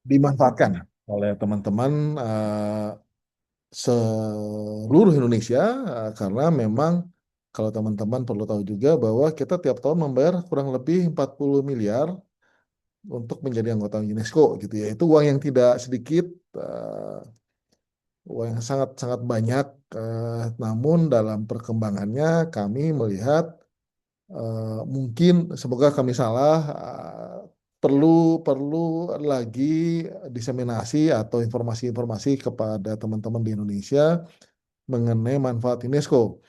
dimanfaatkan oleh teman-teman seluruh Indonesia karena memang kalau teman-teman perlu tahu juga bahwa kita tiap tahun membayar kurang lebih 40 miliar untuk menjadi anggota UNESCO gitu ya. Itu uang yang tidak sedikit, eh, uang yang sangat-sangat banyak. Namun dalam perkembangannya kami melihat mungkin semoga kami salah, perlu perlu lagi diseminasi atau informasi-informasi kepada teman-teman di Indonesia mengenai manfaat UNESCO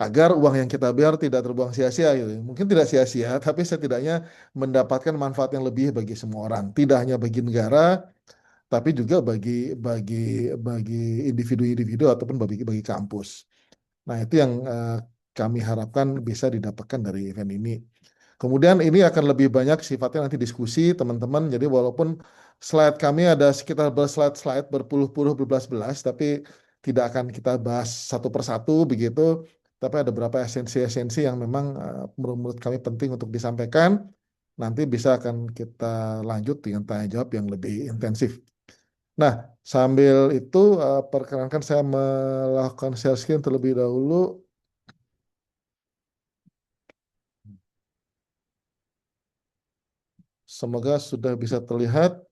agar uang yang kita bayar tidak terbuang sia-sia gitu. Mungkin tidak sia-sia, tapi setidaknya mendapatkan manfaat yang lebih bagi semua orang, tidak hanya bagi negara, tapi juga bagi bagi individu-individu ataupun bagi kampus. Nah, itu yang kami harapkan bisa didapatkan dari event ini. Kemudian ini akan lebih banyak sifatnya nanti diskusi teman-teman. Jadi walaupun slide kami ada sekitar berslide-slide berpuluh-puluh, berbelas-belas, tapi tidak akan kita bahas satu persatu begitu. Tapi ada beberapa esensi-esensi yang memang menurut kami penting untuk disampaikan. Nanti bisa akan kita lanjut dengan tanya jawab yang lebih intensif. Nah, sambil itu perkenankan saya melakukan share screen terlebih dahulu. Semoga sudah bisa terlihat.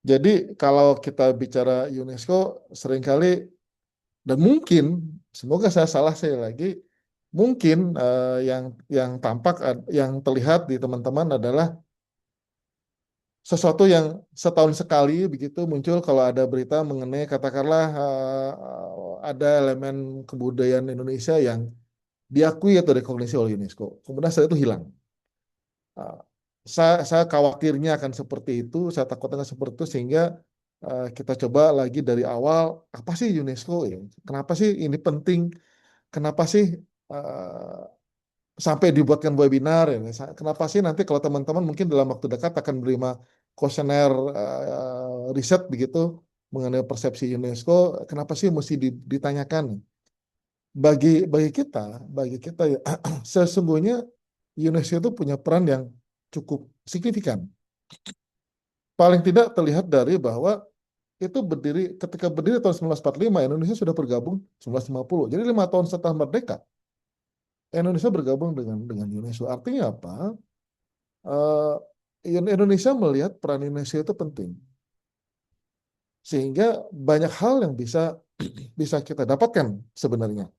Jadi kalau kita bicara UNESCO seringkali dan mungkin, semoga saya salah saya lagi, mungkin yang tampak, yang terlihat di teman-teman adalah sesuatu yang setahun sekali begitu muncul kalau ada berita mengenai katakanlah ada elemen kebudayaan Indonesia yang diakui atau rekognisi oleh UNESCO. Kemudian setelah itu hilang. Uh, saya khawatirnya akan seperti itu, saya takutnya seperti itu sehingga kita coba lagi dari awal apa sih UNESCO ya? Kenapa sih ini penting? Kenapa sih uh, sampai dibuatkan webinar ya? Kenapa sih nanti kalau teman-teman mungkin dalam waktu dekat akan menerima kuesioner riset begitu mengenai persepsi UNESCO, kenapa sih mesti ditanyakan? Bagi kita ya, sesungguhnya UNESCO itu punya peran yang cukup signifikan. Paling tidak terlihat dari bahwa itu ketika berdiri tahun 1945, Indonesia sudah bergabung 1950. Jadi 5 tahun setelah merdeka, Indonesia bergabung dengan UNESCO. Artinya apa? Indonesia melihat peran Indonesia itu penting. Sehingga banyak hal yang bisa bisa kita dapatkan sebenarnya.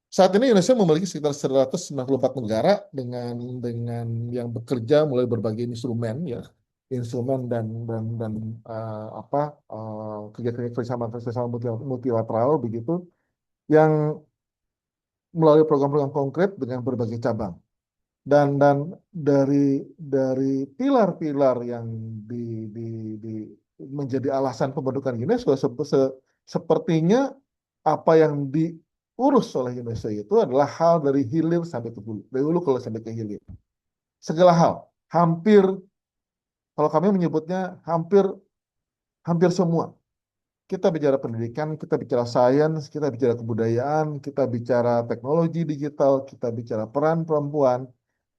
Saat ini Indonesia memiliki sekitar 194 negara dengan yang bekerja mulai berbagai instrumen ya, instrumen dan apa kegiatan kerjasama multilateral begitu yang melalui program-program konkret dengan berbagai cabang dan dari pilar-pilar yang di, di, di menjadi alasan pembentukan UNESCO sepertinya apa yang diurus oleh Indonesia itu adalah hal dari hilir sampai ke hulu, dari hulu kalau sampai ke hilir. Segala hal, hampir kalau kami menyebutnya hampir hampir semua. Kita bicara pendidikan, kita bicara sains, kita bicara kebudayaan, kita bicara teknologi digital, kita bicara peran perempuan,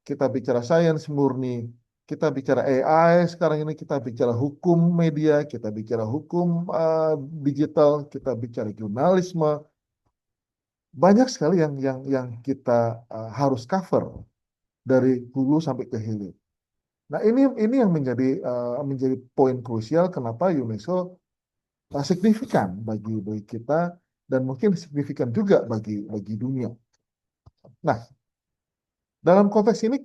kita bicara sains murni, kita bicara AI, sekarang ini kita bicara hukum media, kita bicara hukum digital, kita bicara jurnalisme, banyak sekali yang kita harus cover dari hulu sampai ke hilir. Nah, ini yang menjadi poin krusial kenapa UNESCO signifikan bagi kita dan mungkin signifikan juga bagi dunia. Nah, dalam konteks ini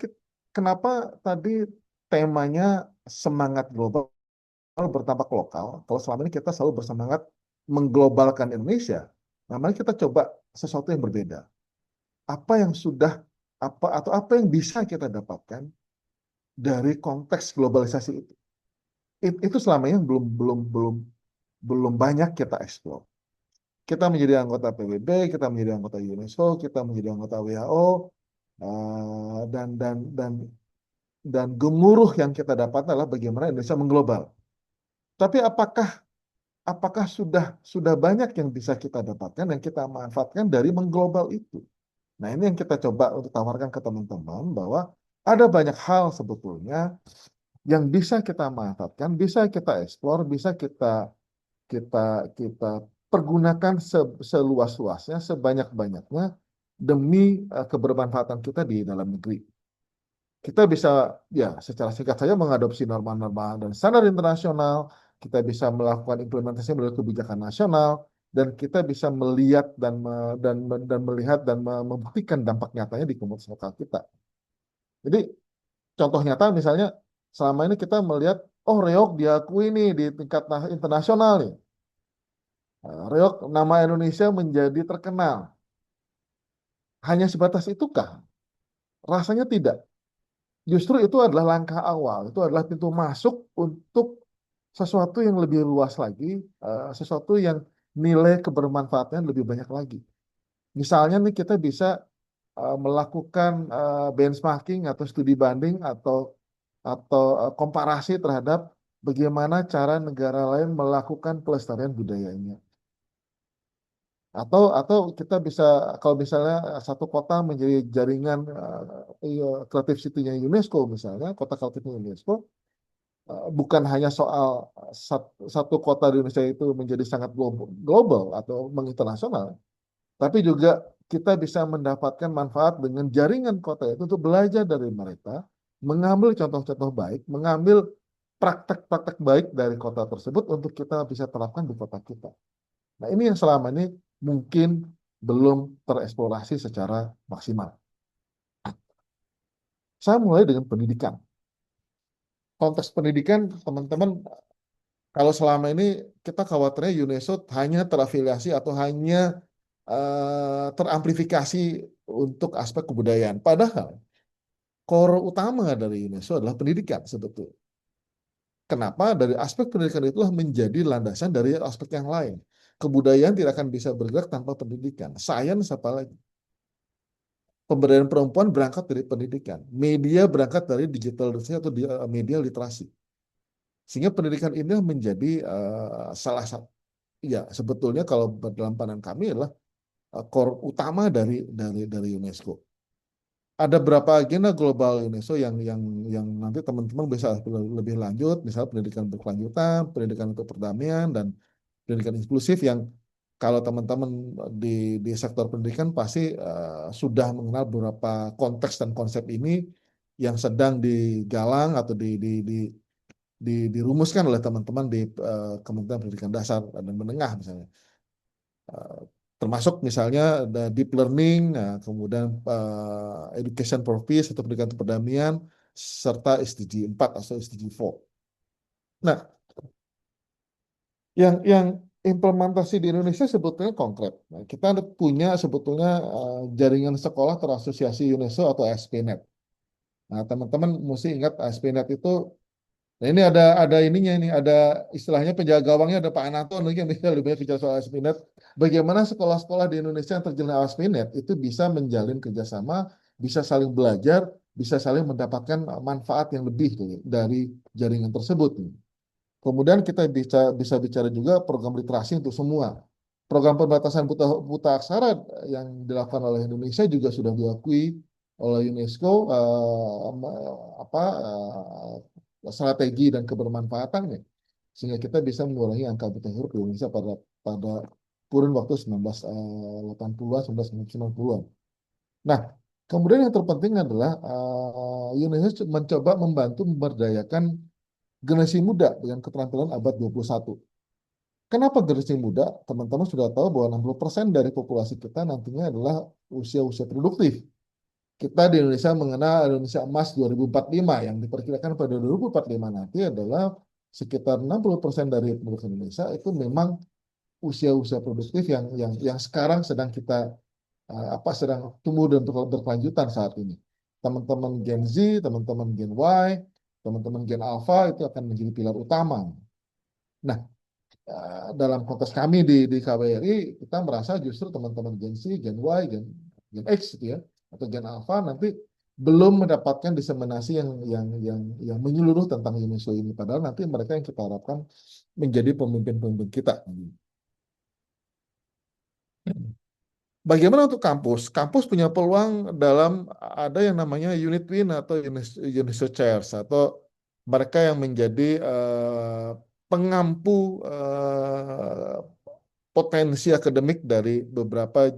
kenapa tadi temanya semangat global bertampak lokal? Kalau selama ini kita selalu bersemangat mengglobalkan Indonesia, nah mari kita coba sesuatu yang berbeda. Apa yang sudah apa yang bisa kita dapatkan dari konteks globalisasi itu? Itu selama ini belum banyak kita eksplor. Kita menjadi anggota PBB, kita menjadi anggota UNESCO, kita menjadi anggota WHO, dan gemuruh yang kita dapat adalah bagaimana Indonesia mengglobal. Tapi apakah sudah banyak yang bisa kita dapatkan yang kita manfaatkan dari mengglobal itu? Nah, ini yang kita coba untuk tawarkan ke teman-teman bahwa Ada banyak hal sebetulnya yang bisa kita manfaatkan, bisa kita eksplor, bisa kita kita pergunakan seluas-luasnya, sebanyak-banyaknya demi kebermanfaatan kita di dalam negeri. Kita bisa ya secara singkat saja mengadopsi norma-norma dan standar internasional, kita bisa melakukan implementasi melalui kebijakan nasional, dan kita bisa melihat dan melihat dan membuktikan dampak nyatanya di komunitas lokal kita. Jadi contoh nyata misalnya selama ini kita melihat oh Reok diakui nih di tingkat internasional nih. Reok nama Indonesia menjadi terkenal. Hanya sebatas itukah? Rasanya tidak. Justru itu adalah langkah awal, itu adalah pintu masuk untuk sesuatu yang lebih luas lagi, sesuatu yang nilai kebermanfaatnya lebih banyak lagi. Misalnya nih kita bisa melakukan benchmarking atau studi banding atau komparasi terhadap bagaimana cara negara lain melakukan pelestarian budayanya. Atau kita bisa kalau misalnya satu kota menjadi jaringan kreatif city-nya UNESCO misalnya, kota kreatifnya UNESCO, bukan hanya soal satu kota di Indonesia itu menjadi sangat global atau menginternasional, tapi juga kita bisa mendapatkan manfaat dengan jaringan kota itu untuk belajar dari mereka, mengambil contoh-contoh baik, mengambil praktek-praktek baik dari kota tersebut untuk kita bisa terapkan di kota kita. Nah, ini yang selama ini mungkin belum tereksplorasi secara maksimal. Saya mulai dengan pendidikan. Konteks pendidikan, teman-teman, kalau selama ini kita khawatirnya UNESCO hanya terafiliasi atau hanya teramplifikasi untuk aspek kebudayaan. Padahal core utama dari UNESCO adalah pendidikan sebetulnya. Kenapa? Dari aspek pendidikan itulah menjadi landasan dari aspek yang lain. Kebudayaan tidak akan bisa bergerak tanpa pendidikan. Sains apalagi. Pemberdayaan perempuan berangkat dari pendidikan. Media berangkat dari digital literacy atau media literasi. Sehingga pendidikan ini menjadi salah satu, ya sebetulnya kalau dalam pandangan kami adalah core utama dari UNESCO. Ada berapa agenda global UNESCO yang nanti teman-teman bisa lebih lanjut, misalnya pendidikan berkelanjutan, pendidikan untuk perdamaian, dan pendidikan inklusif yang kalau teman-teman di sektor pendidikan pasti sudah mengenal beberapa konteks dan konsep ini yang sedang digalang atau dirumuskan oleh teman-teman di Kementerian Pendidikan Dasar dan Menengah misalnya. Eh, Termasuk misalnya deep learning, kemudian education for peace atau pendidikan untuk perdamaian, serta SDG 4 atau SDG 4. Nah, yang implementasi di Indonesia sebetulnya konkret. Nah, kita punya sebetulnya jaringan sekolah terasosiasi UNESCO atau ASP.NET. Nah, teman-teman mesti ingat ASP.NET itu. Nah, ini ada ininya ini, ada istilahnya penjaga gawangnya ada Pak Anaton lagi yang bisa lebih banyak bicara soal ASP.NET. Bagaimana sekolah-sekolah di Indonesia yang terjun ASP.NET itu bisa menjalin kerjasama, bisa saling belajar, bisa saling mendapatkan manfaat yang lebih dari jaringan tersebut. Kemudian kita bisa bicara juga program literasi untuk semua. Program pembatasan buta aksara yang dilakukan oleh Indonesia juga sudah diakui oleh UNESCO apa strategi dan kebermanfaatannya, sehingga kita bisa mengurangi angka buta huruf di Indonesia pada kurun waktu 1980-an, 1990-an. Nah, kemudian yang terpenting adalah Indonesia mencoba membantu memberdayakan generasi muda dengan keterampilan abad 21. Kenapa generasi muda? Teman-teman sudah tahu bahwa 60% dari populasi kita nantinya adalah usia-usia produktif. Kita di Indonesia mengenal Indonesia Emas 2045 yang diperkirakan pada 2045 nanti adalah sekitar 60% dari penduduk Indonesia itu memang usia-usia produktif yang sekarang sedang kita sedang tumbuh dan berkelanjutan saat ini. Teman-teman Gen Z, teman-teman Gen Y, teman-teman Gen Alpha itu akan menjadi pilar utama. Nah, dalam konteks kami di KBRI, kita merasa justru teman-teman Gen Z, Gen Y, Gen X gitu ya, atau Gen Alpha nanti belum mendapatkan diseminasi yang menyeluruh tentang UNESCO ini. Padahal nanti mereka yang kita harapkan menjadi pemimpin-pemimpin kita. Bagaimana untuk kampus? Kampus punya peluang dalam ada yang namanya unit win atau UNISO chairs atau mereka yang menjadi pengampu potensi akademik dari beberapa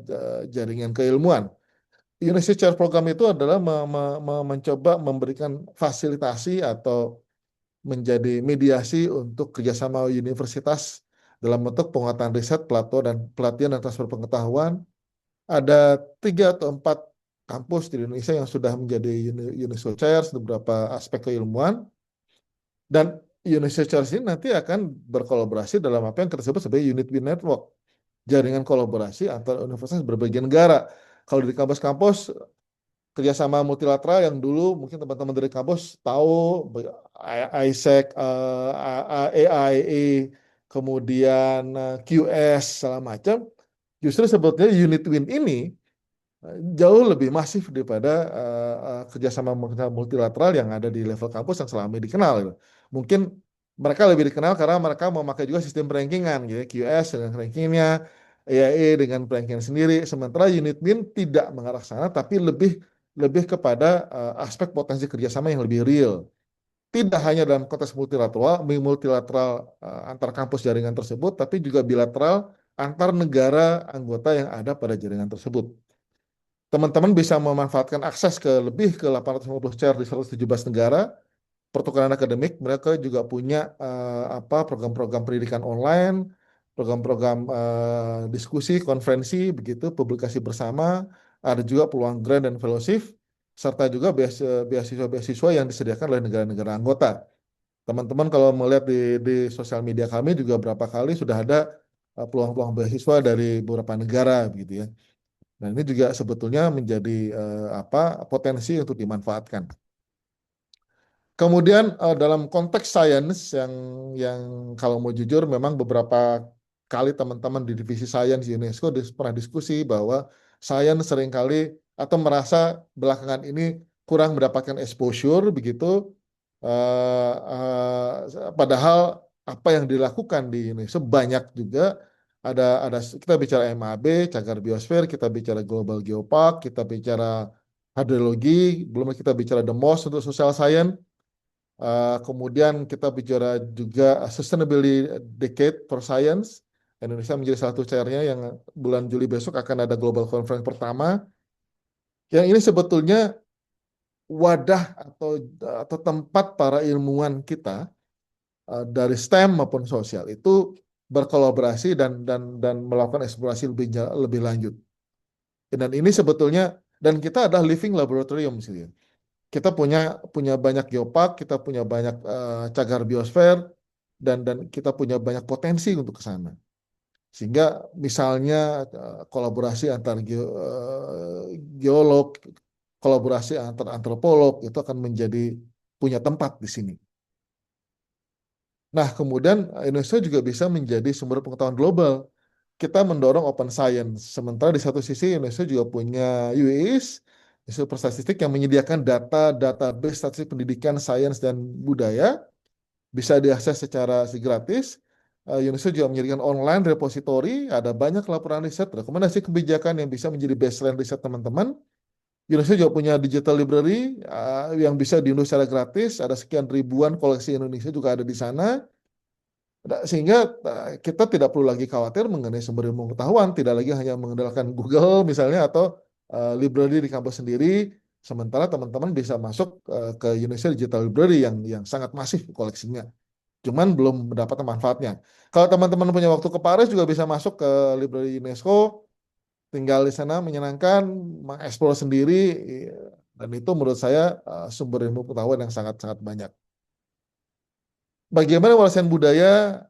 jaringan keilmuan. UNISO Chair Program itu adalah mencoba memberikan fasilitasi atau menjadi mediasi untuk kerjasama universitas dalam bentuk penguatan riset, pelatihan dan transfer pengetahuan. Ada 3 atau 4 kampus di Indonesia yang sudah menjadi UNESCO Chairs beberapa aspek keilmuan, dan UNESCO Chairs ini nanti akan berkolaborasi dalam apa yang kita sebut sebagai Unit Win Network, jaringan kolaborasi antar universitas berbagai negara. Kalau di kampus-kampus kerjasama multilateral yang dulu mungkin teman-teman dari kampus tahu, ISEC, AIE, kemudian QS, segala macam. Justru sebetulnya Unit Win ini jauh lebih masif daripada kerjasama multilateral yang ada di level kampus yang selama ini dikenal, gitu. Mungkin mereka lebih dikenal karena mereka memakai juga sistem rankingan gitu, ya. QS dengan rankingnya, EAE dengan ranking sendiri. Sementara Unit Win tidak mengarah ke sana, tapi lebih lebih kepada aspek potensi kerjasama yang lebih real. Tidak hanya dalam konteks multilateral antar kampus jaringan tersebut, tapi juga bilateral antar negara anggota yang ada pada jaringan tersebut. Teman-teman bisa memanfaatkan akses ke lebih ke 850 chair di 117 negara, pertukaran akademik. Mereka juga punya program-program pendidikan online, program-program diskusi, konferensi, begitu, publikasi bersama. Ada juga peluang grant dan fellowship, serta juga beasiswa-beasiswa yang disediakan oleh negara-negara anggota. Teman-teman kalau melihat di sosial media kami juga berapa kali sudah ada peluang-peluang beasiswa dari beberapa negara, begitu ya. Dan ini juga sebetulnya menjadi potensi untuk dimanfaatkan. Kemudian dalam konteks sains yang kalau mau jujur memang beberapa kali teman-teman di divisi sains di UNESCO pernah diskusi bahwa sains seringkali atau merasa belakangan ini kurang mendapatkan exposure begitu. Padahal apa yang dilakukan di Indonesia banyak juga. Ada kita bicara MAB, cagar biosfer, kita bicara global geopark, kita bicara hidrologi, belum kita bicara the most untuk social science. Kemudian kita bicara juga Sustainability Decade for Science. Indonesia menjadi salah satu chairnya yang bulan Juli besok akan ada Global Conference pertama. Yang ini sebetulnya wadah atau tempat para ilmuwan kita dari STEM maupun sosial itu berkolaborasi dan melakukan eksplorasi lebih lanjut. Dan ini sebetulnya, dan kita adalah living laboratorium sih. Kita punya punya banyak geopark, kita punya banyak cagar biosfer, dan kita punya banyak potensi untuk ke sana. Sehingga misalnya kolaborasi antar geolog, kolaborasi antar antropolog itu akan menjadi punya tempat di sini. Nah, kemudian Indonesia juga bisa menjadi sumber pengetahuan global. Kita mendorong open science. Sementara di satu sisi Indonesia juga punya UIS, Institut Statistik yang menyediakan database statistik pendidikan, sains, dan budaya. Bisa diakses secara gratis. Indonesia juga menyediakan online repository, ada banyak laporan riset, rekomendasi kebijakan yang bisa menjadi baseline riset teman-teman. Indonesia juga punya digital library yang bisa diunduh secara gratis, ada sekian ribuan koleksi Indonesia juga ada di sana. Sehingga kita tidak perlu lagi khawatir mengenai sumber ilmu pengetahuan, tidak lagi hanya mengandalkan Google misalnya atau library di kampus sendiri, sementara teman-teman bisa masuk ke Indonesia Digital Library yang sangat masif koleksinya, cuman belum mendapatkan manfaatnya. Kalau teman-teman punya waktu ke Paris juga bisa masuk ke library UNESCO, tinggal di sana menyenangkan, mengeksplor sendiri, dan itu menurut saya sumber ilmu pengetahuan yang sangat-sangat banyak. Bagaimana warisan budaya?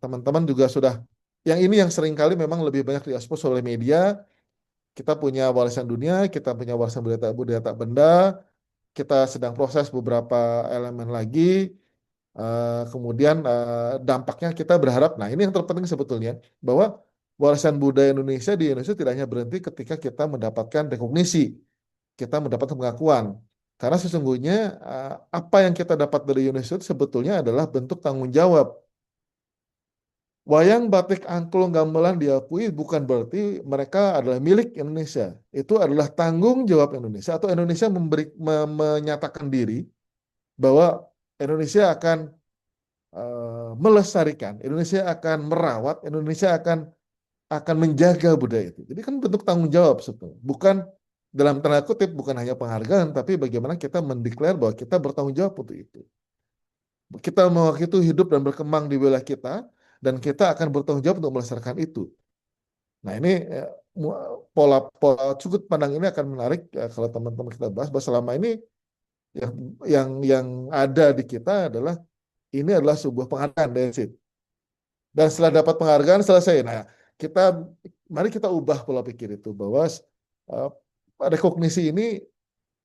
Teman-teman juga sudah, yang ini yang seringkali memang lebih banyak diekspos oleh media. Kita punya warisan dunia, kita punya warisan budaya tak benda, kita sedang proses beberapa elemen lagi. Kemudian dampaknya kita berharap, nah ini yang terpenting sebetulnya, bahwa warisan budaya Indonesia di Indonesia tidak hanya berhenti ketika kita mendapatkan rekognisi, kita mendapatkan pengakuan. Karena sesungguhnya apa yang kita dapat dari UNESCO itu sebetulnya adalah bentuk tanggung jawab Wayang batik angklung gamelan diakui bukan berarti mereka adalah milik Indonesia. Itu adalah tanggung jawab Indonesia atau Indonesia menyatakan diri bahwa Indonesia akan melestarikan, Indonesia akan merawat, Indonesia akan menjaga budaya itu. Jadi kan bentuk tanggung jawab sebetulnya. Bukan dalam tanda kutip bukan hanya penghargaan, tapi bagaimana kita mendeklar bahwa kita bertanggung jawab untuk itu. Kita mau itu hidup dan berkembang di wilayah kita, dan kita akan bertanggung jawab untuk melestarikan itu. Nah ini pola pola sudut pandang ini akan menarik kalau teman-teman kita bahas bahwa selama ini yang yang ada di kita adalah ini adalah sebuah penghargaan that's it. Dan setelah dapat penghargaan selesai. Nah kita mari kita ubah pola pikir itu bahwa uh, rekognisi ini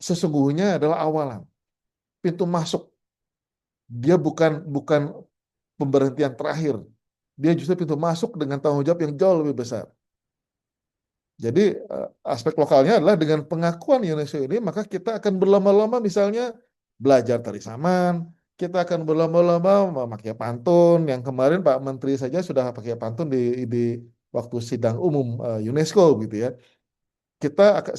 sesungguhnya adalah awalan pintu masuk. Dia bukan bukan pemberhentian terakhir. Dia justru pintu masuk dengan tanggung jawab yang jauh lebih besar. Jadi aspek lokalnya adalah dengan pengakuan UNESCO ini, maka kita akan berlama-lama misalnya belajar tari saman, kita akan berlama-lama memakai pantun. Yang kemarin Pak Menteri saja sudah pakai pantun di waktu sidang umum UNESCO gitu ya.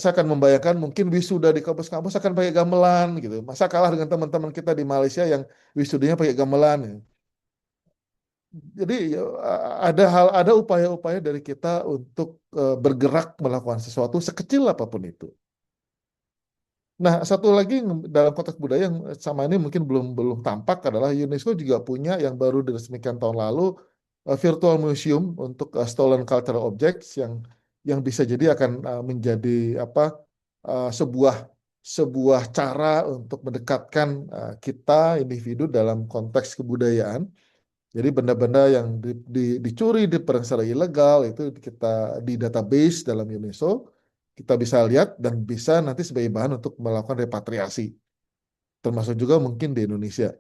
Saya akan membayangkan mungkin wisuda di kampus-kampus akan pakai gamelan gitu. Masa kalah dengan teman-teman kita di Malaysia yang wisudanya pakai gamelan ya. Jadi ya, ada upaya-upaya dari kita untuk bergerak melakukan sesuatu sekecil apapun itu. Nah, satu lagi dalam konteks budaya yang sama ini mungkin belum belum tampak adalah UNESCO juga punya yang baru diresmikan tahun lalu virtual museum untuk stolen cultural objects yang bisa jadi akan menjadi apa sebuah sebuah cara untuk mendekatkan kita individu dalam konteks kebudayaan. Jadi benda-benda yang dicuri, diperang secara ilegal itu kita di database dalam UNESCO kita bisa lihat dan bisa nanti sebagai bahan untuk melakukan repatriasi, termasuk juga mungkin di Indonesia.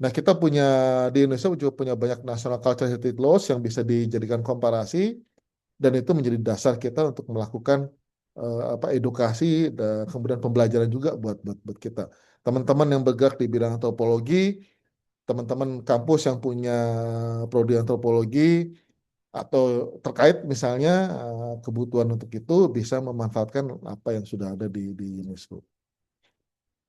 Nah, kita punya di Indonesia juga punya banyak national cultural heritage laws yang bisa dijadikan komparasi dan itu menjadi dasar kita untuk melakukan edukasi dan kemudian pembelajaran juga buat kita. Teman-teman yang bergerak di bidang antropologi, teman-teman kampus yang punya prodi antropologi atau terkait misalnya kebutuhan untuk itu bisa memanfaatkan apa yang sudah ada di UNESCO.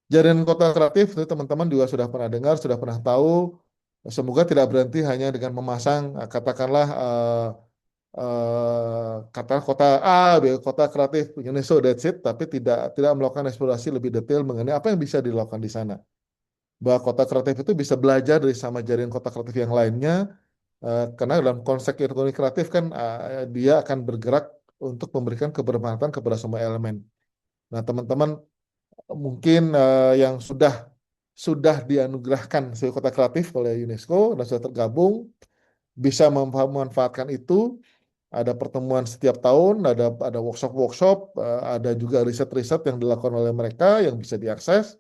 Jaringan kota kreatif itu teman-teman juga sudah pernah dengar, sudah pernah tahu. Semoga tidak berhenti hanya dengan memasang katakanlah kata kota A, kota kreatif UNESCO that's it, tapi tidak tidak melakukan eksplorasi lebih detail mengenai apa yang bisa dilakukan di sana. Bahwa kota kreatif itu bisa belajar dari sama jaringan kota kreatif yang lainnya, karena dalam konsep ekonomi kreatif kan dia akan bergerak untuk memberikan kebermanfaatan kepada semua elemen. Nah, teman-teman mungkin yang sudah dianugerahkan sebagai kota kreatif oleh UNESCO dan sudah tergabung bisa memanfaatkan itu. Ada pertemuan setiap tahun, ada workshop-workshop, ada juga riset-riset yang dilakukan oleh mereka yang bisa diakses.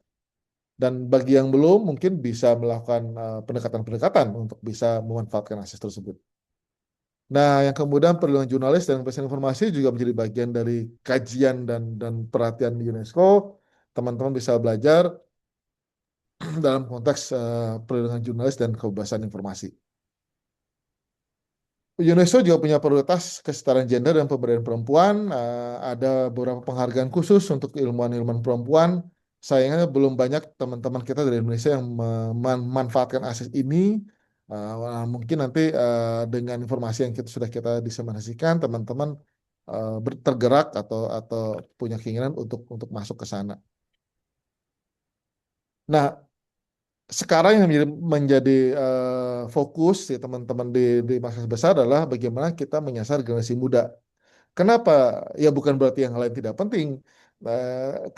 Dan bagi yang belum, mungkin bisa melakukan pendekatan-pendekatan untuk bisa memanfaatkan akses tersebut. Nah, yang kemudian perlindungan jurnalis dan kebebasan informasi juga menjadi bagian dari kajian dan perhatian UNESCO. Teman-teman bisa belajar dalam konteks perlindungan jurnalis dan kebebasan informasi. UNESCO juga punya prioritas kesetaraan gender dan pemberdayaan perempuan. Ada beberapa penghargaan khusus untuk ilmuwan-ilmuwan perempuan. Sayangnya belum banyak teman-teman kita dari Indonesia yang memanfaatkan akses ini. Mungkin nanti dengan informasi yang sudah kita diseminasikan, teman-teman tergerak atau punya keinginan untuk masuk ke sana. Nah, sekarang yang menjadi fokus ya teman-teman di masa besar adalah bagaimana kita menyasar generasi muda. Kenapa? Ya bukan berarti yang lain tidak penting.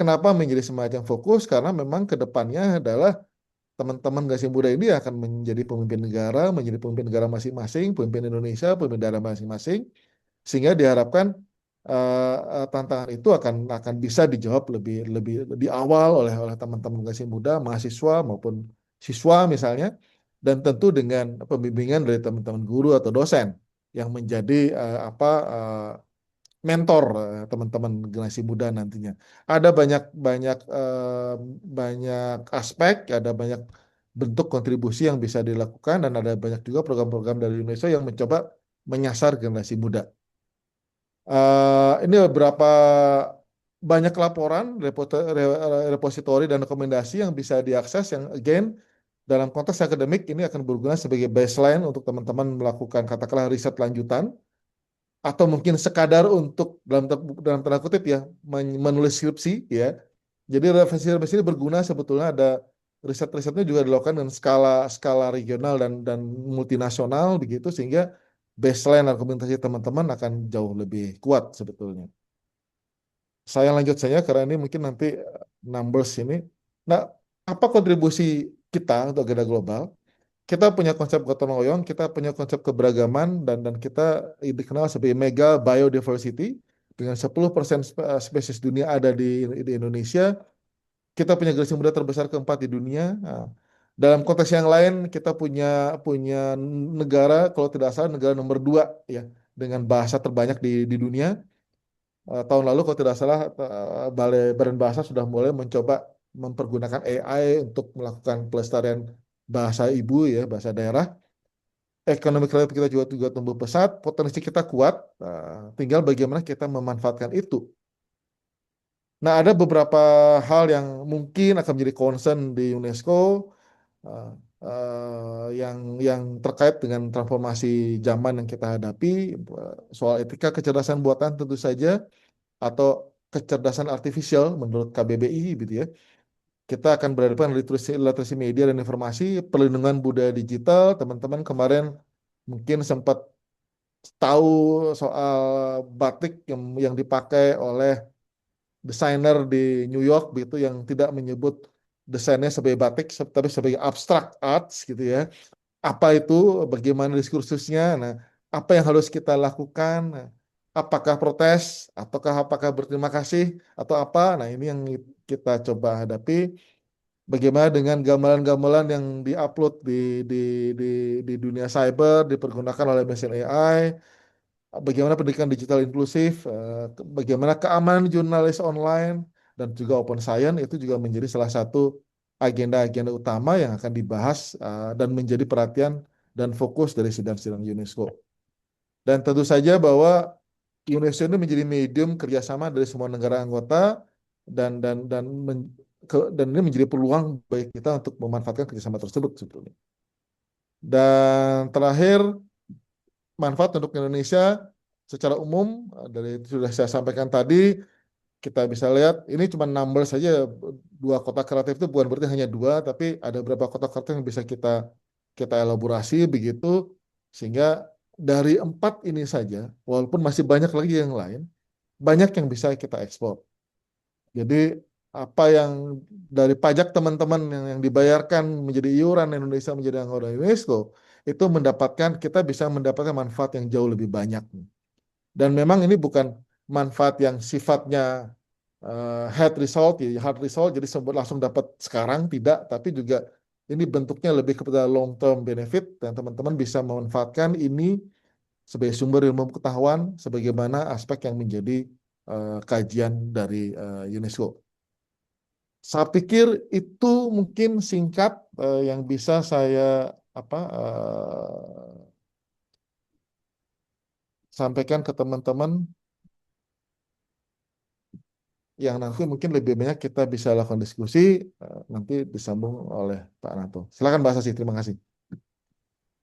Kenapa menjadi semacam fokus? Karena memang ke depannya adalah teman-teman generasi muda ini akan menjadi pemimpin negara, menjadi pemimpin negara masing-masing, pemimpin Indonesia, pemimpin daerah masing-masing, sehingga diharapkan tantangan itu akan bisa dijawab lebih lebih di awal oleh teman-teman generasi muda, mahasiswa maupun siswa misalnya, dan tentu dengan pembimbingan dari teman-teman guru atau dosen yang menjadi mentor teman-teman generasi muda nantinya. Ada banyak banyak banyak aspek, ada banyak bentuk kontribusi yang bisa dilakukan dan ada banyak juga program-program dari Indonesia yang mencoba menyasar generasi muda. Ini beberapa banyak laporan, repositori dan rekomendasi yang bisa diakses yang again dalam konteks akademik ini akan berguna sebagai baseline untuk teman-teman melakukan katakanlah riset lanjutan atau mungkin sekadar untuk dalam tanda kutip ya menulis skripsi ya. Jadi referensi-referensi ini berguna sebetulnya ada riset-risetnya juga dilakukan dengan skala skala regional dan multinasional begitu sehingga baseline argumentasi teman-teman akan jauh lebih kuat sebetulnya. Saya lanjut saja karena ini mungkin nanti numbers ini. Nah, apa kontribusi kita untuk agenda global? Kita punya konsep gotong royong, kita punya konsep keberagaman dan kita dikenal sebagai mega biodiversity dengan 10% spesies dunia ada di Indonesia. Kita punya generasi muda terbesar keempat di dunia. Nah, dalam konteks yang lain kita punya punya negara kalau tidak salah negara nomor dua ya dengan bahasa terbanyak di dunia. Tahun lalu kalau tidak salah Balai Badan Bahasa sudah mulai mencoba mempergunakan AI untuk melakukan pelestarian bahasa ibu ya bahasa daerah. Ekonomi kreatif kita juga tumbuh pesat, potensi kita kuat, tinggal bagaimana kita memanfaatkan itu. Nah, ada beberapa hal yang mungkin akan menjadi concern di UNESCO uh, yang terkait dengan transformasi zaman yang kita hadapi, soal etika kecerdasan buatan tentu saja atau kecerdasan artifisial menurut KBBI gitu ya. Kita akan berhadapan dengan literasi media dan informasi, perlindungan budaya digital. Teman-teman kemarin mungkin sempat tahu soal batik yang dipakai oleh desainer di New York begitu yang tidak menyebut desainnya sebagai batik tapi sebagai abstract arts gitu ya. Apa itu? Bagaimana diskursusnya? Nah, apa yang harus kita lakukan? Nah, apakah protes ataukah apakah berterima kasih atau apa? Nah, ini yang kita coba hadapi. Bagaimana dengan gamelan-gamelan yang diupload di di di dunia cyber dipergunakan oleh mesin AI? Bagaimana pendidikan digital inklusif, bagaimana keamanan jurnalis online, dan juga open science itu juga menjadi salah satu agenda-agenda utama yang akan dibahas dan menjadi perhatian dan fokus dari sidang-sidang UNESCO. Dan tentu saja bahwa UNESCO ini menjadi medium kerjasama dari semua negara anggota dan ini menjadi peluang bagi kita untuk memanfaatkan kerjasama tersebut sebetulnya. Dan terakhir manfaat untuk Indonesia secara umum dari itu sudah saya sampaikan tadi kita bisa lihat ini cuma number saja dua kota kreatif itu bukan berarti hanya dua tapi ada beberapa kota kreatif yang bisa kita kita elaborasi begitu sehingga dari empat ini saja walaupun masih banyak lagi yang lain banyak yang bisa kita ekspor. Jadi apa yang dari pajak teman-teman yang dibayarkan menjadi iuran Indonesia menjadi anggota UNESCO itu mendapatkan kita bisa mendapatkan manfaat yang jauh lebih banyak. Dan memang ini bukan manfaat yang sifatnya head result, ya, hard result, jadi langsung dapat sekarang tidak, tapi juga ini bentuknya lebih kepada long term benefit dan teman-teman bisa memanfaatkan ini sebagai sumber ilmu pengetahuan sebagaimana aspek yang menjadi kajian dari UNESCO. Saya pikir itu mungkin singkat yang bisa saya apa sampaikan ke teman-teman yang nanti mungkin lebih banyak kita bisa lakukan diskusi nanti disambung oleh Pak Nato. Silakan Mbak Sasi, terima kasih.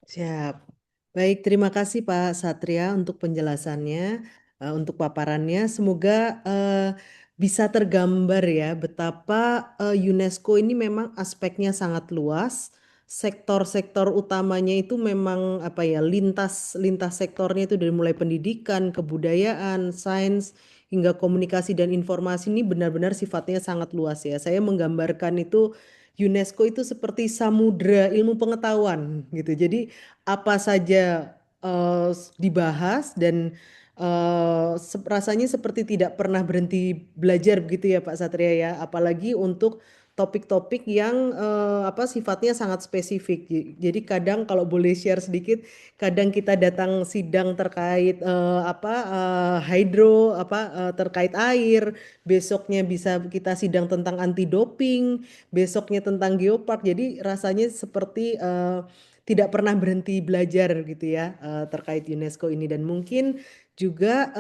Siap. Baik, terima kasih Pak Satria untuk penjelasannya, untuk paparannya. Semoga bisa tergambar ya betapa UNESCO ini memang aspeknya sangat luas. Sektor-sektor utamanya itu memang apa ya, lintas lintas sektornya itu dari mulai pendidikan, kebudayaan, sains hingga komunikasi dan informasi ini benar-benar sifatnya sangat luas ya. Saya menggambarkan itu UNESCO itu seperti samudra ilmu pengetahuan gitu. Jadi apa saja dibahas dan rasanya seperti tidak pernah berhenti belajar begitu ya Pak Satria ya. Apalagi untuk topik-topik yang apa sifatnya sangat spesifik. Jadi kadang kalau boleh share sedikit, kadang kita datang sidang terkait apa hidro apa terkait air, besoknya bisa kita sidang tentang anti doping, besoknya tentang geopark. Jadi rasanya seperti tidak pernah berhenti belajar gitu ya terkait UNESCO ini dan mungkin juga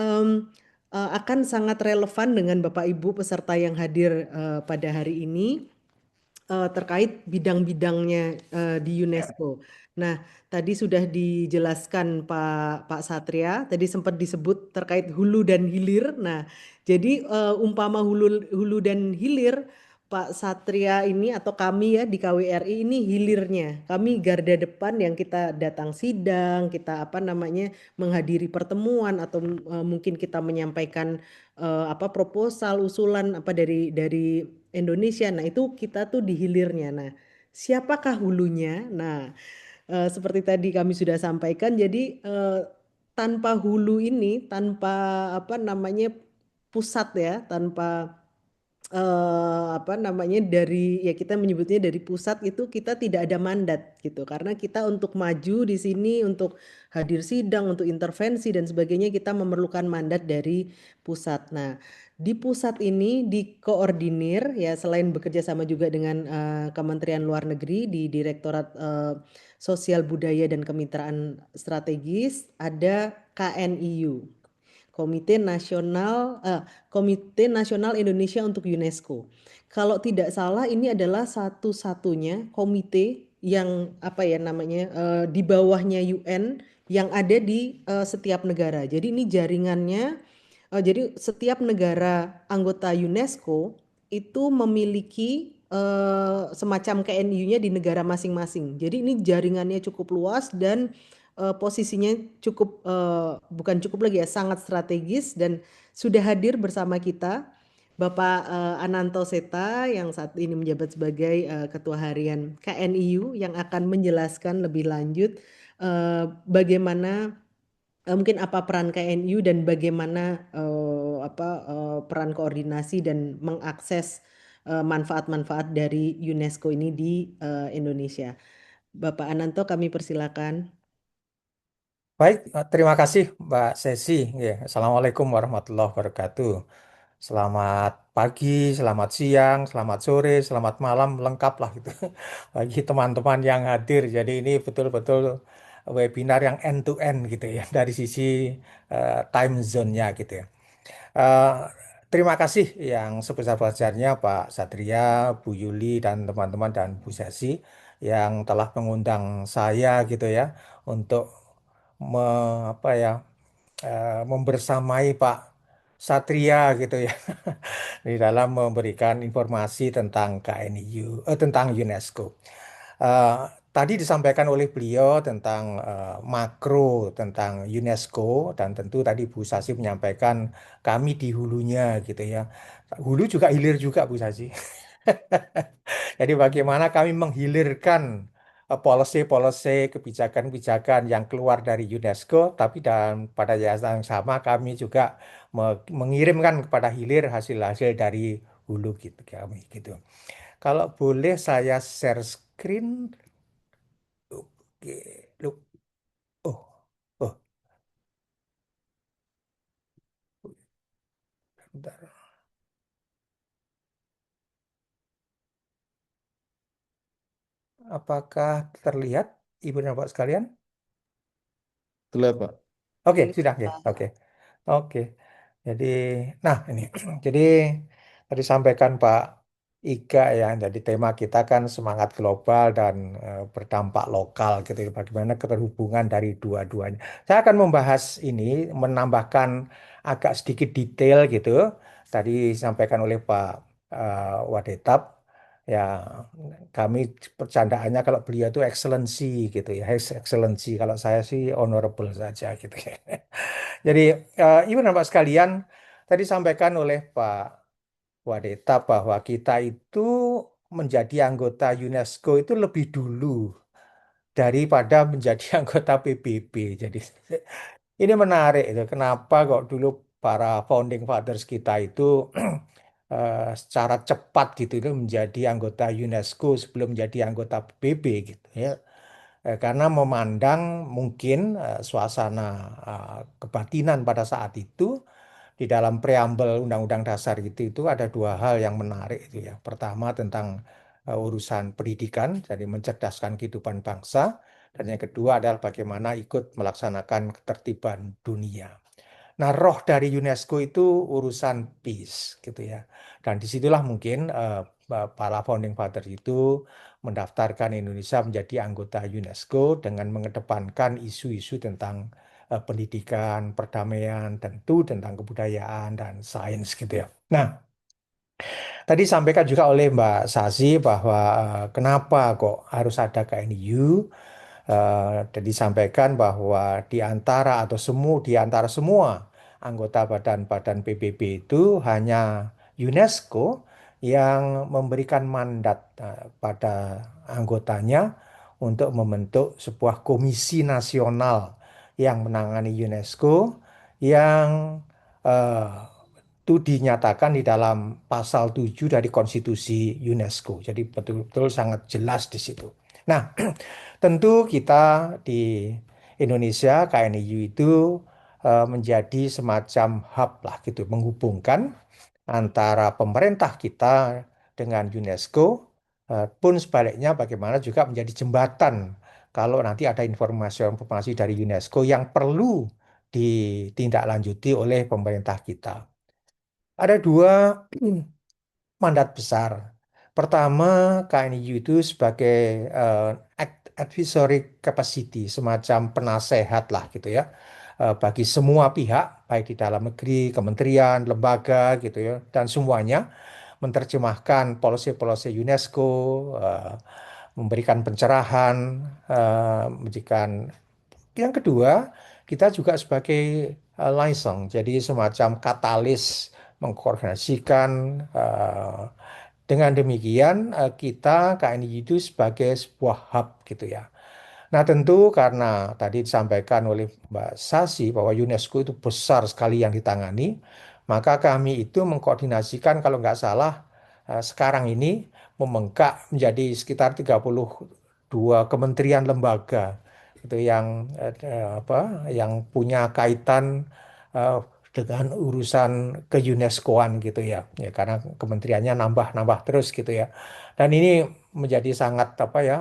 akan sangat relevan dengan Bapak Ibu peserta yang hadir pada hari ini terkait bidang-bidangnya di UNESCO. Nah, tadi sudah dijelaskan Pak Satria, tadi sempat disebut terkait hulu dan hilir. Nah, jadi umpama hulu dan hilir Pak Satria ini atau kami ya di KWRI ini hilirnya. Kami garda depan yang kita datang sidang, kita apa namanya menghadiri pertemuan atau mungkin kita menyampaikan apa proposal, usulan apa dari Indonesia. Nah, itu kita tuh di hilirnya. Nah, siapakah hulunya? Nah, seperti tadi kami sudah sampaikan, jadi tanpa hulu ini, tanpa apa namanya pusat ya, tanpa apa namanya dari ya kita menyebutnya dari pusat itu kita tidak ada mandat gitu karena kita untuk maju di sini untuk hadir sidang untuk intervensi dan sebagainya kita memerlukan mandat dari pusat. Nah, di pusat ini dikoordinir ya selain bekerja sama juga dengan Kementerian Luar Negeri di Direktorat Sosial Budaya dan Kemitraan Strategis ada KNIU. Komite Nasional Indonesia untuk UNESCO. Kalau tidak salah ini adalah satu-satunya komite yang apa ya namanya di bawahnya UN yang ada di setiap negara. Jadi ini jaringannya jadi setiap negara anggota UNESCO itu memiliki semacam KNU-nya di negara masing-masing. Jadi ini jaringannya cukup luas dan posisinya cukup bukan cukup lagi ya sangat strategis dan sudah hadir bersama kita Bapak Ananto Seta yang saat ini menjabat sebagai Ketua Harian KNIU yang akan menjelaskan lebih lanjut bagaimana mungkin apa peran KNU dan bagaimana apa peran koordinasi dan mengakses manfaat-manfaat dari UNESCO ini di Indonesia. Bapak Ananto kami persilakan. Baik, terima kasih Mbak Sesi. Ya, Assalamualaikum warahmatullahi wabarakatuh. Selamat pagi, selamat siang, selamat sore, selamat malam, lengkap lah gitu. Bagi teman-teman yang hadir. Jadi ini betul-betul webinar yang end to end gitu ya, dari sisi time zone-nya gitu ya. Eh, Terima kasih yang sebesar-besarnya Pak Satria, Bu Yuli, dan teman-teman dan Bu Sesi yang telah mengundang saya gitu ya untuk apa ya membersamai Pak Satria gitu ya di dalam memberikan informasi tentang KNU tentang UNESCO. Eh, Tadi disampaikan oleh beliau tentang makro tentang UNESCO dan tentu tadi Bu Sasi menyampaikan kami di hulunya gitu ya. Hulu juga hilir juga Bu Sasi. Jadi bagaimana kami menghilirkan policy-policy kebijakan-kebijakan yang keluar dari UNESCO, tapi dan pada saat yang sama kami juga mengirimkan kepada hilir hasil-hasil dari hulu gitu kami gitu. Kalau boleh saya share screen. Oke, look. Oh, oh, bentar. Apakah terlihat Ibu dan Bapak sekalian? Terlihat, Pak. Oke, Terlihat, sudah ya. Pak. Oke. Oke. Jadi, nah ini. Jadi tadi sampaikan Pak Iga ya. Jadi tema kita kan semangat global dan berdampak lokal gitu. Bagaimana keterhubungan dari dua-duanya. Saya akan membahas ini, menambahkan agak sedikit detail gitu. Tadi disampaikan oleh Pak Wadetap. Ya, kami percandaannya kalau beliau itu excellency gitu ya, His Excellency. Kalau saya sih honorable saja gitu ya. Jadi, Ibu dan Bapak sekalian, tadi sampaikan oleh Pak Wadeta bahwa kita itu menjadi anggota UNESCO itu lebih dulu daripada menjadi anggota PBB. Jadi, ini menarik itu. Kenapa kok dulu para founding fathers kita itu secara cepat gitu itu menjadi anggota UNESCO sebelum menjadi anggota PBB gitu ya. Karena memandang mungkin suasana kebatinan pada saat itu di dalam preambel Undang-Undang Dasar itu ada dua hal yang menarik itu ya. Pertama tentang urusan pendidikan, jadi mencerdaskan kehidupan bangsa, dan yang kedua adalah bagaimana ikut melaksanakan ketertiban dunia. Nah, roh dari UNESCO itu urusan peace gitu ya. Dan disitulah mungkin para founding father itu mendaftarkan Indonesia menjadi anggota UNESCO dengan mengedepankan isu-isu tentang pendidikan, perdamaian, tentu tentang kebudayaan dan sains gitu ya. Nah, tadi sampaikan juga oleh Mbak Sasi bahwa kenapa kok harus ada KNU. Dan disampaikan bahwa di antara semua anggota badan-badan PBB itu hanya UNESCO yang memberikan mandat pada anggotanya untuk membentuk sebuah komisi nasional yang menangani UNESCO yang eh, itu dinyatakan di dalam pasal 7 dari konstitusi UNESCO. Jadi betul-betul sangat jelas di situ. Nah, tentu kita di Indonesia, KNIU itu menjadi semacam hub lah gitu, menghubungkan antara pemerintah kita dengan UNESCO, pun sebaliknya bagaimana juga menjadi jembatan kalau nanti ada informasi-informasi dari UNESCO yang perlu ditindaklanjuti oleh pemerintah kita. Ada dua mandat besar. Pertama, KNU itu sebagai eh, advisory capacity, semacam penasehat lah gitu ya, bagi semua pihak, baik di dalam negeri, kementerian, lembaga gitu ya, dan semuanya menerjemahkan policy-policy UNESCO, eh, memberikan pencerahan, memberikan yang kedua, kita juga sebagai liaison, jadi semacam katalis mengkoordinasikan. Dengan demikian, kita KNI itu sebagai sebuah hub gitu ya. Nah, tentu karena tadi disampaikan oleh Mbak Sasi bahwa UNESCO itu besar sekali yang ditangani, maka kami itu mengkoordinasikan kalau nggak salah sekarang ini membengkak menjadi sekitar 32 kementerian lembaga itu apa yang punya kaitan eh, dengan urusan ke UNESCO-an gitu ya. Ya karena kementeriannya nambah-nambah terus gitu ya. Dan ini menjadi sangat apa ya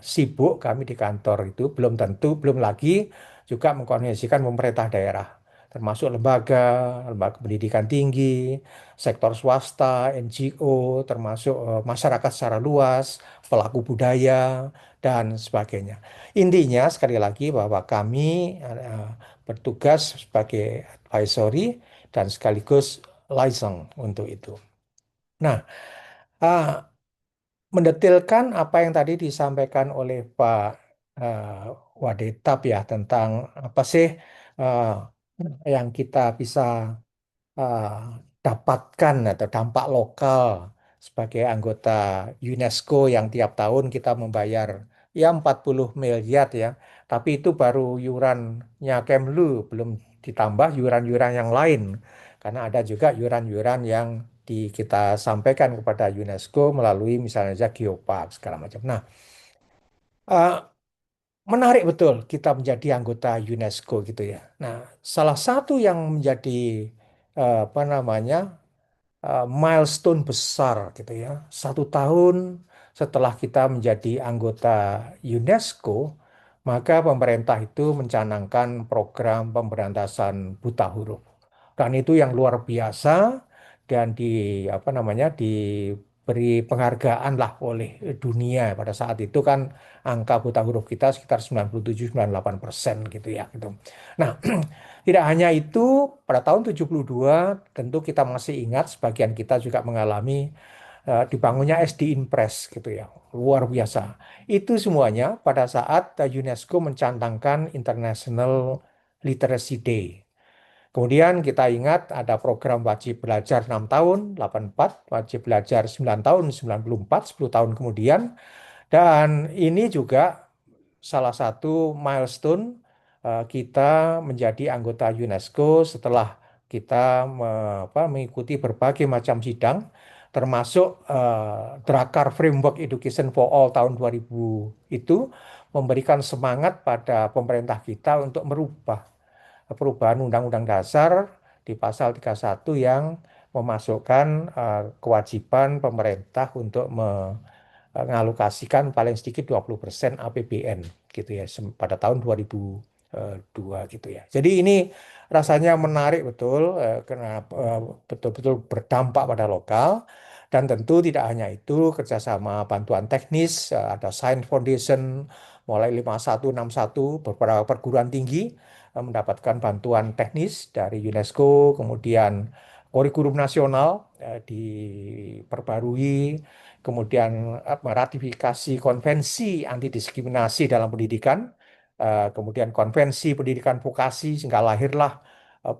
sibuk kami di kantor itu belum lagi juga mengkoordinasikan pemerintah daerah termasuk lembaga pendidikan tinggi, sektor swasta, NGO, termasuk masyarakat secara luas, pelaku budaya dan sebagainya. Intinya sekali lagi bahwa kami bertugas sebagai advisory dan sekaligus liaison untuk itu. Nah, ah, mendetilkan apa yang tadi disampaikan oleh Pak eh, Wadetap ya tentang apa sih eh, yang kita bisa eh, dapatkan atau dampak lokal sebagai anggota UNESCO yang tiap tahun kita membayar ya 40 miliar ya. Tapi itu baru yurannya Kemlu, belum ditambah yuran-yuran yang lain. Karena ada juga yuran-yuran yang kita sampaikan kepada UNESCO melalui misalnya saja Geopark segala macam. Nah, eh, menarik betul kita menjadi anggota UNESCO gitu ya. Nah, salah satu yang menjadi apa namanya milestone besar gitu ya. 1 tahun setelah kita menjadi anggota UNESCO, maka pemerintah itu mencanangkan program pemberantasan buta huruf. Dan itu yang luar biasa dan apa namanya diberi penghargaan lah oleh dunia pada saat itu kan angka buta huruf kita sekitar 97-98% gitu ya gitu. Nah, tidak hanya itu, pada tahun 72 tentu kita masih ingat sebagian kita juga mengalami dibangunnya SD Impress gitu ya. Luar biasa. Itu semuanya pada saat UNESCO mencantangkan International Literacy Day. Kemudian kita ingat ada program wajib belajar 6 tahun, 84, wajib belajar 9 tahun, 94, 10 tahun kemudian. Dan ini juga salah satu milestone kita menjadi anggota UNESCO setelah kita mengikuti berbagai macam sidang, termasuk Drakar Framework Education for All tahun 2000 itu memberikan semangat pada pemerintah kita untuk merubah perubahan Undang-Undang Dasar di pasal 31 yang memasukkan kewajiban pemerintah untuk mengalokasikan paling sedikit 20% APBN gitu ya pada tahun 2002 gitu ya. Jadi ini rasanya menarik betul karena betul-betul berdampak pada lokal. Dan tentu tidak hanya itu, kerjasama bantuan teknis, ada Science Foundation mulai 5161 beberapa perguruan tinggi mendapatkan bantuan teknis dari UNESCO, kemudian kurikulum nasional diperbarui, kemudian meratifikasi konvensi anti diskriminasi dalam pendidikan, kemudian konvensi pendidikan vokasi sehingga lahirlah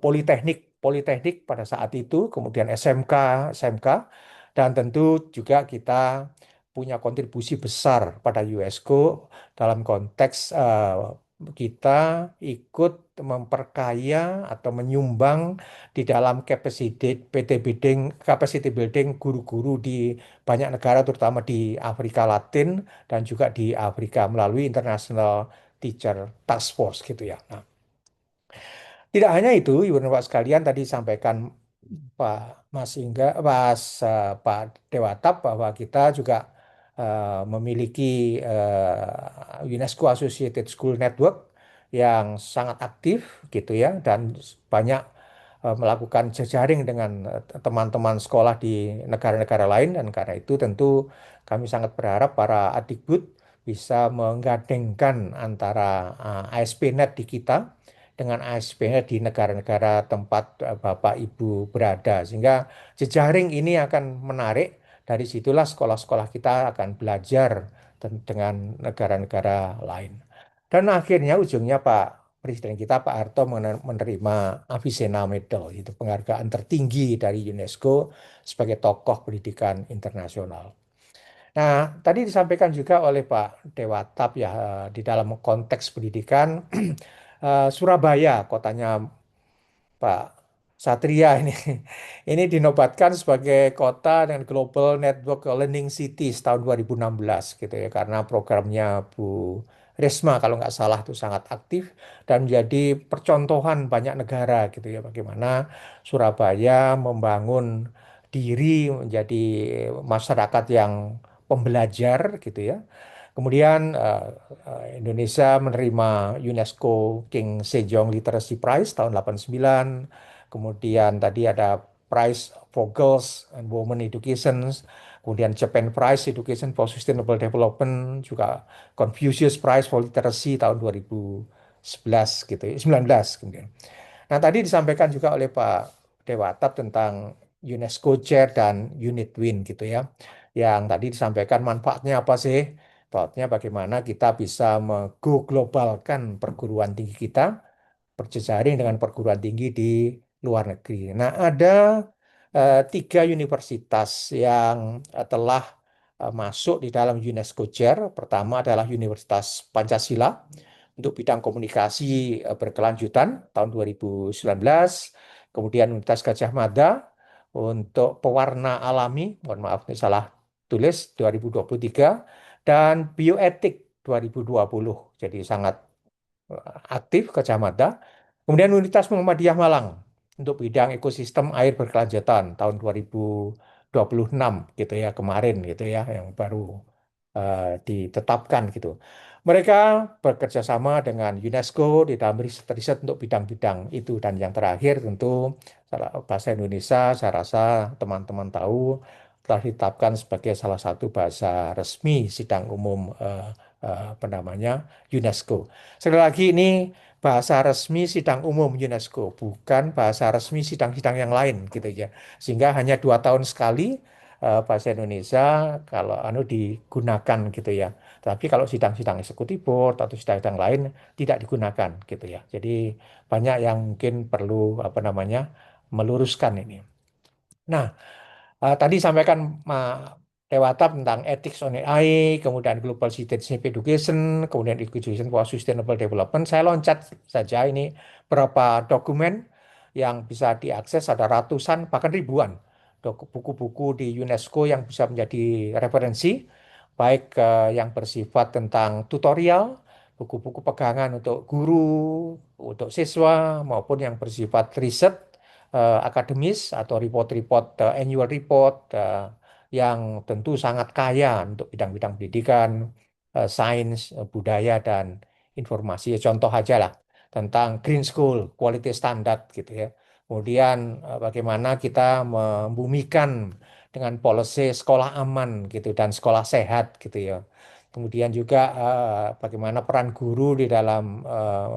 politeknik politeknik pada saat itu, kemudian SMK SMK, dan tentu juga kita punya kontribusi besar pada UNESCO dalam konteks kita ikut memperkaya atau menyumbang di dalam capacity building guru-guru di banyak negara terutama di Afrika Latin dan juga di Afrika melalui International Teacher Task Force gitu ya. Nah, tidak hanya itu, Ibu dan Bapak sekalian tadi sampaikan Pak Mas Ingga, Pak Dewatap bahwa kita juga memiliki UNESCO Associated School Network yang sangat aktif gitu ya dan banyak melakukan jejaring dengan teman-teman sekolah di negara-negara lain dan karena itu tentu kami sangat berharap para adikbud bisa menggandengkan antara ASP.NET di kita dengan ASP.NET di negara-negara tempat Bapak Ibu berada sehingga jejaring ini akan menarik. Dari situlah sekolah-sekolah kita akan belajar dengan negara-negara lain. Dan akhirnya ujungnya Pak Presiden kita Pak Harto menerima Avicenna Medal, itu penghargaan tertinggi dari UNESCO sebagai tokoh pendidikan internasional. Nah, tadi disampaikan juga oleh Pak Dewatap ya di dalam konteks pendidikan Surabaya, kotanya Pak Satria ini ini dinobatkan sebagai kota dengan Global Network Learning Cities tahun 2016 gitu ya karena programnya Bu Risma kalau nggak salah itu sangat aktif dan menjadi percontohan banyak negara gitu ya bagaimana Surabaya membangun diri menjadi masyarakat yang pembelajar gitu ya. Kemudian Indonesia menerima UNESCO King Sejong Literacy Prize tahun 89. Kemudian tadi ada Prize for Girls and Women Education. Kemudian Japan Prize Education for Sustainable Development. Juga Confucius Prize for Literacy tahun 2011 gitu ya, 19 kemudian. Nah, tadi disampaikan juga oleh Pak Dewatap tentang UNESCO Chair dan Unit Win gitu ya. Yang tadi disampaikan manfaatnya apa sih? Manfaatnya bagaimana kita bisa globalkan perguruan tinggi kita berjejaring dengan perguruan tinggi di luar negeri. Nah, ada tiga universitas yang telah masuk di dalam UNESCO Chair. Pertama adalah Universitas Pancasila untuk bidang komunikasi berkelanjutan tahun 2019. Kemudian Universitas Gajah Mada untuk pewarna alami, mohon maaf ini salah tulis, 2023. Dan bioetik 2020. Jadi sangat aktif Gajah Mada. Kemudian Universitas Muhammadiyah Malang untuk bidang ekosistem air berkelanjutan tahun 2026 gitu ya kemarin gitu ya yang baru ditetapkan gitu. Mereka bekerja sama dengan UNESCO di dalam riset-riset untuk bidang-bidang itu dan yang terakhir tentu bahasa Indonesia saya rasa teman-teman tahu telah ditetapkan sebagai salah satu bahasa resmi sidang umum apa namanya UNESCO. Sekali lagi ini bahasa resmi sidang umum UNESCO, bukan bahasa resmi sidang-sidang yang lain gitu ya. Sehingga hanya 2 tahun sekali bahasa Indonesia kalau digunakan gitu ya. Tapi kalau sidang-sidang eksekutif board atau sidang-sidang lain tidak digunakan gitu ya. Jadi banyak yang mungkin perlu apa namanya meluruskan ini. Nah, tadi sampaikan Dewata tentang ethics on AI, kemudian global citizenship education, kemudian education for sustainable development. Saya loncat saja ini berapa dokumen yang bisa diakses ada ratusan bahkan ribuan buku-buku di UNESCO yang bisa menjadi referensi, baik yang bersifat tentang tutorial, buku-buku pegangan untuk guru, untuk siswa, maupun yang bersifat riset, akademis atau report-report, annual report, yang tentu sangat kaya untuk bidang-bidang pendidikan, sains, budaya, dan informasi. Ya, contoh aja lah tentang Green School, quality standard gitu ya. Kemudian bagaimana kita membumikan dengan policy sekolah aman gitu dan sekolah sehat gitu ya. Kemudian juga bagaimana peran guru di dalam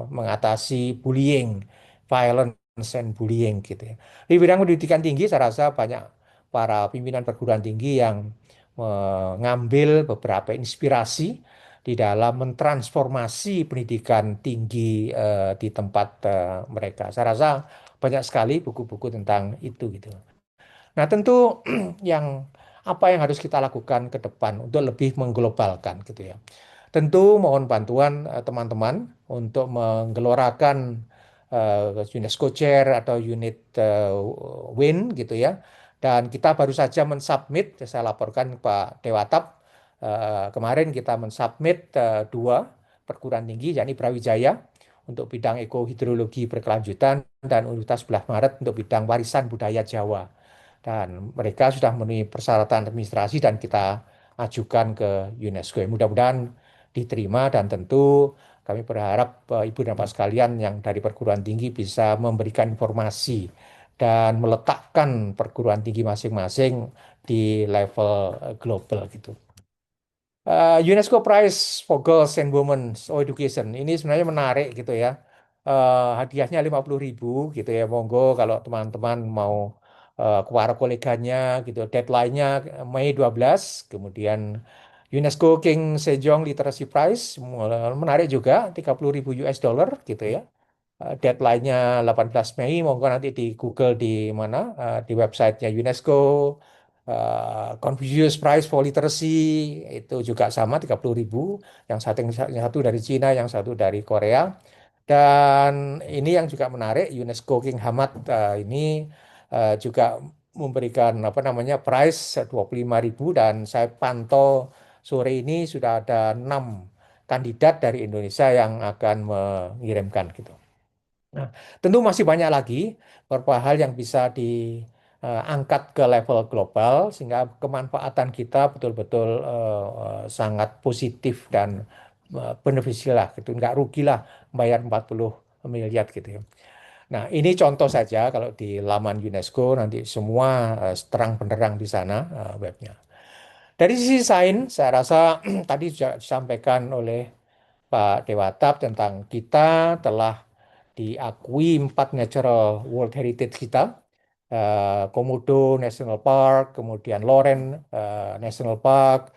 mengatasi bullying, violence and bullying gitu ya. Di bidang pendidikan tinggi saya rasa banyak para pimpinan perguruan tinggi yang mengambil beberapa inspirasi di dalam mentransformasi pendidikan tinggi di tempat mereka. Saya rasa banyak sekali buku-buku tentang itu gitu. Nah, tentu yang apa yang harus kita lakukan ke depan untuk lebih mengglobalkan gitu ya. Tentu mohon bantuan teman-teman untuk menggelorakan UNESCO Chair atau unit WIN gitu ya. Dan kita baru saja mensubmit, saya laporkan Pak Dewatap, kemarin kita mensubmit dua perguruan tinggi, yakni Brawijaya untuk bidang ekohidrologi berkelanjutan dan Universitas Sebelah Maret untuk bidang warisan budaya Jawa. Dan mereka sudah memenuhi persyaratan administrasi dan kita ajukan ke UNESCO. Mudah-mudahan diterima dan tentu kami berharap Ibu dan Pak sekalian yang dari perguruan tinggi bisa memberikan informasi dan meletakkan perguruan tinggi masing-masing di level global gitu. UNESCO Prize for Girls and Women Education ini sebenarnya menarik gitu ya. Hadiahnya 50.000 gitu ya. Monggo kalau teman-teman mau ke para koleganya gitu. Deadline-nya Mei 12. Kemudian UNESCO King Sejong Literacy Prize menarik juga 30.000 US dollar gitu ya. Deadline-nya 18 Mei. Monggo nanti di Google di mana, di websitenya UNESCO. Confucius Prize for Literacy itu juga sama 30.000. Yang satu dari Cina, yang satu dari Korea. Dan ini yang juga menarik, UNESCO King Hamad ini juga memberikan apa namanya prize 25.000 dan saya pantau sore ini sudah ada 6 kandidat dari Indonesia yang akan mengirimkan gitu. Nah, tentu masih banyak lagi beberapa hal yang bisa diangkat ke level global sehingga kemanfaatan kita betul-betul sangat positif dan beneficial lah gitu. Nggak rugi lah bayar 40 miliar gitu ya. Nah, ini contoh saja kalau di laman UNESCO nanti semua terang benderang di sana webnya. Dari sisi sains, saya rasa tadi sudah disampaikan oleh Pak Dewatap tentang kita telah diakui 4 Natural World Heritage kita, Komodo National Park, kemudian Loren National Park,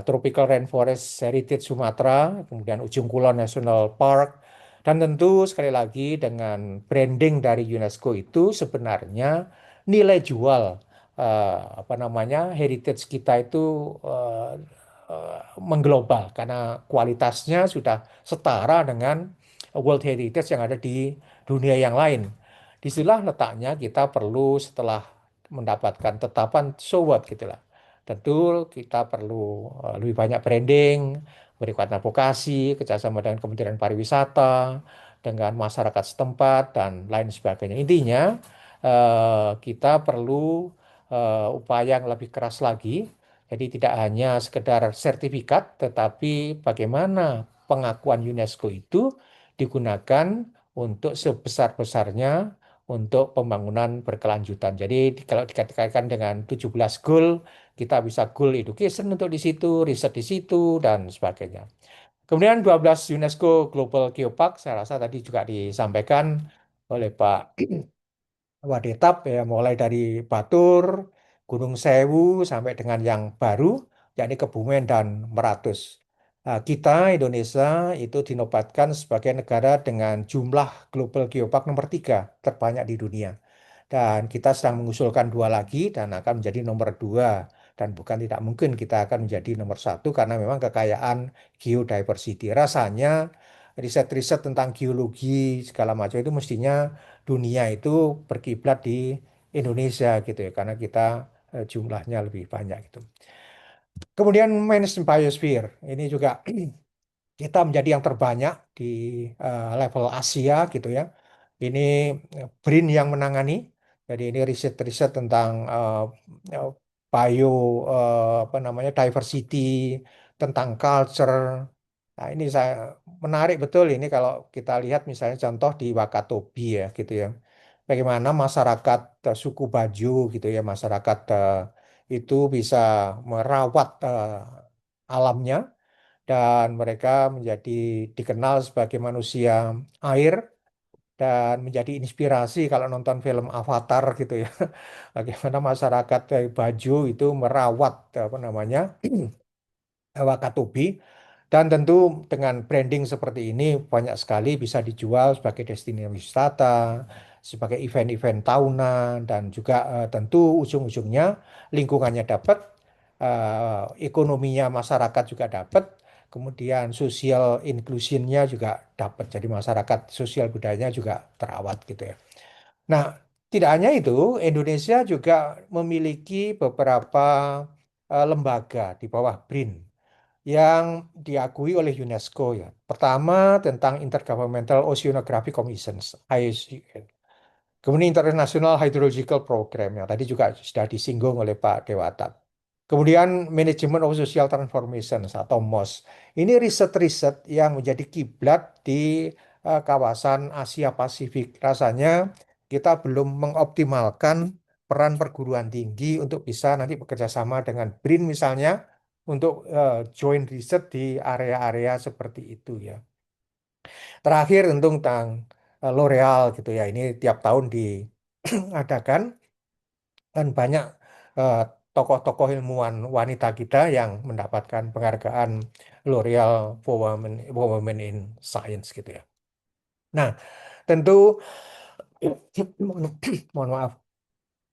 Tropical Rainforest Heritage Sumatera, kemudian Ujung Kulon National Park, dan tentu sekali lagi dengan branding dari UNESCO itu sebenarnya nilai jual apa namanya heritage kita itu eh, mengglobal karena kualitasnya sudah setara dengan World Heritage yang ada di dunia yang lain. Disitulah letaknya kita perlu setelah mendapatkan tetapan so what gitulah. Tentu kita perlu lebih banyak branding, berikan advokasi, kerjasama dengan Kementerian Pariwisata, dengan masyarakat setempat dan lain sebagainya. Intinya kita perlu upaya yang lebih keras lagi. Jadi tidak hanya sekedar sertifikat, tetapi bagaimana pengakuan UNESCO itu digunakan untuk sebesar-besarnya untuk pembangunan berkelanjutan. Jadi kalau dikatakan dengan 17 goal, kita bisa goal education untuk di situ, riset di situ, dan sebagainya. Kemudian 12 UNESCO Global Geopark, saya rasa tadi juga disampaikan oleh Pak Wadetap ya, mulai dari Batur, Gunung Sewu sampai dengan yang baru, yakni Kebumen dan Meratus. Nah, kita Indonesia itu dinobatkan sebagai negara dengan jumlah Global Geopark nomor 3 terbanyak di dunia. Dan kita sedang mengusulkan 2 lagi dan akan menjadi nomor 2. Dan bukan tidak mungkin kita akan menjadi nomor 1 karena memang kekayaan geodiversity. Rasanya riset-riset tentang geologi segala macam itu mestinya dunia itu berkiblat di Indonesia gitu ya, karena kita jumlahnya lebih banyak gitu. Kemudian management biosphere ini juga kita menjadi yang terbanyak di level Asia gitu ya. Ini BRIN yang menangani. Jadi ini riset-riset tentang eh, bio apa namanya diversity, tentang culture. Nah, ini saya menarik betul ini kalau kita lihat misalnya contoh di Wakatobi ya gitu ya. Bagaimana masyarakat suku Bajo gitu ya, masyarakat itu bisa merawat alamnya dan mereka menjadi dikenal sebagai manusia air dan menjadi inspirasi kalau nonton film Avatar gitu ya. Bagaimana masyarakat Bajo itu merawat apa namanya Wakatobi dan tentu dengan branding seperti ini banyak sekali bisa dijual sebagai destinasi wisata, sebagai event-event tahunan dan juga tentu ujung-ujungnya lingkungannya dapat, ekonominya masyarakat juga dapat, kemudian sosial inclusionnya juga dapat. Jadi masyarakat sosial budayanya juga terawat gitu ya. Nah, tidak hanya itu, Indonesia juga memiliki beberapa lembaga di bawah BRIN yang diakui oleh UNESCO ya. Pertama tentang Intergovernmental Oceanographic Commissions (IOCN). Kemudian International Hydrological Program yang tadi juga sudah disinggung oleh Pak Dewata. Kemudian Management of Social Transformation atau MOS. Ini riset-riset yang menjadi kiblat di kawasan Asia Pasifik. Rasanya kita belum mengoptimalkan peran perguruan tinggi untuk bisa nanti bekerja sama dengan BRIN misalnya untuk joint riset di area-area seperti itu ya. Terakhir tentu tentang L'Oreal gitu ya. Ini tiap tahun diadakan dan banyak eh, tokoh-tokoh ilmuwan wanita kita yang mendapatkan penghargaan L'Oreal for Women in Science gitu ya. Nah, tentu mohon maaf,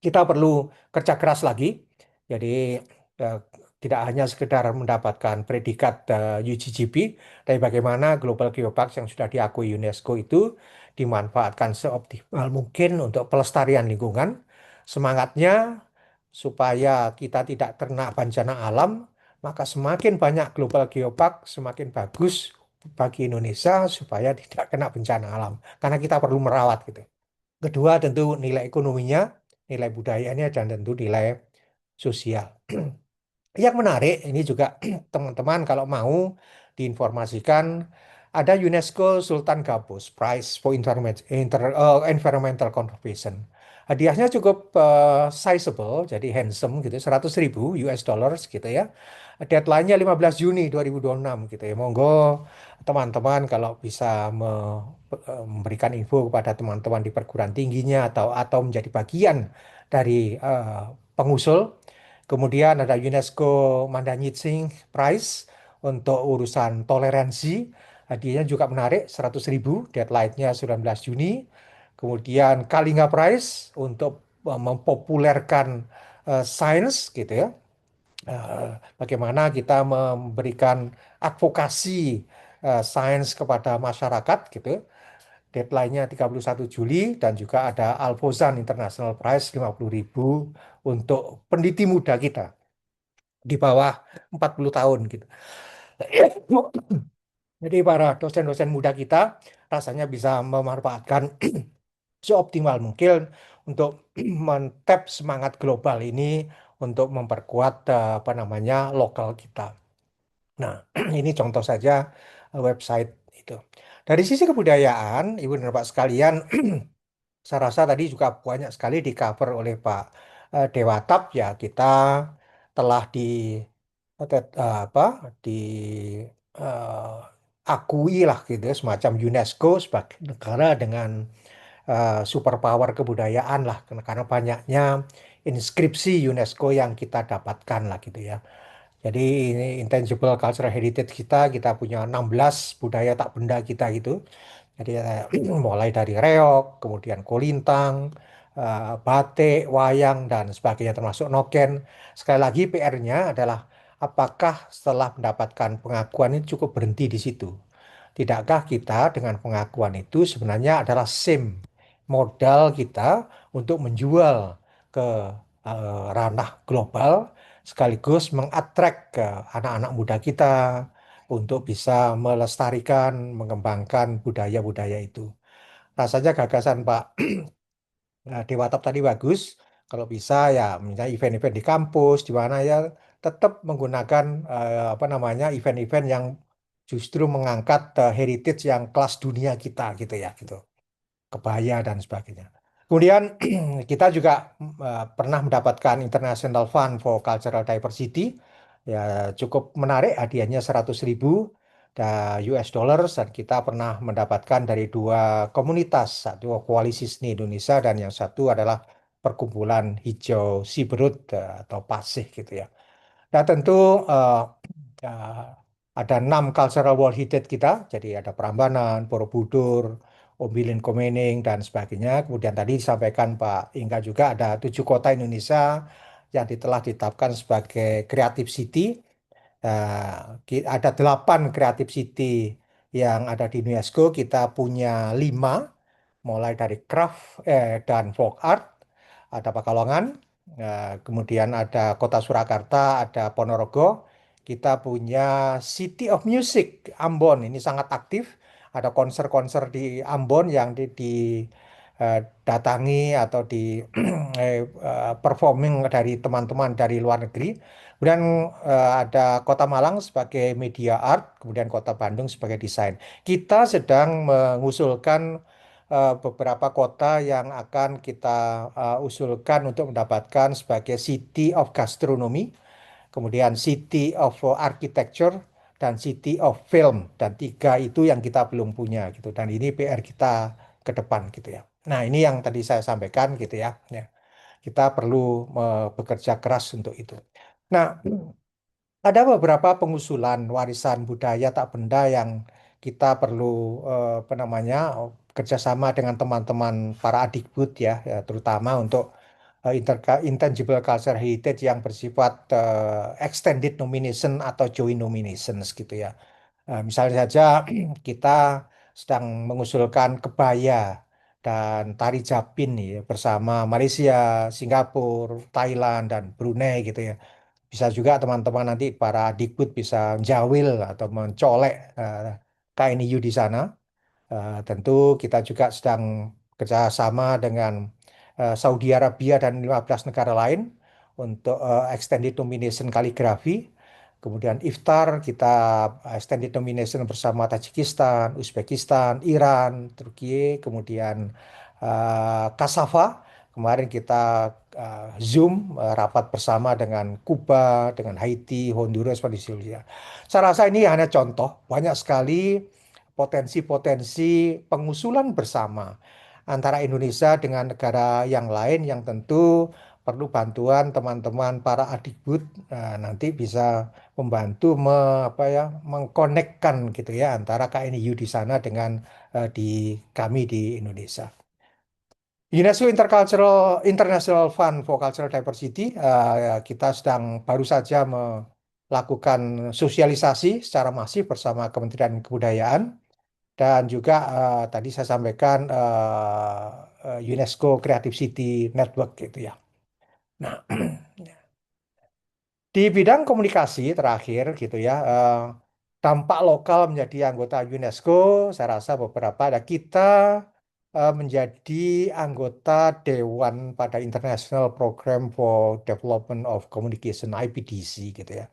kita perlu kerja keras lagi. Jadi eh, tidak hanya sekedar mendapatkan predikat UGGP, tapi bagaimana Global Geopark yang sudah diakui UNESCO itu dimanfaatkan seoptimal mungkin untuk pelestarian lingkungan. Semangatnya supaya kita tidak terkena bencana alam, maka semakin banyak Global Geopark, semakin bagus bagi Indonesia supaya tidak kena bencana alam. Karena kita perlu merawat gitu. Kedua tentu nilai ekonominya, nilai budayanya, dan tentu nilai sosial. Yang menarik ini juga teman-teman kalau mau diinformasikan ada UNESCO Sultan Qaboos Prize for Environmental Conservation. Hadiahnya cukup sizable, jadi handsome gitu, 100.000 US dollars gitu ya. Deadline-nya 15 Juni 2026 gitu ya. Monggo teman-teman kalau bisa memberikan info kepada teman-teman di perguruan tingginya atau menjadi bagian dari pengusul. Kemudian ada UNESCO Mandanyitsing Prize untuk urusan toleransi. Hadiahnya juga menarik, 100.000, deadline-nya 19 Juni. Kemudian Kalinga Prize untuk mempopulerkan sains gitu ya. Bagaimana kita memberikan advokasi sains kepada masyarakat gitu. Deadline-nya 31 Juli dan juga ada Alfozan International Prize 50.000 untuk peneliti muda kita di bawah 40 tahun gitu. Jadi para dosen-dosen muda kita rasanya bisa memanfaatkan seoptimal mungkin untuk men-tap semangat global ini untuk memperkuat apa namanya lokal kita. Nah, ini contoh saja website itu. Dari sisi kebudayaan, Ibu dan Bapak sekalian, saya rasa tadi juga banyak sekali di cover oleh Pak Dewatap ya kita telah apa di eh, akui lah gitu ya, semacam UNESCO sebagai negara dengan superpower kebudayaan lah karena banyaknya inskripsi UNESCO yang kita dapatkan lah gitu ya. Jadi ini intangible cultural heritage kita punya 16 budaya tak benda kita gitu. Jadi mulai dari reok, kemudian kolintang, batik, wayang, dan sebagainya termasuk noken. Sekali lagi PR-nya adalah apakah setelah mendapatkan pengakuan ini cukup berhenti di situ. tidakkah kita dengan pengakuan itu sebenarnya adalah SIM, modal kita untuk menjual ke ranah global, sekaligus mengattract ke anak-anak muda kita untuk bisa melestarikan, mengembangkan budaya-budaya itu. Rasanya gagasan Pak Dewatap tadi bagus. Kalau bisa ya misalnya event-event di kampus di mana ya tetap menggunakan apa namanya event-event yang justru mengangkat heritage yang kelas dunia kita gitu ya gitu. Kebaya dan sebagainya. Kemudian kita juga pernah mendapatkan International Fund for Cultural Diversity. Ya cukup menarik, hadiahnya 100.000 US dollars, dan kita pernah mendapatkan dari dua komunitas, satu koalisi seni Indonesia dan yang satu adalah Perkumpulan Hijau Siberut atau Pasih gitu ya. Nah, tentu eh, eh, ada 6 cultural world heritage kita, jadi ada Prambanan, Borobudur, Ombilin Komening, dan sebagainya. Kemudian tadi disampaikan Pak Ingga juga ada 7 kota Indonesia yang telah ditetapkan sebagai Creative City. Ada 8 Creative City yang ada di UNESCO, kita punya 5, mulai dari craft dan folk art, ada Pekalongan, kemudian ada Kota Surakarta, ada Ponorogo. Kita punya City of Music Ambon, ini sangat aktif. Ada konser-konser di Ambon yang datangi atau di performing dari teman-teman dari luar negeri. Kemudian ada Kota Malang sebagai media art, kemudian Kota Bandung sebagai desain. Kita sedang mengusulkan beberapa kota yang akan kita usulkan untuk mendapatkan sebagai City of Gastronomy, kemudian City of Architecture, dan City of Film. Dan 3 itu yang kita belum punya gitu. Dan ini PR kita ke depan gitu ya. Nah, ini yang tadi saya sampaikan gitu ya. Ya, kita perlu bekerja keras untuk itu. Nah, ada beberapa pengusulan warisan budaya tak benda yang kita perlu apa namanya kerjasama dengan teman-teman para adikbud ya, terutama untuk intangible cultural heritage yang bersifat extended nomination atau joint nominations gitu ya. Misalnya saja kita sedang mengusulkan kebaya dan tari Japin ya, bersama Malaysia, Singapura, Thailand, dan Brunei gitu ya. Bisa juga teman-teman nanti para dikbud bisa jawil atau mencolek KNIU di sana. Tentu kita juga sedang kerjasama dengan Saudi Arabia dan 15 negara lain untuk extended domination kaligrafi. Kemudian Iftar kita extended domination bersama Tajikistan, Uzbekistan, Iran, Turki, kemudian Kasafa. Kemarin kita Zoom rapat bersama dengan Kuba, dengan Haiti, Honduras, Venezuela. Saya rasa ini hanya contoh, banyak sekali potensi-potensi pengusulan bersama antara Indonesia dengan negara yang lain yang tentu perlu bantuan teman-teman para adikbud, nanti bisa membantu apa ya, mengkonekkan gitu ya antara KNIU di sana dengan di kami di Indonesia. UNESCO International Fund for Cultural Diversity, kita sedang baru saja melakukan sosialisasi secara masif bersama Kementerian Kebudayaan, dan juga tadi saya sampaikan UNESCO Creative City Network gitu ya. Nah, di bidang komunikasi terakhir gitu ya, dampak lokal menjadi anggota UNESCO, saya rasa beberapa ada kita menjadi anggota Dewan pada International Program for Development of Communication (IPDC) gitu ya.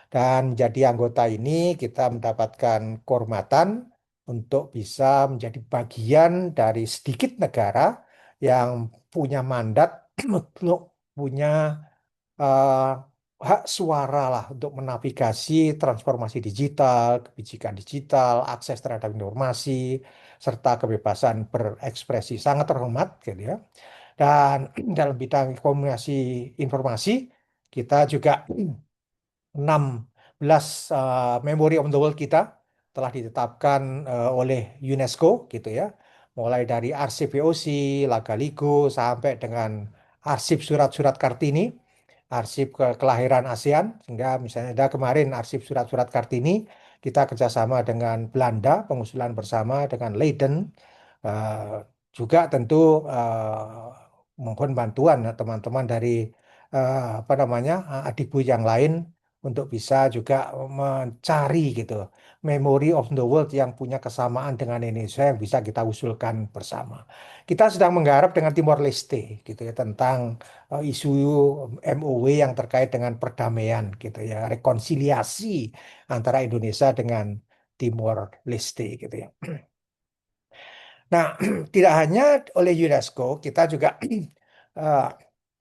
Dan menjadi anggota ini kita mendapatkan kehormatan untuk bisa menjadi bagian dari sedikit negara yang punya mandat untuk punya eh, hak suara lah untuk menavigasi transformasi digital, kebijakan digital, akses terhadap informasi, serta kebebasan berekspresi. Sangat terhormat gitu ya. Dan dalam bidang komunikasi informasi, kita juga 16 Memory of the World kita telah ditetapkan oleh UNESCO gitu ya. Mulai dari arsip VOC, Lagaligo, sampai dengan arsip surat-surat Kartini, arsip kelahiran ASEAN, sehingga misalnya ada kemarin arsip surat-surat Kartini Kita kerjasama dengan Belanda, pengusulan bersama dengan Leiden. Eh, Juga tentu mohon bantuan teman-teman dari apa namanya adikbu yang lain untuk bisa juga mencari gitu memory of the world yang punya kesamaan dengan Indonesia yang bisa kita usulkan bersama. Kita sedang menggarap dengan Timor Leste gitu ya tentang isu MOW yang terkait dengan perdamaian gitu ya, rekonsiliasi antara Indonesia dengan Timor Leste gitu ya. Nah, tidak hanya oleh UNESCO, kita juga eh,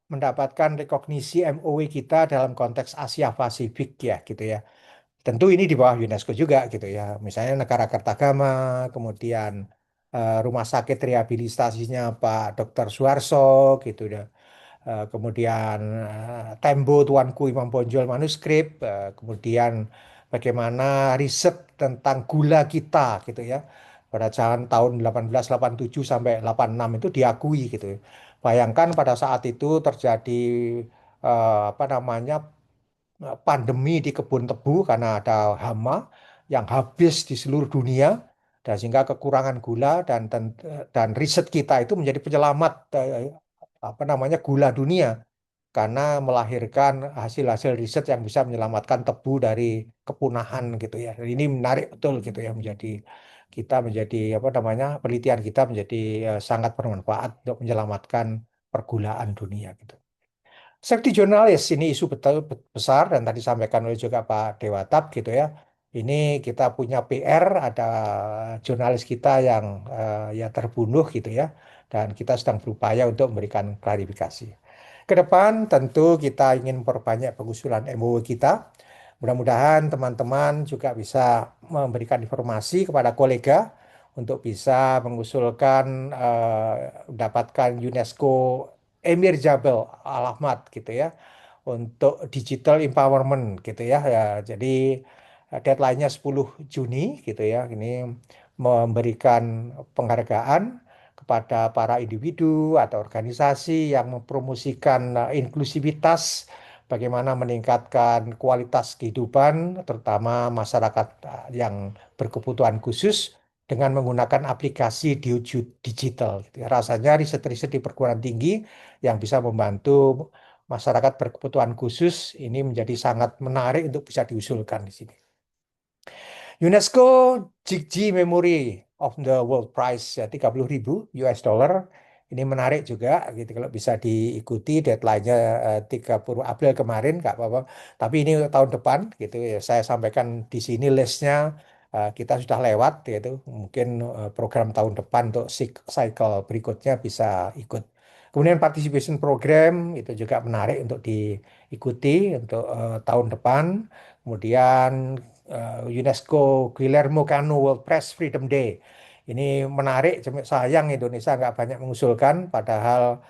mendapatkan rekognisi MOW kita dalam konteks Asia Pasifik ya gitu ya. Tentu ini di bawah UNESCO juga gitu ya. Misalnya Negara Kertagama, kemudian rumah sakit rehabilitasinya Pak Dr. Suharso gitu ya. Kemudian Tembo Tuanku Imam Bonjol manuskrip, kemudian bagaimana riset tentang gula kita gitu ya. Pada tahun 1887 sampai 86 itu diakui gitu. Bayangkan pada saat itu terjadi apa namanya pandemi di kebun tebu karena ada hama yang habis di seluruh dunia dan sehingga kekurangan gula dan riset kita itu menjadi penyelamat apa namanya gula dunia karena melahirkan hasil-hasil riset yang bisa menyelamatkan tebu dari kepunahan gitu ya. Dan ini menarik betul gitu ya menjadi kita menjadi apa namanya penelitian kita menjadi sangat bermanfaat untuk menyelamatkan pergulaan dunia gitu. Safety jurnalis ini isu betul besar dan tadi sampaikan oleh juga Pak Dewatap gitu ya. Ini kita punya PR, ada jurnalis kita yang ya terbunuh gitu ya, dan kita sedang berupaya untuk memberikan klarifikasi. Ke depan tentu kita ingin memperbanyak pengusulan MOU kita. Mudah-mudahan teman-teman juga bisa memberikan informasi kepada kolega untuk bisa mengusulkan mendapatkan UNESCO Emir Jabal Al Ahmad gitu ya untuk digital empowerment gitu ya. Ya, jadi deadline-nya 10 Juni gitu ya. Ini memberikan penghargaan kepada para individu atau organisasi yang mempromosikan inklusivitas, bagaimana meningkatkan kualitas kehidupan, terutama masyarakat yang berkebutuhan khusus dengan menggunakan aplikasi digital. Gitu ya. Rasanya riset-riset di perguruan tinggi yang bisa membantu masyarakat berkebutuhan khusus ini menjadi sangat menarik untuk bisa diusulkan di sini. UNESCO Gigi Memory of the World Prize ya 30.000 US dollar. Ini menarik juga gitu kalau bisa diikuti deadline-nya 30 April kemarin nggak apa-apa. Tapi ini untuk tahun depan gitu ya. Saya sampaikan di sini listnya kita sudah lewat gitu. Mungkin program tahun depan untuk cycle berikutnya bisa ikut. Kemudian participation program itu juga menarik untuk diikuti untuk tahun depan. Kemudian UNESCO Guillermo Cano World Press Freedom Day. Ini menarik, cuma sayang Indonesia nggak banyak mengusulkan, padahal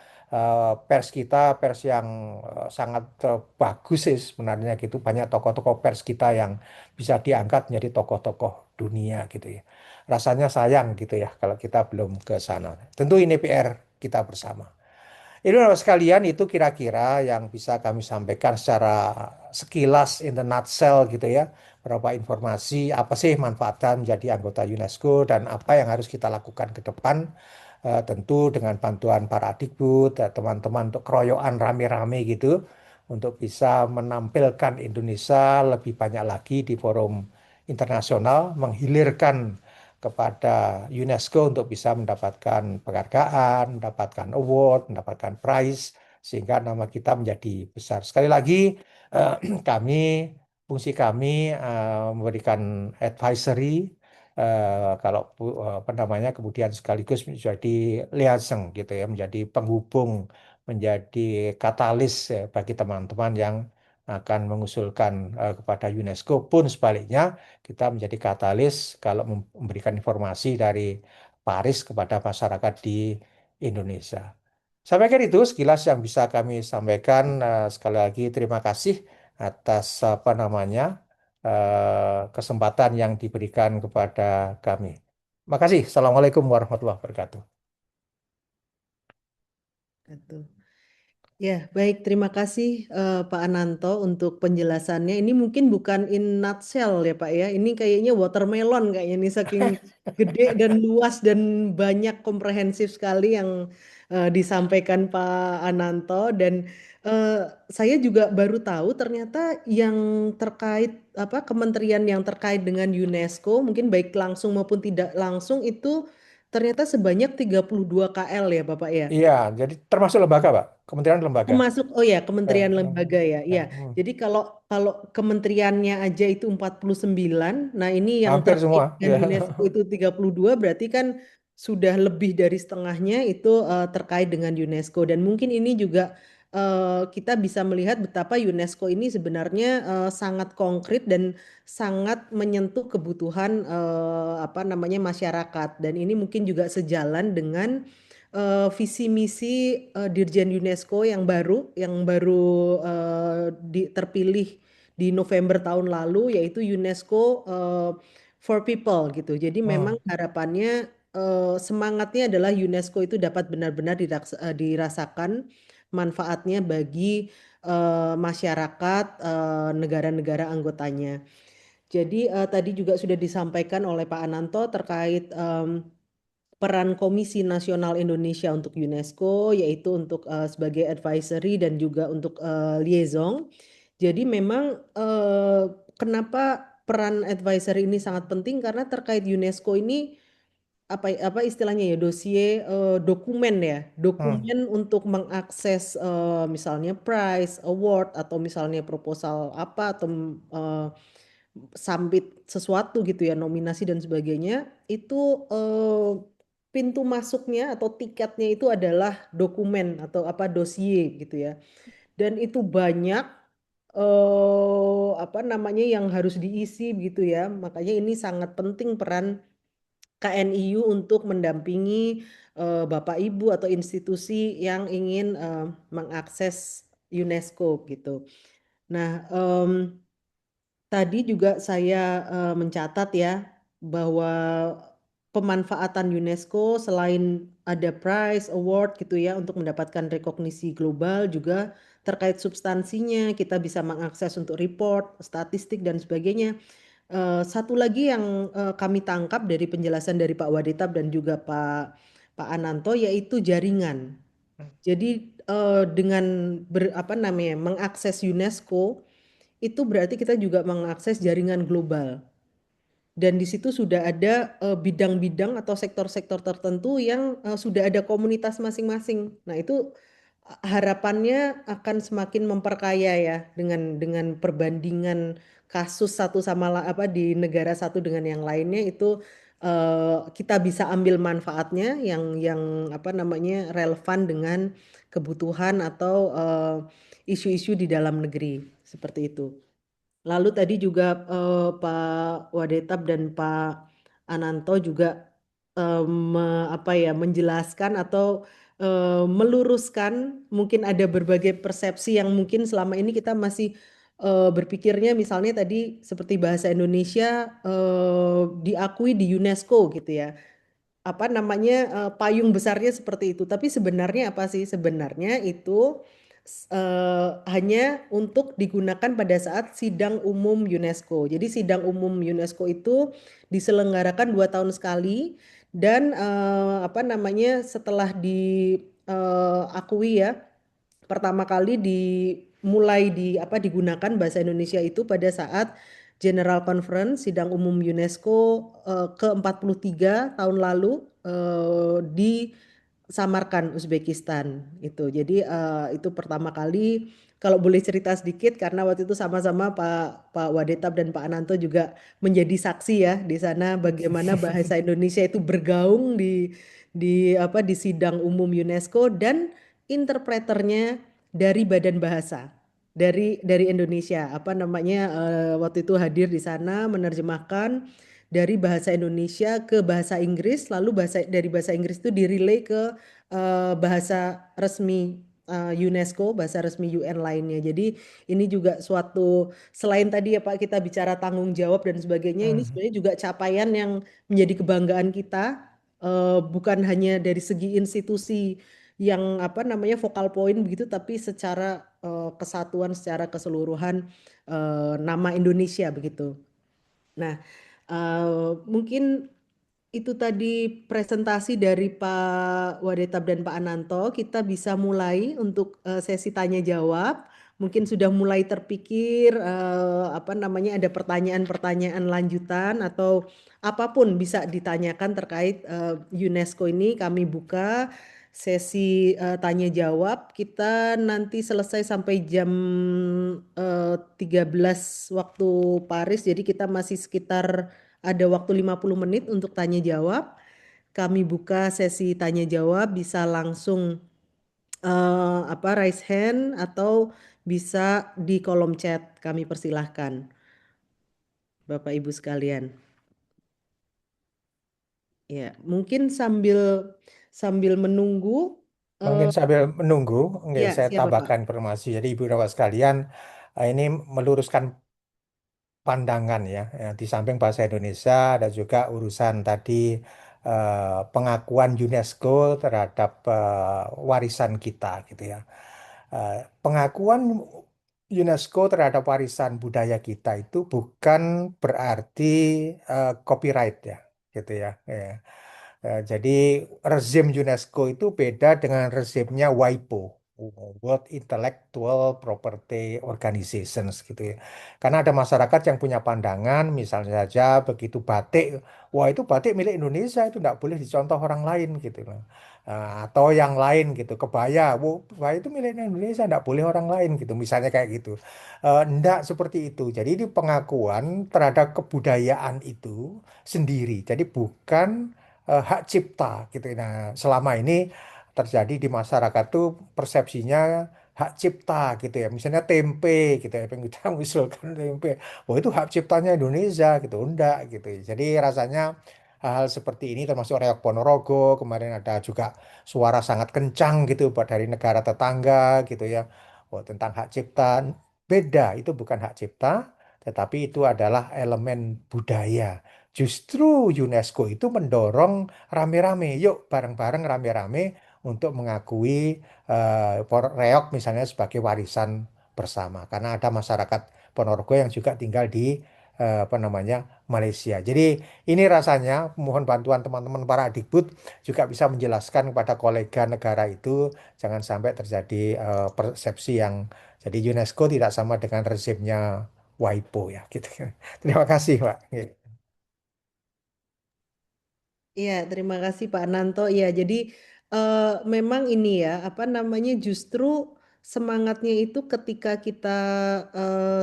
pers kita pers yang sangat bagus sih sebenarnya gitu. Banyak tokoh-tokoh pers kita yang bisa diangkat menjadi tokoh-tokoh dunia gitu ya. Rasanya sayang gitu ya kalau kita belum ke sana. Tentu ini PR kita bersama. Ini Bapak sekalian itu kira-kira yang bisa kami sampaikan secara sekilas in the nutshell gitu ya. Berapa informasi, apa sih manfaatnya menjadi anggota UNESCO dan apa yang harus kita lakukan ke depan. Tentu dengan bantuan para adikbud, teman-teman untuk keroyokan rame-rame gitu. Untuk bisa menampilkan Indonesia lebih banyak lagi di forum internasional, menghilirkan kepada UNESCO untuk bisa mendapatkan penghargaan, mendapatkan award, mendapatkan prize, sehingga nama kita menjadi besar. Sekali lagi, eh, kami, fungsi kami memberikan advisory, kalau apa namanya, kemudian sekaligus menjadi liaison gitu ya, menjadi penghubung, menjadi katalis ya, bagi teman-teman yang akan mengusulkan kepada UNESCO pun sebaliknya kita menjadi katalis kalau memberikan informasi dari Paris kepada masyarakat di Indonesia. Saya pikir itu sekilas yang bisa kami sampaikan. Sekali lagi terima kasih atas apa namanya kesempatan yang diberikan kepada kami. Terima kasih. Assalamualaikum warahmatullahi wabarakatuh. Gitu. Ya, baik. Terima kasih Pak Ananto untuk penjelasannya. Ini mungkin bukan in nutshell ya Pak ya. Ini kayaknya watermelon kayaknya nih saking gede dan luas dan banyak komprehensif sekali yang disampaikan Pak Ananto. Dan eh, saya juga baru tahu ternyata yang terkait apa kementerian yang terkait dengan UNESCO, mungkin baik langsung maupun tidak langsung itu ternyata sebanyak 32 KL ya Bapak ya. Iya, jadi termasuk lembaga, Pak. Kementerian lembaga. Termasuk, oh ya, Ya, Kementerian Lembaga ya. Iya. hmm. Jadi kalau kalau kementeriannya aja itu 49, nah ini yang Hampir terkait semua. dengan Ya. UNESCO itu 32, berarti kan sudah lebih dari setengahnya itu terkait dengan UNESCO. Dan mungkin ini juga kita bisa melihat betapa UNESCO ini sebenarnya sangat konkret dan sangat menyentuh kebutuhan apa namanya masyarakat. Dan ini mungkin juga sejalan dengan visi misi Dirjen UNESCO yang baru terpilih di November tahun lalu yaitu UNESCO for People gitu. Jadi memang Hmm. harapannya semangatnya adalah UNESCO itu dapat benar-benar dirasakan manfaatnya bagi masyarakat negara-negara anggotanya. Jadi tadi juga sudah disampaikan oleh Pak Ananto terkait peran Komisi Nasional Indonesia untuk UNESCO yaitu untuk sebagai advisory dan juga untuk liaison. Jadi memang kenapa peran advisory ini sangat penting karena terkait UNESCO ini apa istilahnya ya dossier dokumen ya Hmm. dokumen untuk mengakses misalnya prize award atau misalnya proposal apa atau eh, sambit sesuatu gitu ya nominasi dan sebagainya itu pintu masuknya atau tiketnya itu adalah dokumen atau apa dossier gitu ya dan itu banyak apa namanya yang harus diisi gitu ya makanya ini sangat penting peran KNIU untuk mendampingi Bapak Ibu atau institusi yang ingin mengakses UNESCO gitu. Nah, tadi juga saya mencatat ya bahwa pemanfaatan UNESCO selain ada prize, award gitu ya untuk mendapatkan rekognisi global juga terkait substansinya kita bisa mengakses untuk report, statistik dan sebagainya. Satu lagi yang kami tangkap dari penjelasan dari Pak Waditab dan juga Pak Ananto yaitu jaringan. Jadi dengan apa namanya mengakses UNESCO itu berarti kita juga mengakses jaringan global. Dan di situ sudah ada bidang-bidang atau sektor-sektor tertentu yang sudah ada komunitas masing-masing. Nah, itu harapannya akan semakin memperkaya ya dengan perbandingan kasus satu sama apa di negara satu dengan yang lainnya itu kita bisa ambil manfaatnya yang apa namanya relevan dengan kebutuhan atau isu-isu di dalam negeri seperti itu. Lalu tadi juga Pak Wadetab dan Pak Ananto juga apa ya menjelaskan atau meluruskan mungkin ada berbagai persepsi yang mungkin selama ini kita masih berpikirnya misalnya tadi seperti bahasa Indonesia diakui di UNESCO gitu ya apa namanya payung besarnya seperti itu. Tapi sebenarnya apa sih? Sebenarnya itu hanya untuk digunakan pada saat sidang umum UNESCO. Jadi sidang umum UNESCO itu diselenggarakan 2 tahun sekali dan apa namanya setelah diakui ya pertama kali dimulai apa digunakan bahasa Indonesia itu pada saat General Conference Sidang Umum UNESCO ke-43 tahun lalu di Samarkand, Uzbekistan itu. Jadi itu pertama kali kalau boleh cerita sedikit karena waktu itu sama-sama Pak Wadetab dan Pak Ananto juga menjadi saksi ya di sana bagaimana bahasa Indonesia itu bergaung di apa di sidang umum UNESCO dan interpreternya dari Badan Bahasa dari Indonesia apa namanya waktu itu hadir di sana menerjemahkan dari bahasa Indonesia ke bahasa Inggris lalu dari bahasa Inggris itu direlay ke bahasa resmi UNESCO bahasa resmi UN lainnya jadi ini juga suatu selain tadi ya Pak kita bicara tanggung jawab dan sebagainya ini Hmm. sebenarnya juga capaian yang menjadi kebanggaan kita bukan hanya dari segi institusi yang apa namanya vokal point begitu, tapi secara kesatuan, secara keseluruhan nama Indonesia begitu. Nah, mungkin itu tadi presentasi dari Pak Wadetab dan Pak Ananto. Kita bisa mulai untuk sesi tanya jawab. Mungkin sudah mulai terpikir apa namanya ada pertanyaan-pertanyaan lanjutan atau apapun bisa ditanyakan terkait UNESCO ini. Kami buka sesi tanya jawab. Kita nanti selesai sampai jam 13 waktu Paris. Jadi kita masih sekitar ada waktu 50 menit untuk tanya jawab. Kami buka sesi tanya jawab, bisa langsung apa raise hand atau bisa di kolom chat. Kami persilahkan, Bapak Ibu sekalian. Ya, mungkin sambil sambil menunggu. eh, Mungkin sambil menunggu, nggih, ya, saya siapa Pak? tambahkan informasi. Jadi Ibu Bapak sekalian, ini meluruskan pandangan ya. Ya, di samping bahasa Indonesia ada juga urusan tadi pengakuan UNESCO terhadap warisan kita gitu ya. Pengakuan UNESCO terhadap warisan budaya kita itu bukan berarti copyright ya, gitu ya. Ya. Jadi rezim UNESCO itu beda dengan rezimnya WIPO, World Intellectual Property Organizations gitu ya. Karena ada masyarakat yang punya pandangan, misalnya saja begitu batik, wah itu batik milik Indonesia, itu tidak boleh dicontoh orang lain gitu loh. Atau yang lain gitu, kebaya, wah kebaya itu milik Indonesia, tidak boleh orang lain gitu, misalnya kayak gitu. Enggak seperti itu. Jadi ini pengakuan terhadap kebudayaan itu sendiri. Jadi bukan hak cipta gitu. Nah, selama ini terjadi di masyarakat tuh persepsinya hak cipta gitu ya. Misalnya tempe gitu ya, yang kita mengusulkan tempe. Oh itu hak ciptanya Indonesia gitu. Enggak gitu. Jadi rasanya hal-hal seperti ini termasuk Reok Ponorogo kemarin ada juga suara sangat kencang gitu buat dari negara tetangga gitu ya. Oh tentang hak cipta beda itu bukan hak cipta tetapi itu adalah elemen budaya. Justru UNESCO itu mendorong rame-rame, yuk bareng-bareng rame-rame untuk mengakui reok misalnya sebagai warisan bersama. Karena ada masyarakat Ponorogo yang juga tinggal di apa namanya Malaysia. Jadi ini rasanya mohon bantuan teman-teman para adikbud juga bisa menjelaskan kepada kolega negara itu jangan sampai terjadi persepsi yang jadi UNESCO tidak sama dengan rezimnya WIPO ya gitu. Terima kasih Pak. Iya, terima kasih Pak Nanto. Iya, jadi eh, memang ini ya, apa namanya, justru semangatnya itu ketika kita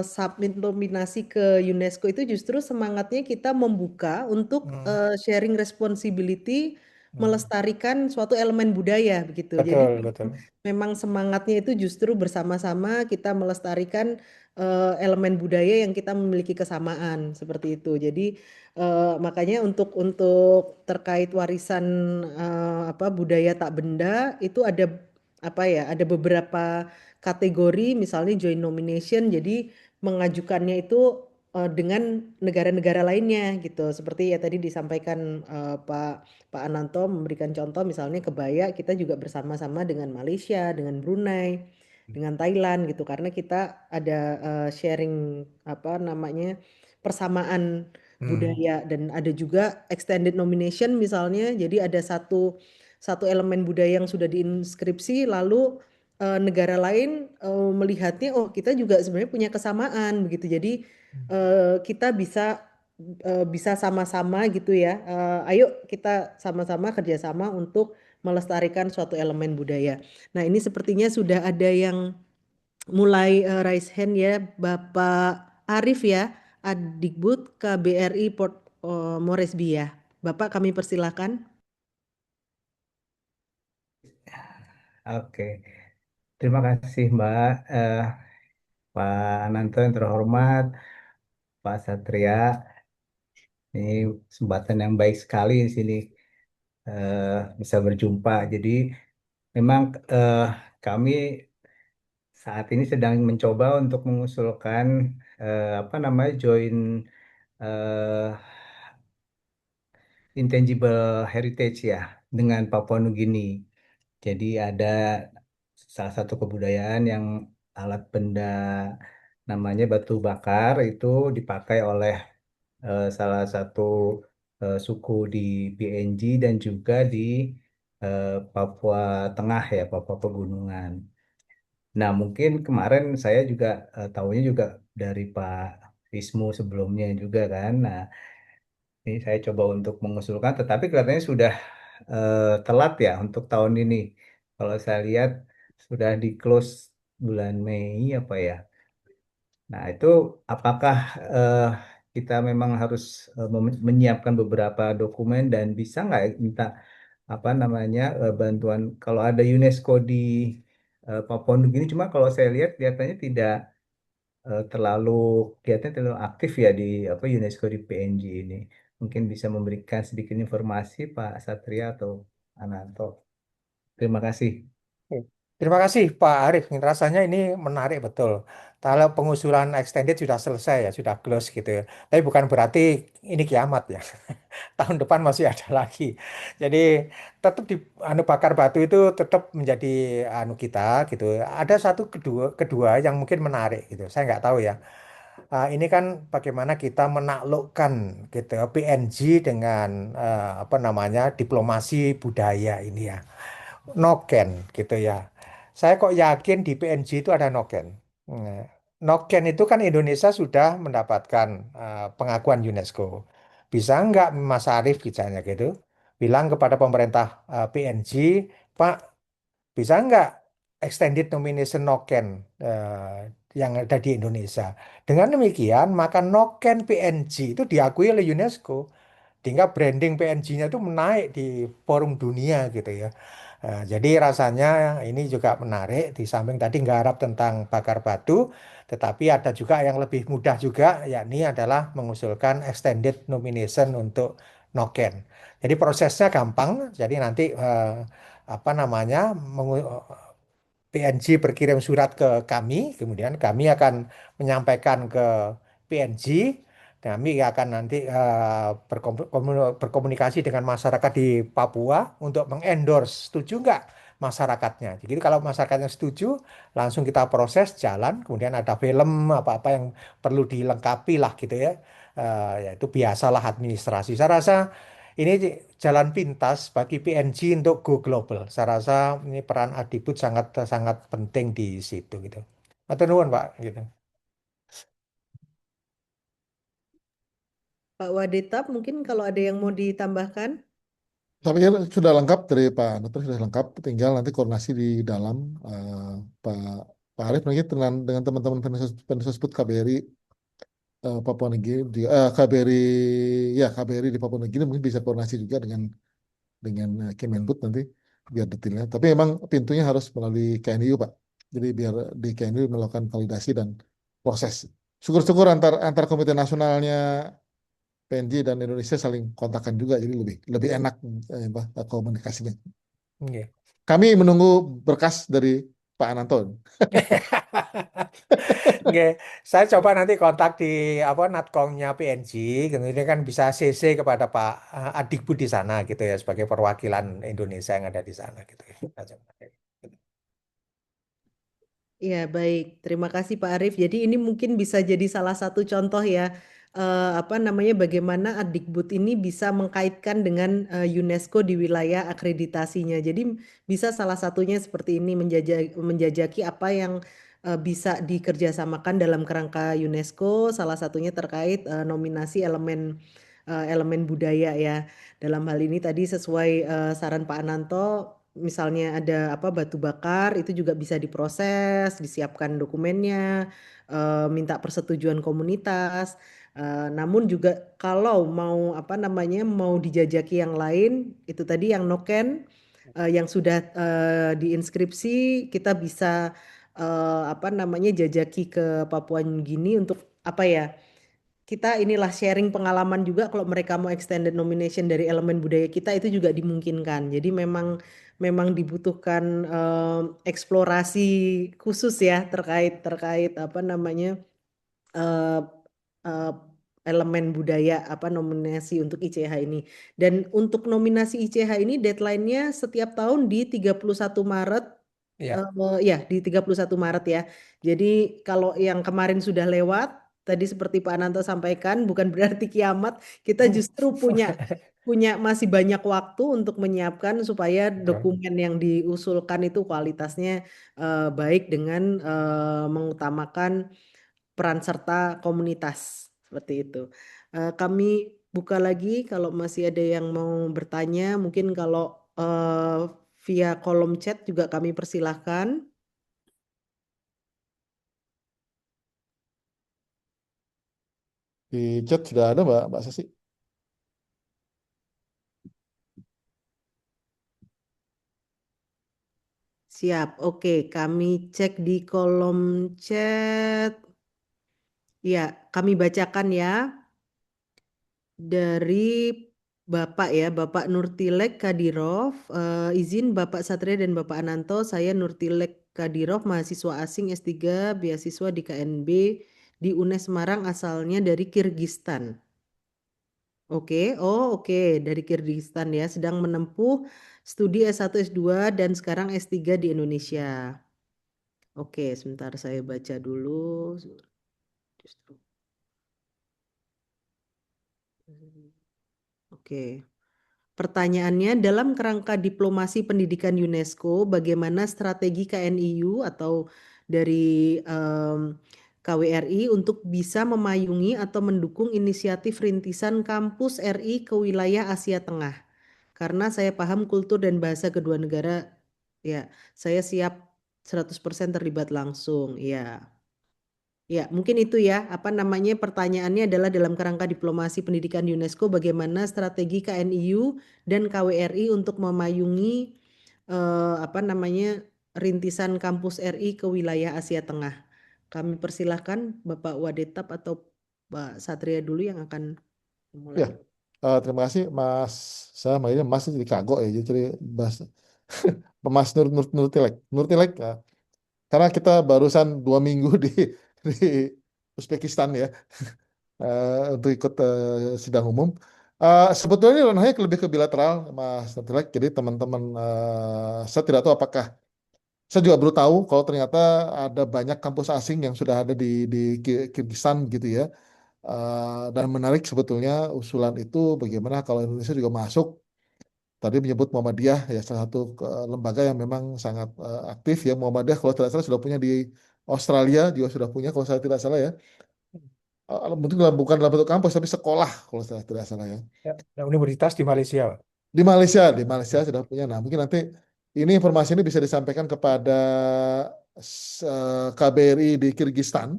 submit nominasi ke UNESCO itu justru semangatnya kita membuka untuk Hmm, sharing responsibility hmm. melestarikan suatu elemen budaya begitu. Jadi Betul, betul. memang semangatnya itu justru bersama-sama kita melestarikan elemen budaya yang kita memiliki kesamaan seperti itu. Jadi makanya untuk terkait warisan apa budaya tak benda itu ada apa ya ada beberapa kategori misalnya joint nomination jadi mengajukannya itu dengan negara-negara lainnya gitu seperti ya tadi disampaikan Pak Ananto memberikan contoh misalnya kebaya kita juga bersama-sama dengan Malaysia dengan Brunei dengan Thailand gitu karena kita ada sharing apa namanya persamaan Hmm, budaya dan ada juga extended nomination misalnya jadi ada satu satu elemen budaya yang sudah diinskripsi lalu negara lain melihatnya oh kita juga sebenarnya punya kesamaan begitu jadi kita bisa bisa sama-sama gitu ya ayo kita sama-sama kerjasama untuk melestarikan suatu elemen budaya. Nah ini sepertinya sudah ada yang mulai raise hand ya Bapak Arif ya, Adikbud KBRI Port Moresby ya. Bapak kami persilakan. Oke, terima kasih Mbak, Pak Nanto yang terhormat, Pak Satria. Ini kesempatan yang baik sekali di sini bisa berjumpa. Jadi memang kami saat ini sedang mencoba untuk mengusulkan apa namanya joint eh, intangible heritage ya dengan Papua Nugini. Jadi ada salah satu kebudayaan yang alat benda namanya batu bakar itu dipakai oleh salah satu suku di PNG dan juga di Papua Tengah ya, Papua Pegunungan. Nah, mungkin kemarin saya juga tahunya juga dari Pak Wismu sebelumnya juga kan. Nah, ini saya coba untuk mengusulkan, tetapi kelihatannya sudah telat ya untuk tahun ini. Kalau saya lihat sudah di close bulan Mei apa ya. Nah, itu apakah eh, kita memang harus menyiapkan beberapa dokumen dan bisa nggak ya minta apa namanya bantuan kalau ada UNESCO di Papua Nugini, cuma kalau saya lihat kelihatannya tidak terlalu kelihatannya terlalu aktif ya di apa UNESCO di PNG ini. Mungkin bisa memberikan sedikit informasi Pak Satria atau Ananto. Terima kasih. Oke. Terima kasih Pak Arif. Rasanya ini menarik betul. Kalau pengusulan extended sudah selesai ya, sudah close gitu ya. Tapi bukan berarti ini kiamat ya. Tahun depan masih ada lagi. Jadi tetap di anu bakar batu itu tetap menjadi anu kita gitu. Ada satu kedua kedua yang mungkin menarik gitu. Saya nggak tahu ya. Ini kan bagaimana kita menaklukkan gitu PNG dengan apa namanya diplomasi budaya ini ya. Noken gitu ya. Saya kok yakin di PNG itu ada Noken. Nah, Noken itu kan Indonesia sudah mendapatkan pengakuan UNESCO. Bisa nggak Mas Arief misalnya gitu, bilang kepada pemerintah PNG, Pak, bisa nggak extended nomination Noken yang ada di Indonesia. Dengan demikian, maka Noken PNG itu diakui oleh UNESCO. Sehingga branding PNG-nya itu menaik di forum dunia gitu ya. Jadi rasanya ini juga menarik. Di samping tadi nggarap tentang bakar batu, tetapi ada juga yang lebih mudah juga, yakni adalah mengusulkan extended nomination untuk Noken. Jadi prosesnya gampang. Jadi nanti apa namanya PNG berkirim surat ke kami, kemudian kami akan menyampaikan ke PNG. Kami akan nanti berkomunikasi dengan masyarakat di Papua untuk mengendorse, setuju nggak masyarakatnya. Jadi kalau masyarakatnya setuju, langsung kita proses jalan, kemudian ada film apa-apa yang perlu dilengkapi lah gitu ya. Yaitu biasalah administrasi. Saya rasa ini jalan pintas bagi PNG untuk go global. Saya rasa ini peran Adibud sangat sangat penting di situ gitu. Atau nuwun Pak gitu. Pak Waditap, mungkin kalau ada yang mau ditambahkan. Saya pikir sudah lengkap dari Pak Nutur, sudah lengkap. Tinggal nanti koordinasi di dalam Pak Pak Arief lagi dengan teman-teman Pensus KBRI Papua Nugini, KBRI ya KBRI di Papua Nugini mungkin bisa koordinasi juga dengan Kemenbud nanti biar detailnya. Tapi memang pintunya harus melalui KNIU Pak. Jadi biar di KNIU melakukan validasi dan proses. Syukur-syukur antar komite nasionalnya PNJ dan Indonesia saling kontakkan juga, jadi lebih lebih enak komunikasinya. Nggih. Kami menunggu berkas dari Pak Ananto. Oke, saya coba nanti kontak di apa Natkomnya PNG, kemudian kan bisa CC kepada Pak Adikbud di sana gitu ya sebagai perwakilan Indonesia yang ada di sana gitu ya. Kita coba. Ya, baik. Terima kasih Pak Arief. Jadi ini mungkin bisa jadi salah satu contoh ya, apa namanya, bagaimana Adikbud ini bisa mengkaitkan dengan UNESCO di wilayah akreditasinya. Jadi bisa salah satunya seperti ini menjajaki apa yang bisa dikerjasamakan dalam kerangka UNESCO. Salah satunya terkait nominasi elemen budaya ya. Dalam hal ini tadi sesuai saran Pak Ananto, misalnya ada apa batu bakar itu juga bisa diproses, disiapkan dokumennya, minta persetujuan komunitas. Namun juga kalau mau apa namanya mau dijajaki yang lain itu tadi yang noken yang sudah diinskripsi kita bisa apa namanya jajaki ke Papua Nugini untuk apa ya? Kita inilah sharing pengalaman juga kalau mereka mau extended nomination dari elemen budaya kita itu juga dimungkinkan. Jadi memang dibutuhkan eksplorasi khusus ya terkait terkait apa namanya eh, eh, elemen budaya apa nominasi untuk ICH ini. Dan untuk nominasi ICH ini deadline-nya setiap tahun di 31 Maret. Ya. Ya, di 31 Maret ya. Jadi kalau yang kemarin sudah lewat, tadi seperti Pak Ananto sampaikan, bukan berarti kiamat. Kita justru punya punya masih banyak waktu untuk menyiapkan supaya Betul. dokumen yang diusulkan itu kualitasnya baik dengan mengutamakan peran serta komunitas seperti itu. Kami buka lagi kalau masih ada yang mau bertanya, mungkin kalau via kolom chat juga kami persilahkan. Di chat sudah ada Mbak Sasi. Siap, oke, kami cek di kolom chat. Ya, kami bacakan ya. Dari Bapak ya, Bapak Nurtilek Kadirov, izin Bapak Satria dan Bapak Ananto, saya Nurtilek Kadirov, mahasiswa asing S3, beasiswa di KNB di UNES Semarang, asalnya dari Kirgistan. Oke, oh oke, dari Kirgistan ya, sedang menempuh studi S1, S2, dan sekarang S3 di Indonesia. Oke, sebentar saya baca dulu. Justru. Oke. Pertanyaannya, dalam kerangka diplomasi pendidikan UNESCO, bagaimana strategi KNIU atau dari KWRI untuk bisa memayungi atau mendukung inisiatif rintisan kampus RI ke wilayah Asia Tengah? Karena saya paham kultur dan bahasa kedua negara, ya, saya siap 100% terlibat langsung, ya. Ya, mungkin itu ya, apa namanya pertanyaannya adalah dalam kerangka diplomasi pendidikan UNESCO bagaimana strategi KNIU dan KWRI untuk memayungi apa namanya rintisan kampus RI ke wilayah Asia Tengah. Kami persilahkan Bapak Wadetap atau Pak Satria dulu yang akan Ya, mulai. terima kasih Mas. Saya manggilnya Mas jadi kagok ya, jadi Mas Mas Nurtilek. Nurtilek, karena kita barusan 2 minggu di Uzbekistan ya, untuk ikut sidang umum. Sebetulnya ini ranahnya lebih ke bilateral, Mas Nurtilek. Jadi teman-teman, saya tidak tahu apakah saya juga baru tahu kalau ternyata ada banyak kampus asing yang sudah ada di Kirgistan gitu ya. Dan menarik sebetulnya usulan itu bagaimana kalau Indonesia juga masuk. Tadi menyebut Muhammadiyah ya salah satu lembaga yang memang sangat aktif ya. Muhammadiyah kalau tidak salah sudah punya di Australia juga sudah punya kalau saya tidak salah ya. Mungkin bukan dalam bentuk kampus tapi sekolah kalau saya tidak salah ya. Ya, ada universitas di Malaysia, Pak. Di Malaysia sudah punya. Nah, mungkin nanti ini informasi ini bisa disampaikan kepada KBRI di Kirgistan,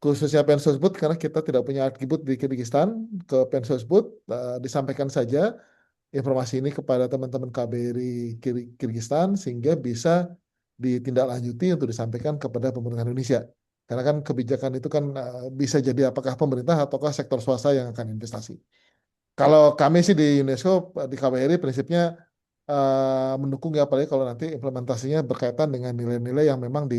khususnya Pensosbud karena kita tidak punya atribut di Kirgistan, ke Pensosbud disampaikan saja informasi ini kepada teman-teman KBRI Kirgistan sehingga bisa ditindaklanjuti untuk disampaikan kepada pemerintah Indonesia. Karena kan kebijakan itu kan bisa jadi apakah pemerintah ataukah sektor swasta yang akan investasi. Kalau kami sih di UNESCO, di KBRI prinsipnya mendukung ya, apalagi kalau nanti implementasinya berkaitan dengan nilai-nilai yang memang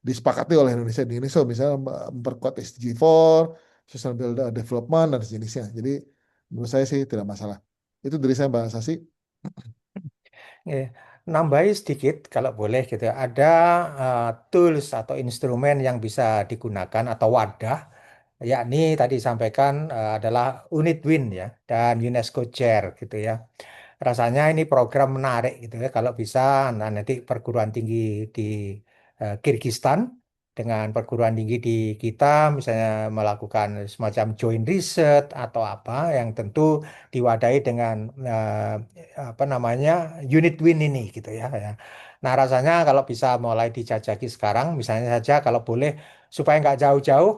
disepakati oleh Indonesia di UNESCO, misalnya memperkuat SDG 4, Sustainable Development, dan sejenisnya. Jadi menurut saya sih tidak masalah. Itu dari saya Mbak Sasi. Ya, nambahi sedikit kalau boleh gitu. Ada tools atau instrumen yang bisa digunakan atau wadah, yakni tadi sampaikan adalah Unit Win ya dan UNESCO Chair gitu ya. Rasanya ini program menarik gitu ya kalau bisa nanti perguruan tinggi di Kirgistan dengan perguruan tinggi di kita misalnya melakukan semacam joint research atau apa yang tentu diwadahi dengan apa namanya unit win ini gitu ya. Nah rasanya kalau bisa mulai dijajaki sekarang misalnya saja kalau boleh supaya nggak jauh-jauh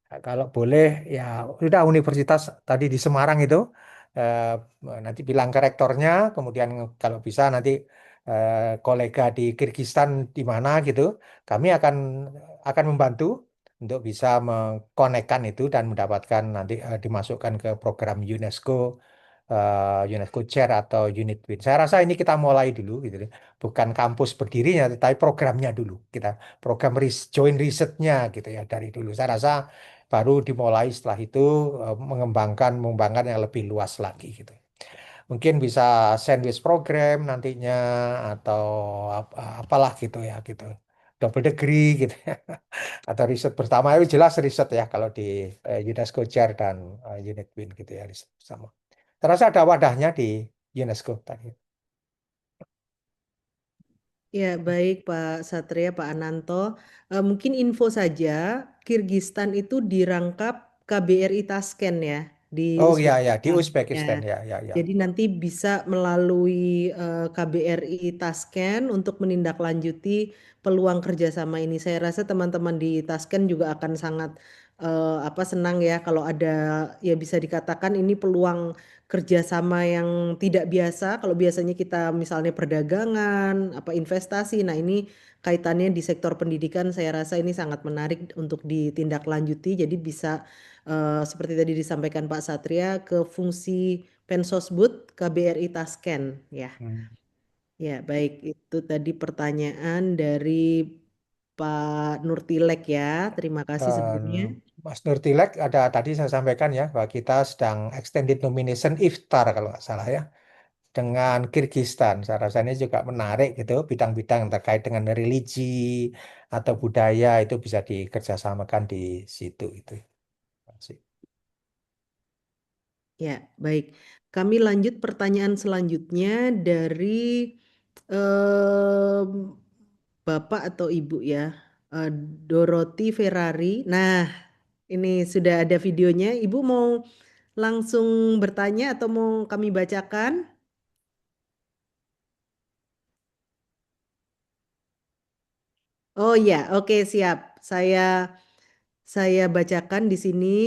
kalau boleh ya sudah universitas tadi di Semarang itu eh, nanti bilang ke rektornya, kemudian kalau bisa nanti kolega di Kirgistan di mana gitu, kami akan membantu untuk bisa mengkonekkan itu dan mendapatkan nanti dimasukkan ke program UNESCO. UNESCO Chair atau Unit Win. Saya rasa ini kita mulai dulu gitu deh. Bukan kampus berdirinya, tetapi programnya dulu. Kita program joint research-nya gitu ya dari dulu. Saya rasa baru dimulai setelah itu mengembangkan yang lebih luas lagi gitu. Mungkin bisa sandwich program nantinya atau apalah gitu ya gitu. Double degree gitu ya. Atau riset bersama itu jelas riset ya kalau di UNESCO Chair dan Unit Win gitu ya riset bersama. Terasa ada wadahnya di UNESCO tadi. Ya, baik Pak Satria, Pak Ananto. Mungkin info saja, Kirgistan itu dirangkap KBRI Tashkent ya, di Oh ya ya di Uzbekistan. Ya, Uzbekistan ya ya ya. jadi nanti bisa melalui KBRI Tashkent untuk menindaklanjuti peluang kerjasama ini. Saya rasa teman-teman di Tashkent juga akan sangat senang ya kalau ada, ya bisa dikatakan ini peluang kerjasama yang tidak biasa. Kalau biasanya kita misalnya perdagangan, investasi, nah ini kaitannya di sektor pendidikan. Saya rasa ini sangat menarik untuk ditindaklanjuti. Jadi bisa seperti tadi disampaikan Pak Satria ke fungsi Pensosbud KBRI Tasken ya. Hmm. Ya, baik itu tadi pertanyaan dari Pak Nurtilek ya. Terima kasih Dan sebelumnya. Mas Nurtilek ada tadi saya sampaikan ya bahwa kita sedang extended nomination iftar kalau nggak salah ya dengan Kirgistan. Saya rasa ini juga menarik gitu bidang-bidang yang terkait dengan religi atau budaya itu bisa dikerjasamakan di situ itu. Terima kasih. Ya, baik. Kami lanjut pertanyaan selanjutnya dari em, Bapak atau Ibu ya, eh, Dorothy Ferrari. Nah, ini sudah ada videonya. Ibu mau langsung bertanya atau mau kami bacakan? Oh ya, oke siap. Saya bacakan di sini,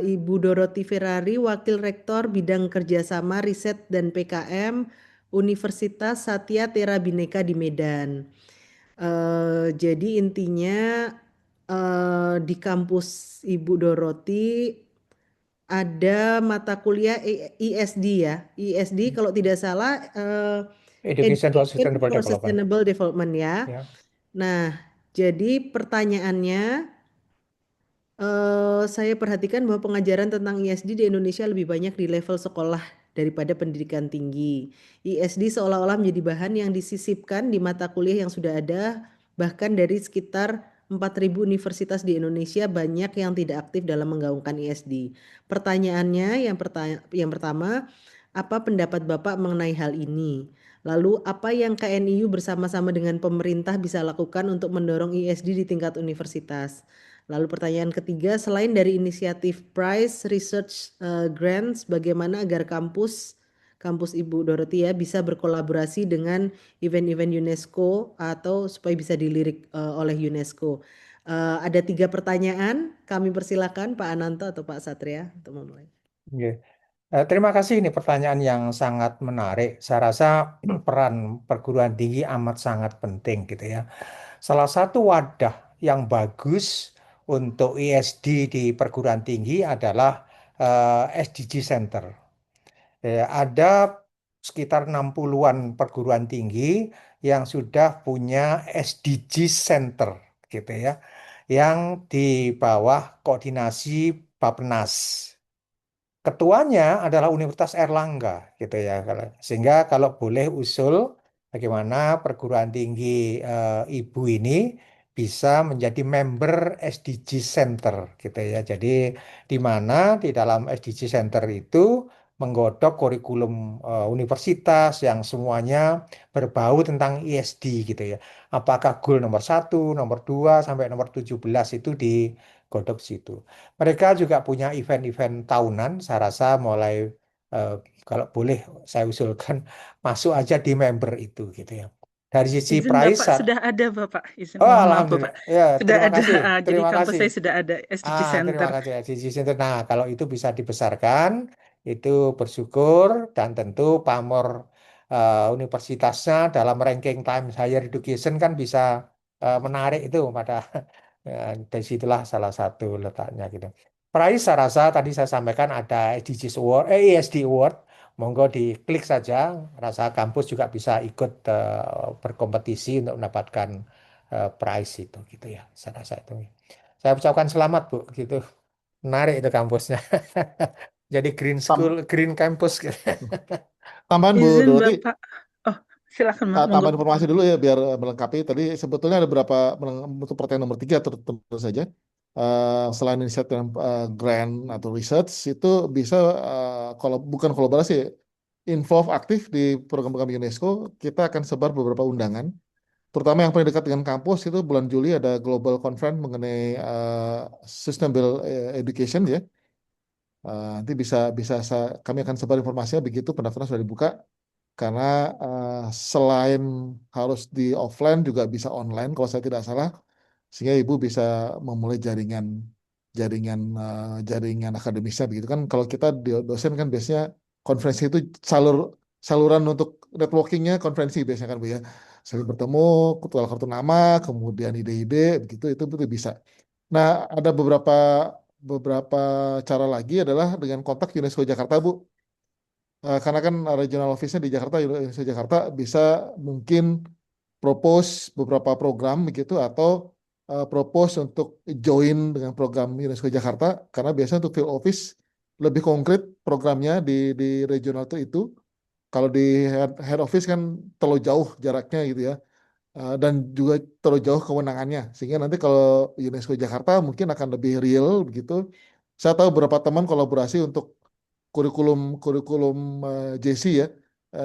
Ibu Dorothy Ferrari, Wakil Rektor Bidang Kerjasama Riset dan PKM Universitas Satya Tera Bhinneka di Medan. Jadi intinya di kampus Ibu Dorothy ada mata kuliah ISD ya. ISD kalau tidak salah Education for Education Sustainable for Development. Sustainable Development ya. Ya. Nah, jadi pertanyaannya, saya perhatikan bahwa pengajaran tentang ISD di Indonesia lebih banyak di level sekolah daripada pendidikan tinggi. ISD seolah-olah menjadi bahan yang disisipkan di mata kuliah yang sudah ada, bahkan dari sekitar 4.000 universitas di Indonesia banyak yang tidak aktif dalam menggaungkan ISD. Pertanyaannya yang pertama, apa pendapat Bapak mengenai hal ini? Lalu apa yang KNIU bersama-sama dengan pemerintah bisa lakukan untuk mendorong ISD di tingkat universitas? Lalu pertanyaan ketiga, selain dari inisiatif Prize Research Grants, bagaimana agar kampus Ibu Dorothy ya bisa berkolaborasi dengan event-event UNESCO atau supaya bisa dilirik oleh UNESCO? Ada 3 pertanyaan, kami persilakan Pak Ananto atau Pak Satria untuk memulai. Oke. Terima kasih ini pertanyaan yang sangat menarik. Saya rasa peran perguruan tinggi amat sangat penting gitu ya. Salah satu wadah yang bagus untuk ISD di perguruan tinggi adalah SDG Center. Ada sekitar 60-an perguruan tinggi yang sudah punya SDG Center gitu ya, yang di bawah koordinasi Bappenas. Ketuanya adalah Universitas Erlangga gitu ya. Sehingga kalau boleh usul bagaimana perguruan tinggi ibu ini bisa menjadi member SDG Center gitu ya. Jadi di mana di dalam SDG Center itu menggodok kurikulum universitas yang semuanya berbau tentang ESD gitu ya. Apakah goal nomor 1, nomor 2 sampai nomor 17 itu digodok situ. Mereka juga punya event-event tahunan, saya rasa mulai eh, kalau boleh saya usulkan masuk aja di member itu gitu ya. Dari sisi Izin price, Bapak sudah ada Bapak. Izin oh mohon maaf alhamdulillah, Bapak. ya Sudah terima ada. kasih, Jadi terima kampus kasih. saya sudah ada SDG Terima Center. kasih di sisi itu. Nah, kalau itu bisa dibesarkan, itu bersyukur dan tentu pamor universitasnya dalam ranking Times Higher Education kan bisa menarik itu pada dari situlah salah satu letaknya gitu. Prize saya rasa tadi saya sampaikan ada SDGs Award, ESD Award. Monggo diklik saja, rasa kampus juga bisa ikut berkompetisi untuk mendapatkan prize itu gitu ya. Saya rasa itu. Saya ucapkan selamat Bu gitu. Menarik itu kampusnya. Jadi green school, Tam- green campus gitu. Tambahan Bu Izin Doroti, Bapak. Oh, silakan, monggo. tambahan informasi dulu ya biar melengkapi. Tadi sebetulnya ada beberapa untuk pertanyaan nomor tiga tentu saja. Selain inisiatif grant atau research itu bisa kalau bukan kolaborasi, involve aktif di program-program UNESCO. Kita akan sebar beberapa undangan, terutama yang paling dekat dengan kampus itu bulan Juli ada Global Conference mengenai Sustainable Education ya. Nanti bisa bisa kami akan sebar informasinya begitu pendaftaran sudah dibuka karena eh, selain harus di offline juga bisa online kalau saya tidak salah sehingga ibu bisa memulai jaringan jaringan jaringan akademisnya begitu kan kalau kita dosen kan biasanya konferensi itu saluran untuk networkingnya konferensi biasanya kan bu ya saling bertemu tukar kartu nama kemudian ide-ide begitu itu bisa. Nah ada beberapa beberapa cara lagi adalah dengan kontak UNESCO Jakarta Bu. Karena kan regional office-nya di Jakarta, Indonesia Jakarta bisa mungkin propose beberapa program begitu atau propose untuk join dengan program UNESCO Jakarta karena biasanya untuk field office lebih konkret programnya di regional itu. Kalau di head office kan terlalu jauh jaraknya gitu ya. Dan juga terlalu jauh kewenangannya sehingga nanti kalau UNESCO Jakarta mungkin akan lebih real begitu. Saya tahu beberapa teman kolaborasi untuk kurikulum kurikulum JC ya,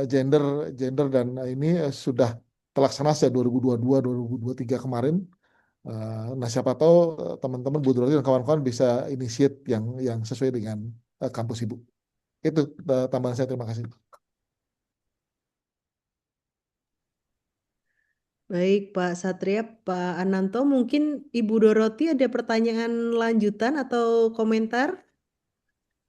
gender gender dan ini sudah terlaksana sejak 2022 2023 kemarin. Nah siapa tahu teman-teman Bu Doroti dan kawan-kawan bisa initiate yang sesuai dengan kampus Ibu. Itu tambahan saya, terima kasih. Baik, Pak Satria, Pak Ananto, mungkin Ibu Doroti ada pertanyaan lanjutan atau komentar?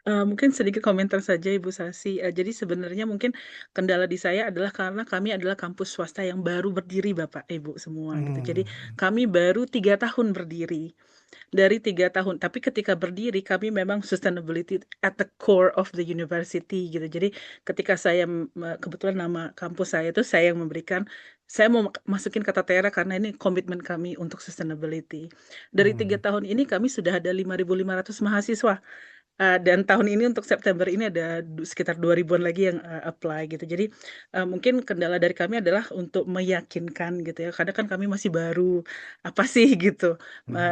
Mungkin sedikit komentar saja Ibu Sasi. Jadi sebenarnya mungkin kendala di saya adalah karena kami adalah kampus swasta yang baru berdiri Bapak Ibu semua gitu. Jadi kami baru 3 tahun berdiri. Dari 3 tahun. Tapi ketika berdiri, kami memang sustainability at the core of the university gitu. Jadi ketika saya kebetulan nama kampus saya itu saya yang memberikan, saya mau masukin kata Tera karena ini komitmen kami untuk sustainability. Dari 3 tahun ini kami sudah ada 5.500 mahasiswa. Dan tahun ini untuk September ini ada sekitar 2 ribuan lagi yang apply gitu. Jadi mungkin kendala dari kami adalah untuk meyakinkan gitu ya. Karena kan kami masih baru apa sih gitu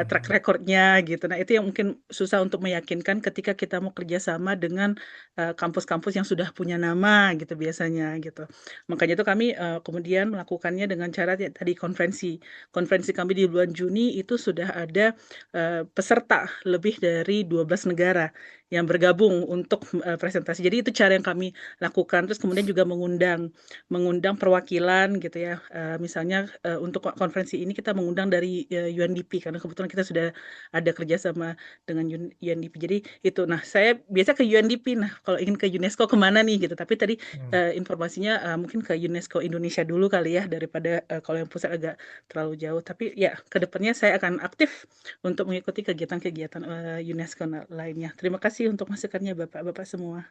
track recordnya gitu. Nah itu yang mungkin susah untuk meyakinkan ketika kita mau kerjasama dengan kampus-kampus yang sudah punya nama gitu biasanya gitu. Makanya itu kami kemudian melakukannya dengan cara tadi konferensi. Konferensi kami di bulan Juni itu sudah ada peserta lebih dari 12 negara yang bergabung untuk presentasi. Jadi itu cara yang kami lakukan. Terus kemudian juga mengundang perwakilan gitu ya. Misalnya untuk konferensi ini kita mengundang dari UNDP karena kebetulan kita sudah ada kerjasama dengan UNDP. Jadi itu. Nah saya biasa ke UNDP. Nah kalau ingin ke UNESCO kemana nih gitu. Tapi tadi informasinya mungkin ke UNESCO Indonesia dulu kali ya daripada kalau yang pusat agak terlalu jauh. Tapi ya kedepannya saya akan aktif untuk mengikuti kegiatan-kegiatan UNESCO lainnya. Terima kasih untuk masukannya Bapak-Bapak semua.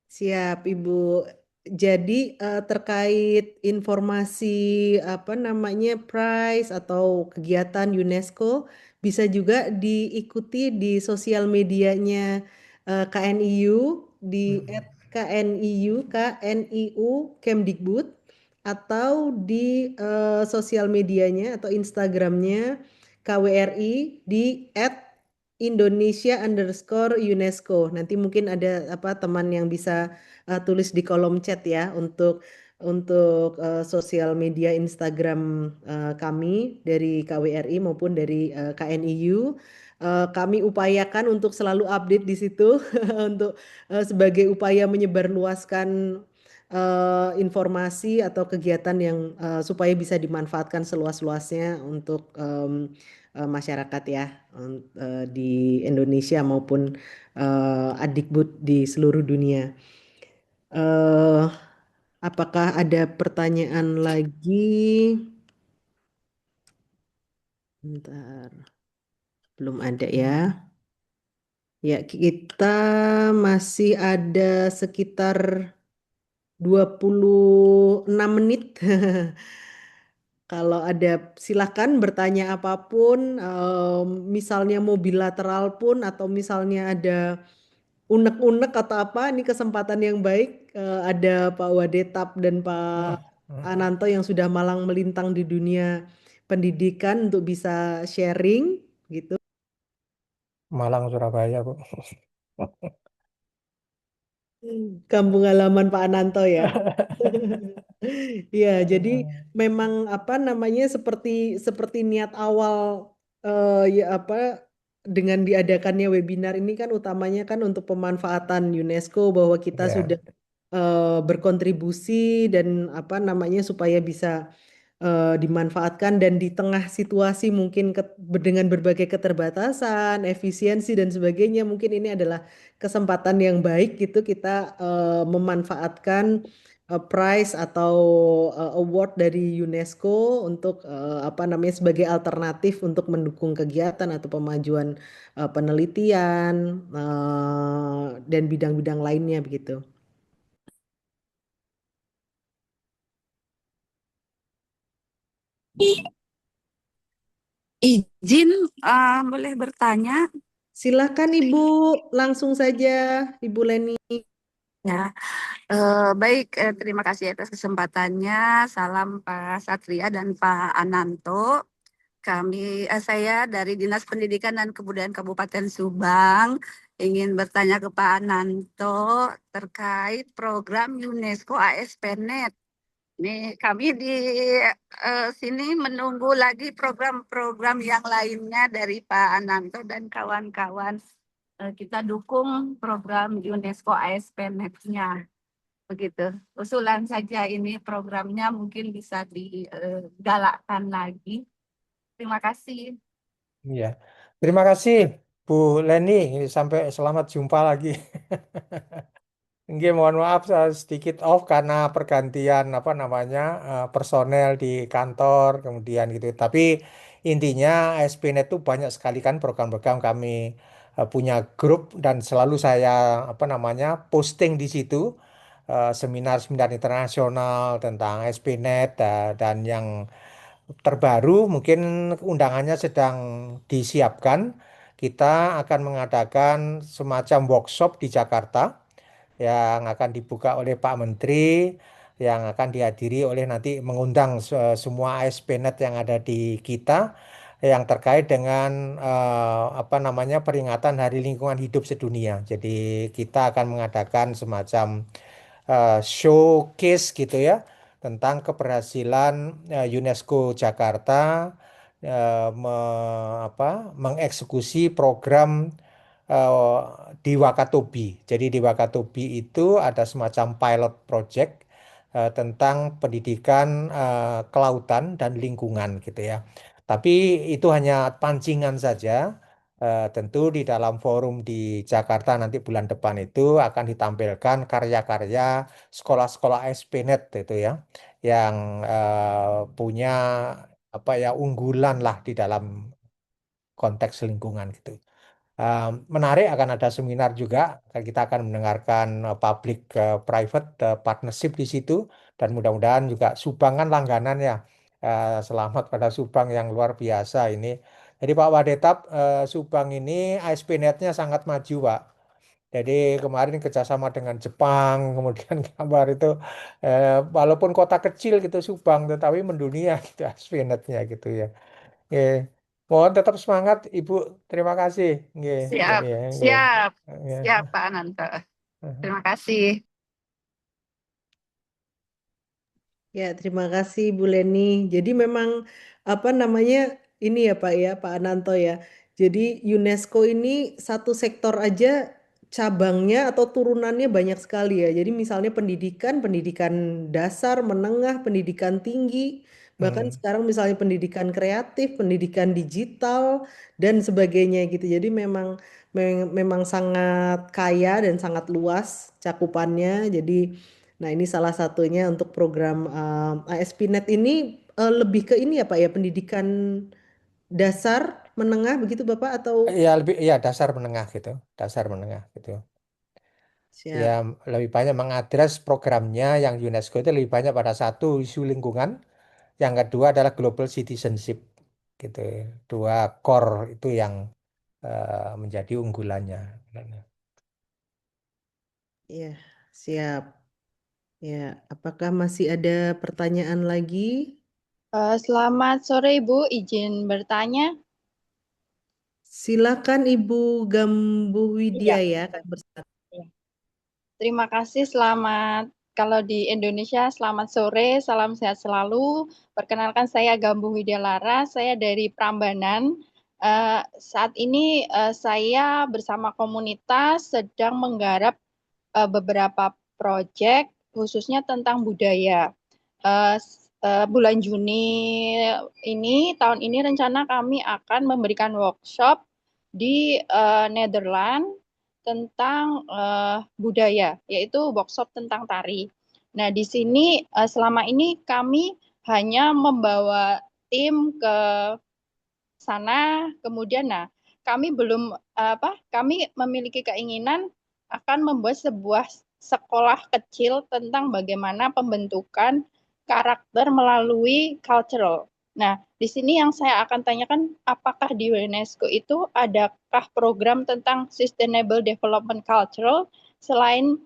Siap, Ibu. Jadi terkait informasi apa namanya prize atau kegiatan UNESCO bisa juga diikuti di sosial medianya KNIU di @KNIU Kemdikbud atau di sosial medianya atau Instagramnya KWRI di @Indonesia_UNESCO. Nanti mungkin ada apa teman yang bisa tulis di kolom chat ya untuk sosial media Instagram kami dari KWRI maupun dari KNIU. Kami upayakan untuk selalu update di situ untuk sebagai upaya menyebarluaskan informasi atau kegiatan yang supaya bisa dimanfaatkan seluas-luasnya untuk masyarakat ya di Indonesia maupun Adikbud di seluruh dunia. eh apakah ada pertanyaan lagi? Bentar, belum ada ya. Ya, kita masih ada sekitar 26 menit Kalau ada silakan bertanya apapun, misalnya mau bilateral pun atau misalnya ada unek-unek atau apa, ini kesempatan yang baik. Ada Pak Wadetap dan Pak Hmm, hmm. Ananto yang sudah malang melintang di dunia pendidikan untuk bisa sharing gitu. Malang Surabaya Bu. Kampung halaman Pak Ananto ya. Iya, jadi memang apa namanya seperti seperti niat awal ya apa dengan diadakannya webinar ini kan utamanya kan untuk pemanfaatan UNESCO bahwa kita sudah Ya, berkontribusi dan apa namanya supaya bisa dimanfaatkan dan di tengah situasi mungkin dengan berbagai keterbatasan, efisiensi dan sebagainya mungkin ini adalah kesempatan yang baik gitu kita memanfaatkan prize atau award dari UNESCO untuk apa namanya sebagai alternatif untuk mendukung kegiatan atau pemajuan penelitian dan bidang-bidang lainnya begitu. Izin, boleh bertanya? Silakan Ibu, langsung saja Ibu Leni. Ya, baik. Terima kasih atas kesempatannya. Salam Pak Satria dan Pak Ananto. Saya dari Dinas Pendidikan dan Kebudayaan Kabupaten Subang ingin bertanya ke Pak Ananto terkait program UNESCO ASP.NET. Nih, kami di sini menunggu lagi program-program yang lainnya dari Pak Ananto dan kawan-kawan. Kita dukung program UNESCO ASP.NET-nya. Begitu. Usulan saja ini programnya mungkin bisa digalakkan lagi. Terima kasih. ya. Terima kasih Bu Leni. Sampai selamat jumpa lagi. Nggih, mohon maaf saya sedikit off karena pergantian apa namanya personel di kantor kemudian gitu. Tapi intinya ASP.NET itu banyak sekali kan program-program kami punya grup dan selalu saya apa namanya posting di situ seminar-seminar internasional tentang ASP.NET dan yang terbaru mungkin undangannya sedang disiapkan. Kita akan mengadakan semacam workshop di Jakarta yang akan dibuka oleh Pak Menteri, yang akan dihadiri oleh nanti mengundang semua ASP.NET yang ada di kita yang terkait dengan apa namanya peringatan Hari Lingkungan Hidup Sedunia. Jadi kita akan mengadakan semacam showcase gitu ya tentang keberhasilan UNESCO Jakarta mengeksekusi program eh, di Wakatobi. Jadi di Wakatobi itu ada semacam pilot project tentang pendidikan kelautan dan lingkungan gitu ya. Tapi itu hanya pancingan saja. Tentu di dalam forum di Jakarta nanti bulan depan itu akan ditampilkan karya-karya sekolah-sekolah SPNet itu ya, yang punya apa ya unggulan lah di dalam konteks lingkungan gitu. Menarik akan ada seminar juga. Kita akan mendengarkan public private partnership di situ dan mudah-mudahan juga Subang kan langganan ya. Selamat pada Subang yang luar biasa ini. Jadi Pak Wadetap, Subang ini ASP.NET-nya sangat maju Pak. Jadi kemarin kerjasama dengan Jepang, kemudian kabar itu walaupun kota kecil gitu Subang, tetapi mendunia gitu ASP.NET-nya gitu ya. Oke. Mohon tetap semangat, Ibu. Terima kasih. Nggih, Siap, ya, nggih. siap, Ya. siap Pak Ananto. Terima kasih. Ya, terima kasih Bu Leni. Jadi memang apa namanya ini ya Pak ya, Pak Ananto ya. Jadi UNESCO ini satu sektor aja cabangnya atau turunannya banyak sekali ya. Jadi misalnya pendidikan, pendidikan dasar, menengah, pendidikan tinggi, bahkan Hmm. sekarang misalnya pendidikan kreatif, pendidikan digital dan sebagainya gitu. Jadi memang sangat kaya dan sangat luas cakupannya. Jadi nah, ini salah satunya untuk program ASP.NET ini lebih ke ini ya Pak ya, pendidikan dasar, menengah begitu Bapak atau Ya lebih ya dasar menengah gitu, dasar menengah gitu. Ya siap. lebih banyak mengadres programnya yang UNESCO itu lebih banyak pada satu isu lingkungan Yang kedua adalah global citizenship gitu. Dua core itu yang menjadi unggulannya. Ya, siap. Ya, apakah masih ada pertanyaan lagi? Selamat sore Ibu, izin bertanya. Silakan Ibu Gambu Widya Iya. ya, kami bersilakan. Terima kasih, selamat. Kalau di Indonesia, selamat sore, salam sehat selalu. Perkenalkan saya Gambuh Widya Lara, saya dari Prambanan. Saat ini saya bersama komunitas sedang menggarap beberapa proyek, khususnya tentang budaya. Bulan Juni ini, tahun ini rencana kami akan memberikan workshop di Netherlands tentang budaya, yaitu workshop tentang tari. Nah, di sini selama ini kami hanya membawa tim ke sana, kemudian kami belum kami memiliki keinginan akan membuat sebuah sekolah kecil tentang bagaimana pembentukan karakter melalui cultural. Nah, di sini yang saya akan tanyakan, apakah di UNESCO itu adakah program tentang Sustainable Development Cultural selain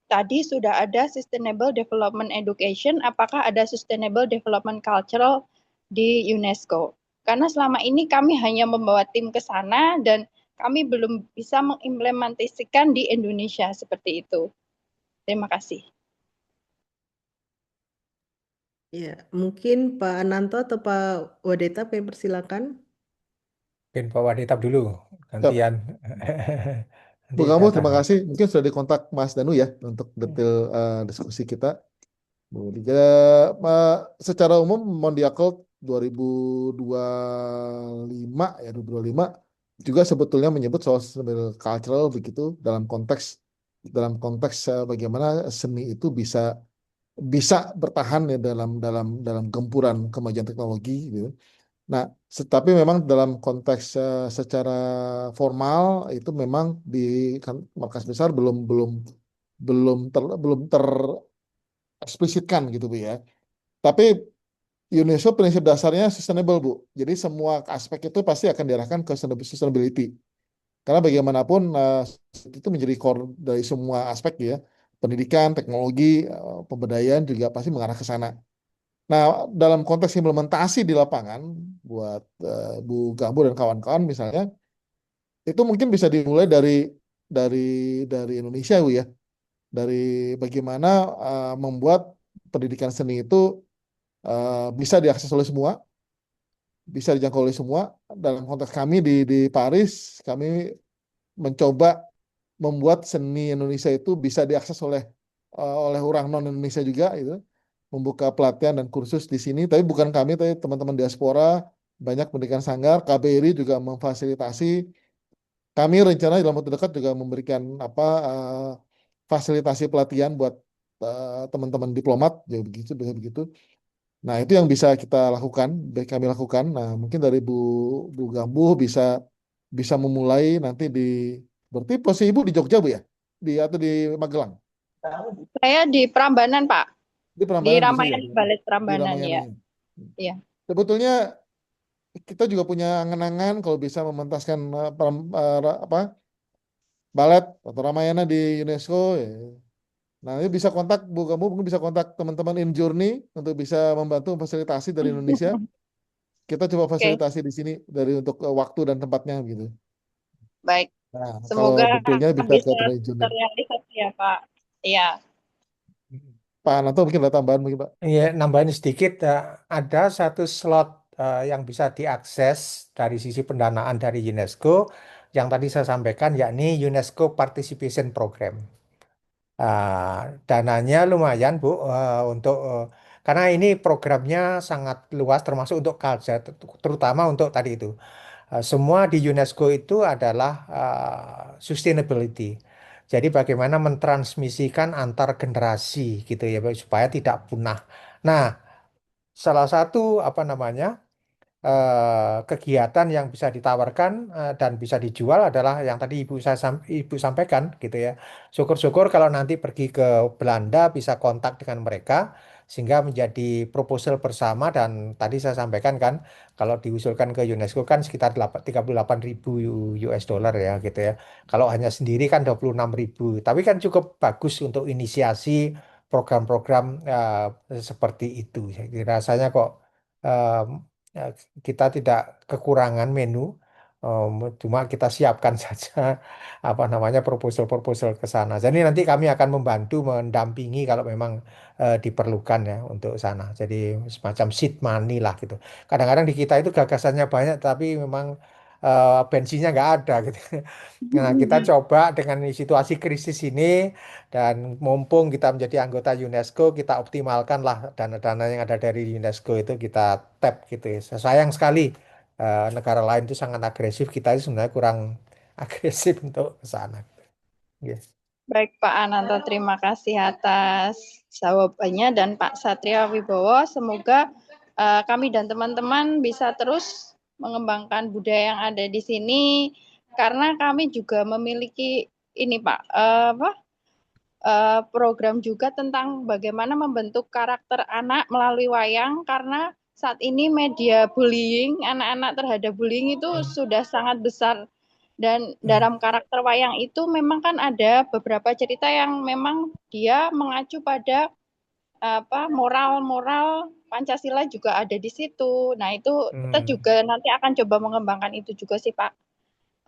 tadi sudah ada Sustainable Development Education, apakah ada Sustainable Development Cultural di UNESCO? Karena selama ini kami hanya membawa tim ke sana dan kami belum bisa mengimplementasikan di Indonesia seperti itu. Terima kasih. Ya, mungkin Pak Ananto atau Pak Wadeta, kami persilakan. Mungkin Pak Waditap dulu, Siap. gantian. Bu Nanti Kamu, saya terima tanya. kasih. Mungkin sudah dikontak Mas Danu ya untuk detail diskusi kita. Bu, secara umum Mondiacult 2025 ya 2025 juga sebetulnya menyebut soal sustainable cultural begitu dalam konteks bagaimana seni itu bisa bisa bertahan ya dalam gempuran kemajuan teknologi gitu. Nah, tetapi memang dalam konteks secara formal itu memang di markas besar belum belum belum tereksplisitkan gitu Bu ya. Tapi UNESCO prinsip dasarnya sustainable Bu. Jadi semua aspek itu pasti akan diarahkan ke sustainability. Karena bagaimanapun itu menjadi core dari semua aspek ya. Pendidikan, teknologi, pemberdayaan juga pasti mengarah ke sana. Nah, dalam konteks implementasi di lapangan buat Bu Gambo dan kawan-kawan misalnya, itu mungkin bisa dimulai dari dari Indonesia Bu ya. Dari bagaimana membuat pendidikan seni itu bisa diakses oleh semua, bisa dijangkau oleh semua. Dalam konteks kami di Paris, kami mencoba membuat seni Indonesia itu bisa diakses oleh orang non Indonesia juga itu, membuka pelatihan dan kursus di sini. Tapi bukan kami, tapi teman-teman diaspora, banyak pendidikan sanggar, KBRI juga memfasilitasi. Kami rencana dalam waktu dekat juga memberikan fasilitasi pelatihan buat teman-teman diplomat, jadi begitu, begitu. Nah, itu yang bisa kita lakukan, kami lakukan. Nah, mungkin dari Bu Gambuh bisa bisa memulai nanti berarti posisi Ibu di Jogja Bu ya? Atau di Magelang? Saya di Prambanan, Pak. Di Di Prambanan di sini ya? Ramayana Balet Di Prambanan, Ramayana ya. ini. Iya. Sebetulnya kita juga punya angan-angan kalau bisa mementaskan balet atau Ramayana di UNESCO ya. Nah, ini bisa kontak Bu Gambuh, mungkin bisa kontak teman-teman In Journey untuk bisa membantu fasilitasi dari Indonesia. Kita coba Oke, fasilitasi di sini dari untuk waktu dan tempatnya gitu. baik. Nah, kalau Semoga detailnya bisa ke bisa Trade Journey. terrealisasi ya, Pak. Iya. Pak Ananto mungkin ada tambahan mungkin Pak. Iya, nambahin sedikit, ada satu slot yang bisa diakses dari sisi pendanaan dari UNESCO yang tadi saya sampaikan, yakni UNESCO Participation Program. Dananya lumayan Bu untuk karena ini programnya sangat luas termasuk untuk culture, terutama untuk tadi itu. Semua di UNESCO itu adalah sustainability. Jadi bagaimana mentransmisikan antar generasi gitu ya supaya tidak punah. Nah, salah satu apa namanya kegiatan yang bisa ditawarkan dan bisa dijual adalah yang tadi Ibu sampaikan gitu ya. Syukur-syukur kalau nanti pergi ke Belanda bisa kontak dengan mereka sehingga menjadi proposal bersama dan tadi saya sampaikan kan kalau diusulkan ke UNESCO kan sekitar 38.000 US dollar ya gitu ya. Kalau hanya sendiri kan 26.000. Tapi kan cukup bagus untuk inisiasi program-program seperti itu. Saya kira rasanya kok em, ya, kita tidak kekurangan menu, cuma kita siapkan saja apa namanya proposal-proposal ke sana. Jadi nanti kami akan membantu mendampingi kalau memang diperlukan ya untuk sana. Jadi semacam seed money lah gitu. Kadang-kadang di kita itu gagasannya banyak tapi memang bensinnya nggak ada gitu. Nah, kita coba dengan situasi krisis ini dan mumpung kita menjadi anggota UNESCO, kita optimalkan lah dana-dana yang ada dari UNESCO itu kita tap gitu ya. Sayang sekali negara lain itu sangat agresif, kita itu sebenarnya kurang agresif untuk ke sana. Yes. Baik Pak Ananto, terima kasih atas jawabannya dan Pak Satria Wibowo. Semoga kami dan teman-teman bisa terus mengembangkan budaya yang ada di sini karena kami juga memiliki ini Pak program juga tentang bagaimana membentuk karakter anak melalui wayang karena saat ini media bullying anak-anak terhadap bullying itu sudah sangat besar. Dan dalam karakter wayang itu memang kan ada beberapa cerita yang memang dia mengacu pada moral-moral Pancasila juga ada di situ. Nah, itu kita juga nanti akan coba mengembangkan itu juga sih, Pak.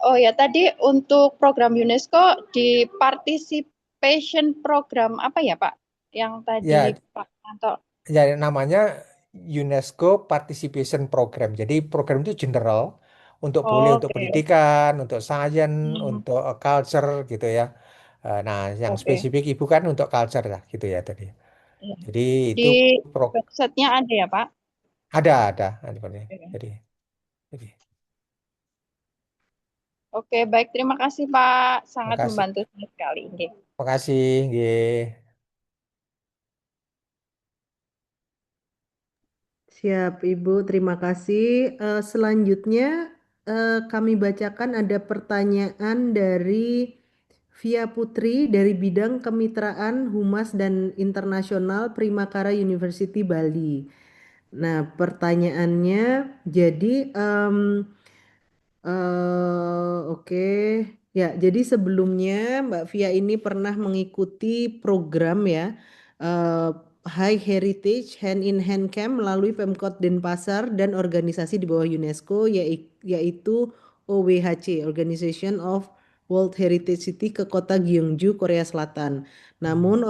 Oh ya, tadi untuk program UNESCO di participation program apa ya, Pak? Yang tadi Ya, Pak Anto. ya namanya UNESCO Participation Program. Jadi program itu general boleh untuk Oke. pendidikan, untuk sains, untuk culture gitu ya. Nah, yang Oke. spesifik Ibu kan untuk culture lah gitu ya tadi. Iya. Jadi Di itu website-nya ada ya, Pak? ada. Oke. Jadi Oke, baik. Terima kasih, Pak. Sangat makasih. membantu saya sekali. Oke. Makasih, nggih. Siap, Ibu. Terima kasih. Selanjutnya kami bacakan ada pertanyaan dari Via Putri dari bidang kemitraan Humas dan Internasional Primakara University Bali. Nah, pertanyaannya jadi oke. Ya, jadi sebelumnya Mbak Via ini pernah mengikuti program ya High Heritage Hand in Hand Camp melalui Pemkot Denpasar dan organisasi di bawah UNESCO yaitu OWHC, Organization of World Heritage City ke kota Gyeongju, Korea Selatan. Namun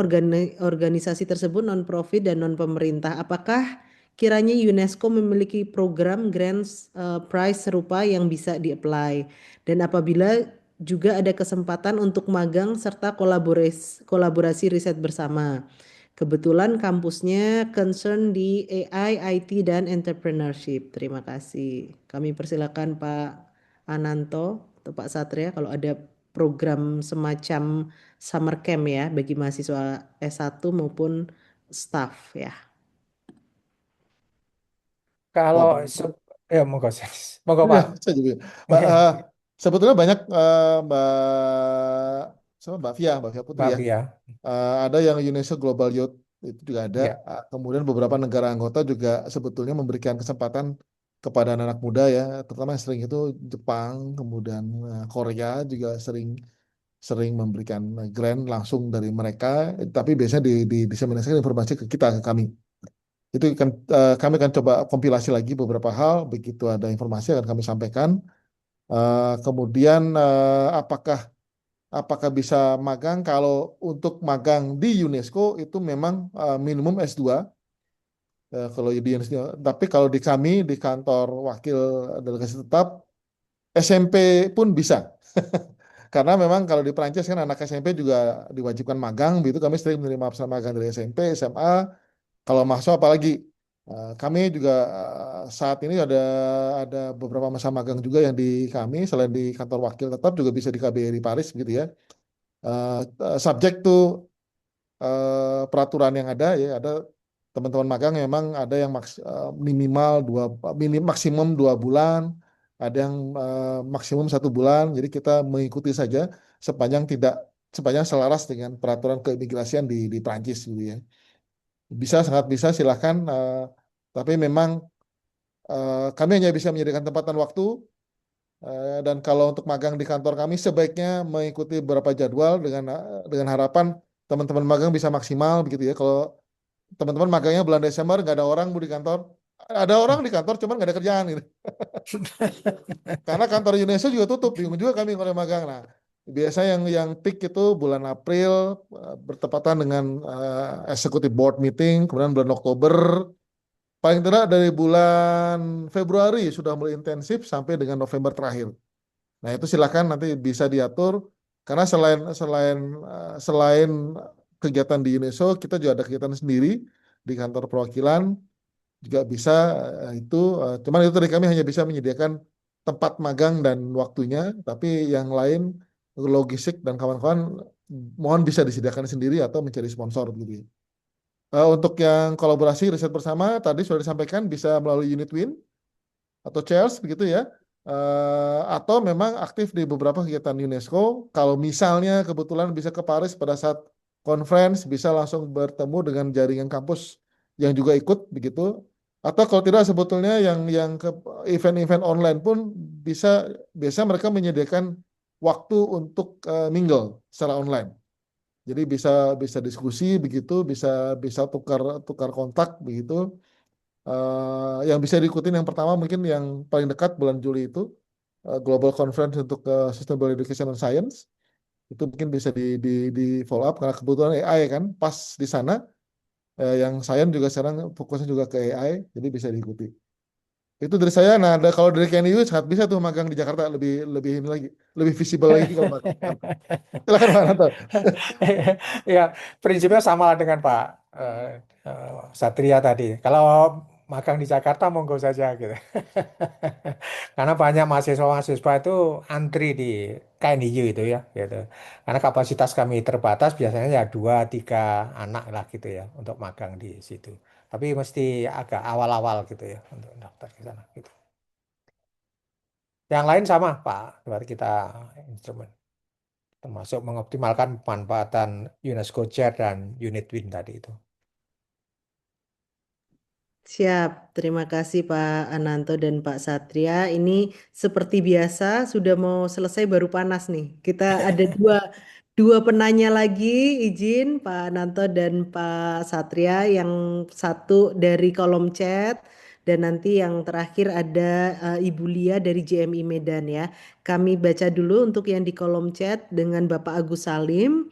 organisasi tersebut non-profit dan non-pemerintah. Apakah kiranya UNESCO memiliki program grants prize serupa yang bisa di-apply? Dan apabila juga ada kesempatan untuk magang serta kolaborasi riset bersama. Kebetulan kampusnya concern di AI, IT, dan entrepreneurship. Terima kasih. Kami persilakan Pak Ananto atau Pak Satria kalau ada program semacam summer camp ya bagi mahasiswa S1 maupun staff ya. Kalau monggo, monggo Ya, Pak. saya juga. Sebetulnya banyak Mbak Via Putri Mbak ya. Via. Ada yang UNESCO Global Youth itu juga ada. Ya. Kemudian beberapa negara anggota juga sebetulnya memberikan kesempatan kepada anak muda ya, terutama yang sering itu Jepang, kemudian Korea juga sering sering memberikan grant langsung dari mereka, tapi biasanya diseminasikan informasi ke kita, ke kami. Itu kan kami akan coba kompilasi lagi beberapa hal, begitu ada informasi akan kami sampaikan. Kemudian apakah bisa magang? Kalau untuk magang di UNESCO itu memang minimum S2. Kalau di UNESCO, tapi kalau di kami di kantor wakil delegasi tetap SMP pun bisa. Karena memang kalau di Perancis kan anak SMP juga diwajibkan magang, begitu kami sering menerima pesan magang dari SMP, SMA. Kalau mahasiswa apalagi kami juga saat ini ada beberapa masa magang juga yang di kami selain di kantor wakil tetap juga bisa di KBRI Paris gitu ya. Subjek to peraturan yang ada ya, ada teman-teman magang memang ada yang minimal maksimum 2 bulan, ada yang maksimum 1 bulan. Jadi kita mengikuti saja sepanjang selaras dengan peraturan keimigrasian di Prancis gitu ya. bisa, sangat bisa, silahkan. Tapi memang kami hanya bisa menyediakan tempat dan waktu. Dan kalau untuk magang di kantor kami sebaiknya mengikuti beberapa jadwal dengan harapan teman-teman magang bisa maksimal begitu ya. Kalau teman-teman magangnya bulan Desember nggak ada orang Bu di kantor, ada orang di kantor cuman nggak ada kerjaan gitu. Karena kantor UNESCO juga tutup, bingung juga kami kalau magang. Nah, biasa yang peak itu bulan April bertepatan dengan executive board meeting, kemudian bulan Oktober, paling tidak dari bulan Februari sudah mulai intensif sampai dengan November terakhir. Nah, itu silakan nanti bisa diatur karena selain kegiatan di UNESCO, kita juga ada kegiatan sendiri di kantor perwakilan juga bisa itu. Cuman itu tadi kami hanya bisa menyediakan tempat magang dan waktunya, tapi yang lain logistik dan kawan-kawan mohon bisa disediakan sendiri atau mencari sponsor gitu. Untuk yang kolaborasi riset bersama tadi sudah disampaikan bisa melalui Unit Win atau CHAIRS begitu ya. Atau memang aktif di beberapa kegiatan UNESCO. Kalau misalnya kebetulan bisa ke Paris pada saat conference, bisa langsung bertemu dengan jaringan kampus yang juga ikut begitu. Atau kalau tidak sebetulnya yang ke event-event online pun bisa biasa mereka menyediakan waktu untuk mingle secara online. Jadi bisa bisa diskusi begitu, bisa bisa tukar tukar kontak begitu. Yang bisa diikutin yang pertama mungkin yang paling dekat bulan Juli itu Global Conference untuk Sustainable Education and Science itu mungkin bisa di follow up karena kebutuhan AI kan pas di sana. Yang Science juga sekarang fokusnya juga ke AI, jadi bisa diikuti. Itu dari saya. Nah, kalau dari KNU sangat bisa tuh magang di Jakarta lebih lebih ini lagi, lebih visible lagi kalau magang di Jakarta. Silakan Pak Nanto. Ya, prinsipnya sama dengan Pak eh, Satria tadi. Kalau magang di Jakarta monggo saja gitu. Karena banyak mahasiswa-mahasiswa itu antri di KNIU itu ya, gitu. Karena kapasitas kami terbatas, biasanya ya 2, 3 anak lah gitu ya untuk magang di situ. Tapi mesti agak awal-awal gitu ya untuk daftar ke sana gitu. Yang lain sama Pak, berarti kita instrumen termasuk mengoptimalkan pemanfaatan UNESCO Chair dan Unit Win tadi itu. Siap, terima kasih Pak Ananto dan Pak Satria. Ini seperti biasa sudah mau selesai baru panas nih. Kita ada dua penanya lagi, izin Pak Ananto dan Pak Satria. Yang satu dari kolom chat dan nanti yang terakhir ada Ibu Lia dari JMI Medan ya. Kami baca dulu untuk yang di kolom chat dengan Bapak Agus Salim.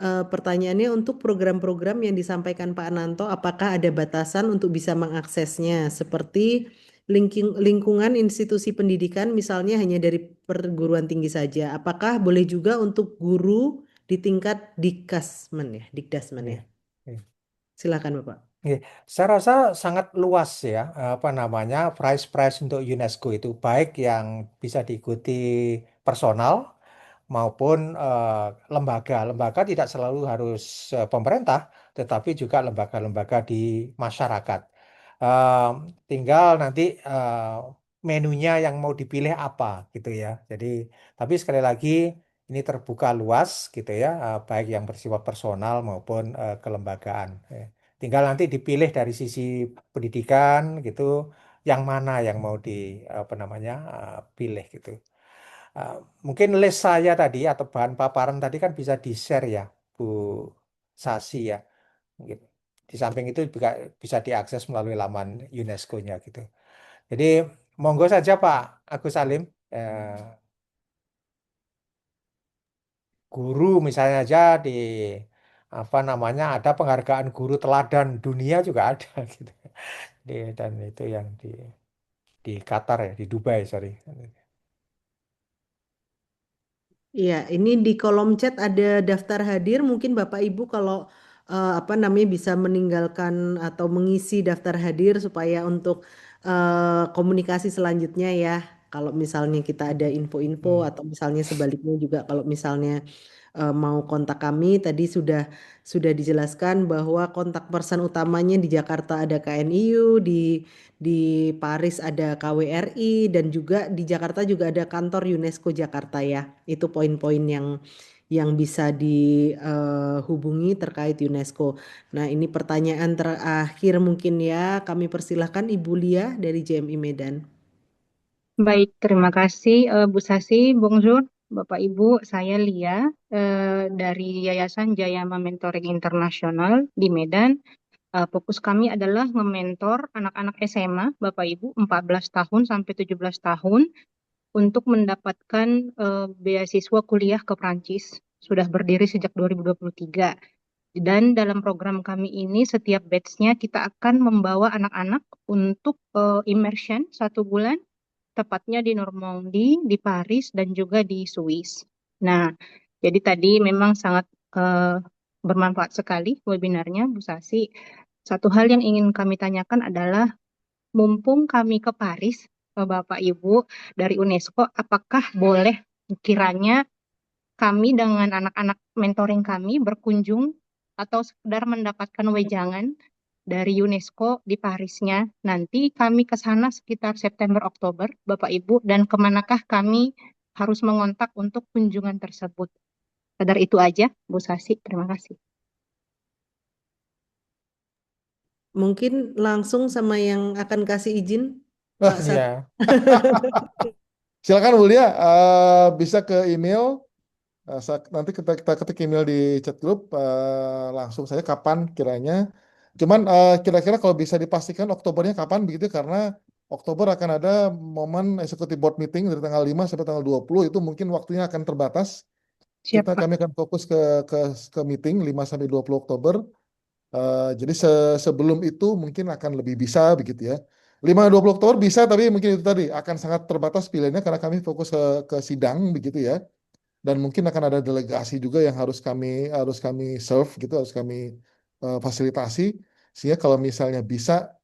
Pertanyaannya untuk program-program yang disampaikan Pak Nanto, apakah ada batasan untuk bisa mengaksesnya? Seperti lingkungan institusi pendidikan misalnya hanya dari perguruan tinggi saja. Apakah boleh juga untuk guru di tingkat dikdasmen ya, dikdasmen ya? Iya, iya. Silakan Bapak. Iya. Saya rasa sangat luas ya, apa namanya, prize-prize untuk UNESCO itu baik yang bisa diikuti personal maupun lembaga. Lembaga tidak selalu harus pemerintah, tetapi juga lembaga-lembaga di masyarakat. Eh, Tinggal nanti menunya yang mau dipilih apa gitu ya. Jadi, tapi sekali lagi ini terbuka luas gitu ya, baik yang bersifat personal maupun kelembagaan. Tinggal nanti dipilih dari sisi pendidikan gitu, yang mana yang mau di apa namanya pilih gitu. Uh, Mungkin list saya tadi atau bahan paparan tadi kan bisa di-share ya, Bu Sasi ya. Gitu. Di samping itu juga bisa diakses melalui laman UNESCO-nya gitu. Jadi monggo saja Pak Agus Salim, eh, guru misalnya aja di apa namanya ada penghargaan guru teladan dunia juga ada gitu. Dan itu yang di Qatar ya, di Dubai sorry. Iya, ini di kolom chat ada daftar hadir. Mungkin Bapak Ibu kalau apa namanya bisa meninggalkan atau mengisi daftar hadir supaya untuk komunikasi selanjutnya ya. Kalau misalnya kita ada info-info Hmm. atau misalnya sebaliknya juga kalau misalnya mau kontak kami tadi sudah dijelaskan bahwa kontak person utamanya di Jakarta ada KNIU, di Paris ada KWRI dan juga di Jakarta juga ada kantor UNESCO Jakarta ya. Itu poin-poin yang bisa dihubungi terkait UNESCO. Nah, ini pertanyaan terakhir mungkin ya. Kami persilahkan Ibu Lia dari JMI Medan. Baik, terima kasih Bu Sasi, Bonjour, Bapak Ibu. Saya Lia dari Yayasan Jayama Mentoring Internasional di Medan. Fokus kami adalah nge-mentor anak-anak SMA, Bapak Ibu, 14 tahun sampai 17 tahun untuk mendapatkan beasiswa kuliah ke Prancis. Sudah berdiri sejak 2023. Dan dalam program kami ini setiap batch-nya kita akan membawa anak-anak untuk immersion 1 bulan, tepatnya di Normandie, di Paris, dan juga di Swiss. Nah, jadi tadi memang sangat bermanfaat sekali webinarnya, Bu Sasi. Satu hal yang ingin kami tanyakan adalah, mumpung kami ke Paris, Bapak Ibu dari UNESCO, apakah boleh kiranya kami dengan anak-anak mentoring kami berkunjung atau sekedar mendapatkan wejangan dari UNESCO di Parisnya? Nanti kami ke sana sekitar September Oktober, Bapak Ibu, dan kemanakah kami harus mengontak untuk kunjungan tersebut? Sadar itu aja, Bu Sasi. Terima kasih. Mungkin langsung sama yang akan kasih izin, Nah, Pak Sat. Iya. silakan Bu Lia, bisa ke email. Nanti kita ketik email di chat grup, langsung saja kapan kiranya. Cuman kira-kira kalau bisa dipastikan Oktobernya kapan begitu, karena Oktober akan ada momen executive board meeting dari tanggal 5 sampai tanggal 20, itu mungkin waktunya akan terbatas. Siap, Pak. Kami akan fokus ke meeting 5 sampai 20 Oktober. Jadi sebelum itu mungkin akan lebih bisa begitu ya. 5-20 Oktober bisa, tapi mungkin itu tadi akan sangat terbatas pilihannya karena kami fokus ke sidang begitu ya. Dan mungkin akan ada delegasi juga yang harus kami serve gitu, harus kami fasilitasi. Sehingga kalau misalnya bisa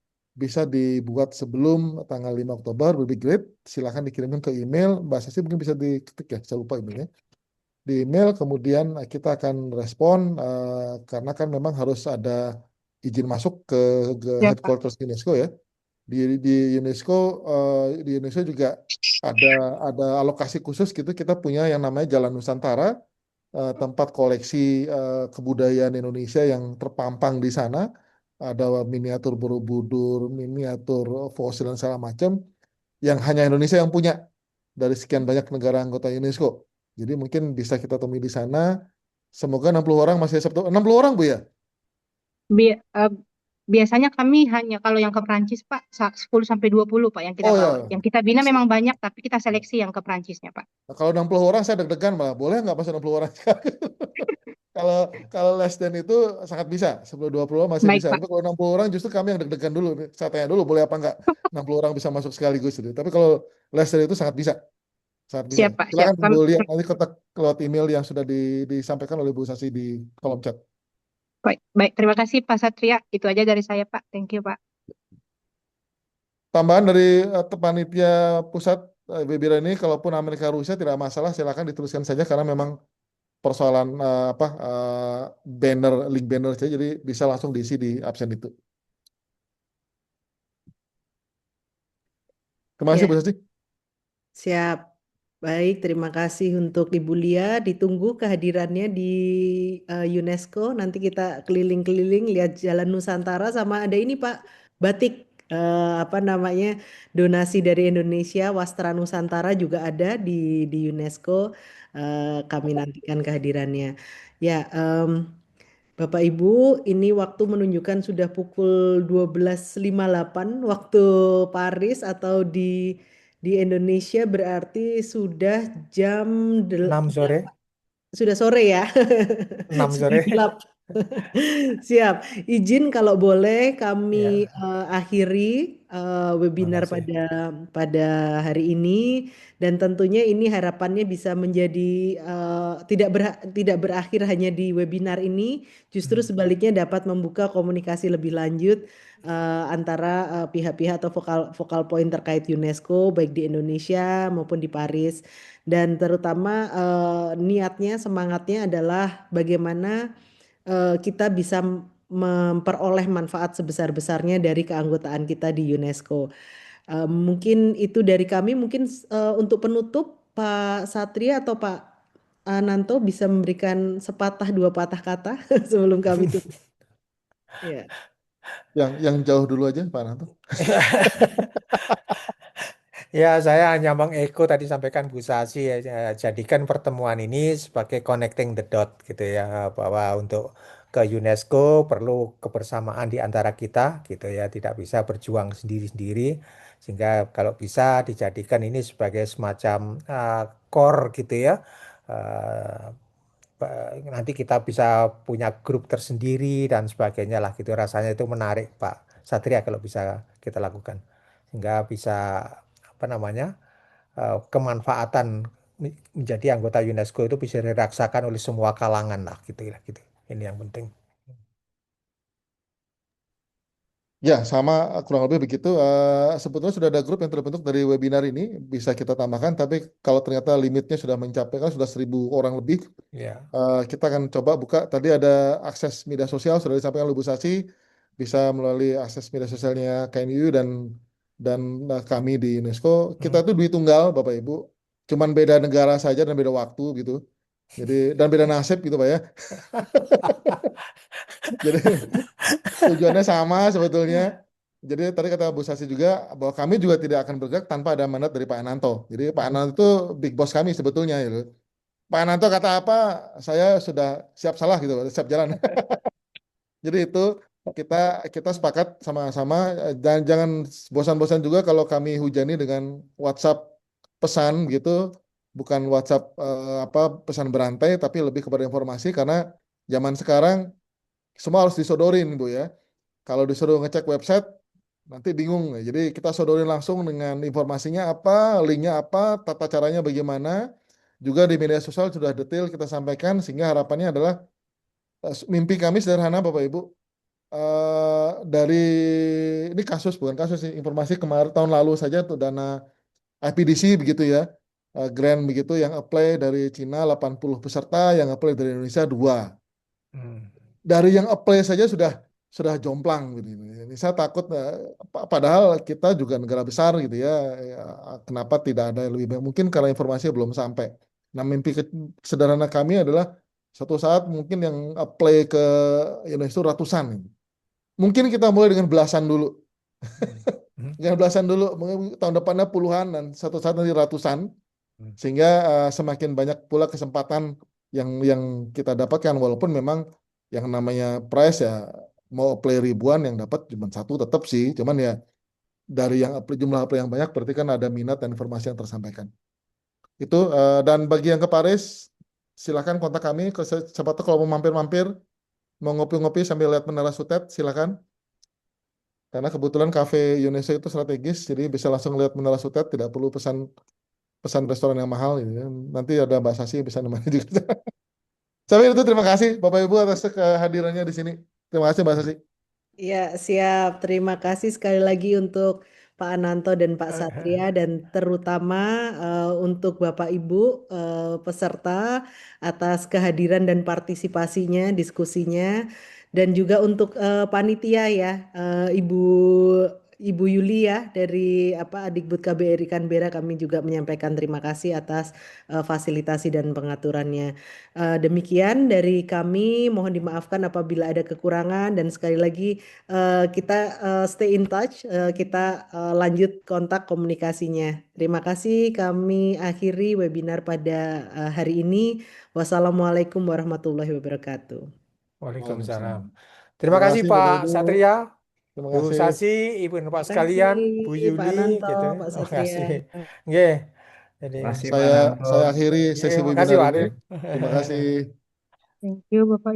dibuat sebelum tanggal 5 Oktober lebih great. Silakan dikirimkan ke email. Mbak Sasi mungkin bisa diketik ya, saya lupa emailnya. Di email kemudian kita akan respon karena kan memang harus ada izin masuk ke Siap, Pak. headquarters UNESCO ya. Di UNESCO di Indonesia juga ada alokasi khusus gitu. Kita punya yang namanya Jalan Nusantara, tempat koleksi kebudayaan Indonesia yang terpampang di sana. Ada miniatur Borobudur, miniatur fosil dan segala macam yang hanya Indonesia yang punya dari sekian banyak negara anggota UNESCO. Jadi mungkin bisa kita temui di sana. Semoga 60 orang masih Sabtu. 60 orang Bu ya? Biasanya kami hanya kalau yang ke Prancis, Pak, 10 sampai 20, Pak, yang kita Oh bawa. ya. Yang kita bina memang banyak, tapi kita seleksi yang ke Prancisnya, Pak. Nah, kalau 60 orang saya deg-degan malah. Boleh nggak pas 60 orang? Kalau kalau less than itu sangat bisa. Sebelum 20 orang masih Baik, bisa. Pak. Tapi kalau 60 orang justru kami yang deg-degan dulu. Saya tanya dulu boleh apa nggak 60 orang bisa masuk sekaligus gitu. Tapi kalau less than itu sangat bisa. Sangat bisa. Siap, Pak. Siap. Silakan Bu lihat nanti kontak lewat email yang sudah disampaikan oleh Bu Sasi di kolom chat. Baik. Terima kasih, Pak Satria. Itu aja dari saya, Pak. Thank you, Pak. Tambahan dari panitia pusat webinar ini, kalaupun Amerika Rusia tidak masalah, silakan dituliskan saja karena memang persoalan banner, link banner saja, jadi bisa langsung diisi di absen itu. Terima kasih Ya. Bu Sasi. Siap. Baik, terima kasih untuk Ibu Lia. Ditunggu kehadirannya di UNESCO. Nanti kita keliling-keliling lihat Jalan Nusantara sama ada ini Pak, batik apa namanya, donasi dari Indonesia, Wastra Nusantara juga ada di UNESCO. Kami nantikan kehadirannya. Ya, Bapak Ibu, ini waktu menunjukkan sudah pukul 12.58 waktu Paris atau di Indonesia berarti sudah jam 6 sore. sudah sore ya. 6 Sudah sore. gelap. Siap. Izin kalau boleh kami Ya, akhiri webinar makasih. pada hari ini, dan tentunya ini harapannya bisa menjadi tidak berakhir hanya di webinar ini, justru sebaliknya dapat membuka komunikasi lebih lanjut antara pihak-pihak atau vokal point terkait UNESCO baik di Indonesia maupun di Paris, dan terutama niatnya, semangatnya adalah bagaimana kita bisa memperoleh manfaat sebesar-besarnya dari keanggotaan kita di UNESCO. Mungkin itu dari kami. Mungkin untuk penutup Pak Satria atau Pak Ananto bisa memberikan sepatah dua patah kata sebelum kami tutup. Ya. Yang jauh dulu aja, Pak Nanto. Ya, saya hanya mengeko tadi sampaikan Bu Sasi ya, jadikan pertemuan ini sebagai connecting the dot gitu ya, bahwa untuk ke UNESCO perlu kebersamaan di antara kita gitu ya, tidak bisa berjuang sendiri-sendiri, sehingga kalau bisa dijadikan ini sebagai semacam core gitu ya. eh, Nanti kita bisa punya grup tersendiri dan sebagainya lah gitu, rasanya itu menarik Pak Satria kalau bisa kita lakukan, sehingga bisa apa namanya, kemanfaatan menjadi anggota UNESCO itu bisa dirasakan oleh semua kalangan lah gitu ya gitu. Ini yang penting. Ya, sama kurang lebih begitu. Sebetulnya sudah ada grup yang terbentuk dari webinar ini, bisa kita tambahkan. Tapi kalau ternyata limitnya sudah mencapai, kan sudah 1.000 orang lebih, Ya. kita akan coba buka. Tadi ada akses media sosial, sudah disampaikan oleh Bu Sasi, bisa melalui akses media sosialnya KNU dan kami di UNESCO. Kita tuh duit tunggal, Bapak Ibu. Cuman beda negara saja dan beda waktu gitu. Jadi dan beda nasib gitu Pak ya. Jadi tujuannya sama sebetulnya. Jadi tadi kata Bu Sasi juga bahwa kami juga tidak akan bergerak tanpa ada mandat dari Pak Ananto. Jadi Pak Ananto itu big boss kami sebetulnya gitu. Pak Ananto kata apa, saya sudah siap salah gitu, siap jalan. Jadi itu kita kita sepakat sama-sama, dan jangan bosan-bosan juga kalau kami hujani dengan WhatsApp pesan gitu, bukan WhatsApp apa pesan berantai, tapi lebih kepada informasi karena zaman sekarang semua harus disodorin Bu ya. Kalau disuruh ngecek website nanti bingung. Jadi kita sodorin langsung dengan informasinya apa, linknya apa, tata caranya bagaimana. Juga di media sosial sudah detail kita sampaikan sehingga harapannya adalah mimpi kami sederhana Bapak Ibu. Dari ini kasus bukan kasus sih, informasi kemarin tahun lalu saja tuh dana IPDC begitu ya. Grant begitu yang apply dari Cina 80 peserta, yang apply dari Indonesia 2. Dari yang apply saja sudah jomplang gitu. Ini saya takut, padahal kita juga negara besar gitu ya. Ya, kenapa tidak ada yang lebih baik? Mungkin karena informasi belum sampai. Nah, mimpi sederhana kami adalah suatu saat mungkin yang apply ke Indonesia itu ratusan. Mungkin kita mulai dengan belasan dulu. Dengan belasan dulu, tahun depannya puluhan dan satu saat nanti ratusan. Sehingga semakin banyak pula kesempatan yang kita dapatkan, walaupun memang yang namanya prize ya mau play ribuan yang dapat cuma satu tetap sih, cuman ya dari yang jumlah play yang banyak berarti kan ada minat dan informasi yang tersampaikan. Itu dan bagi yang ke Paris silakan kontak kami, siapa tahu kalau mau mampir-mampir mau ngopi-ngopi sambil lihat Menara Sutet silakan. Karena kebetulan kafe Indonesia itu strategis, jadi bisa langsung lihat Menara Sutet, tidak perlu pesan restoran yang mahal gitu ya. Nanti ada Mbak Sasi yang bisa nemenin juga. Sampai itu terima kasih Bapak Ibu atas kehadirannya di sini. Terima kasih Mbak Sasi. Ya, siap. Terima kasih sekali lagi untuk Pak Ananto dan Pak Satria, dan terutama untuk Bapak Ibu peserta atas kehadiran dan partisipasinya, diskusinya, dan juga untuk panitia ya, Ibu Yuli ya dari Adikbud KBRI Canberra, kami juga menyampaikan terima kasih atas fasilitasi dan pengaturannya. Demikian dari kami, mohon dimaafkan apabila ada kekurangan, dan sekali lagi kita stay in touch, kita lanjut kontak komunikasinya. Terima kasih, kami akhiri webinar pada hari ini. Wassalamualaikum warahmatullahi wabarakatuh. Waalaikumsalam. Terima Terima kasih kasih Bapak Pak Ibu. Satria, Terima Bu kasih. Sasi, Ibu dan Pak Terima sekalian, kasih Bu Pak Yuli Ananto, gitu. Pak Terima Satria. kasih. Nggih. Jadi, Terima kasih Pak Saya Nanto. akhiri nggih, sesi makasih webinar Pak ini. Arif. Terima kasih. Thank you Bapak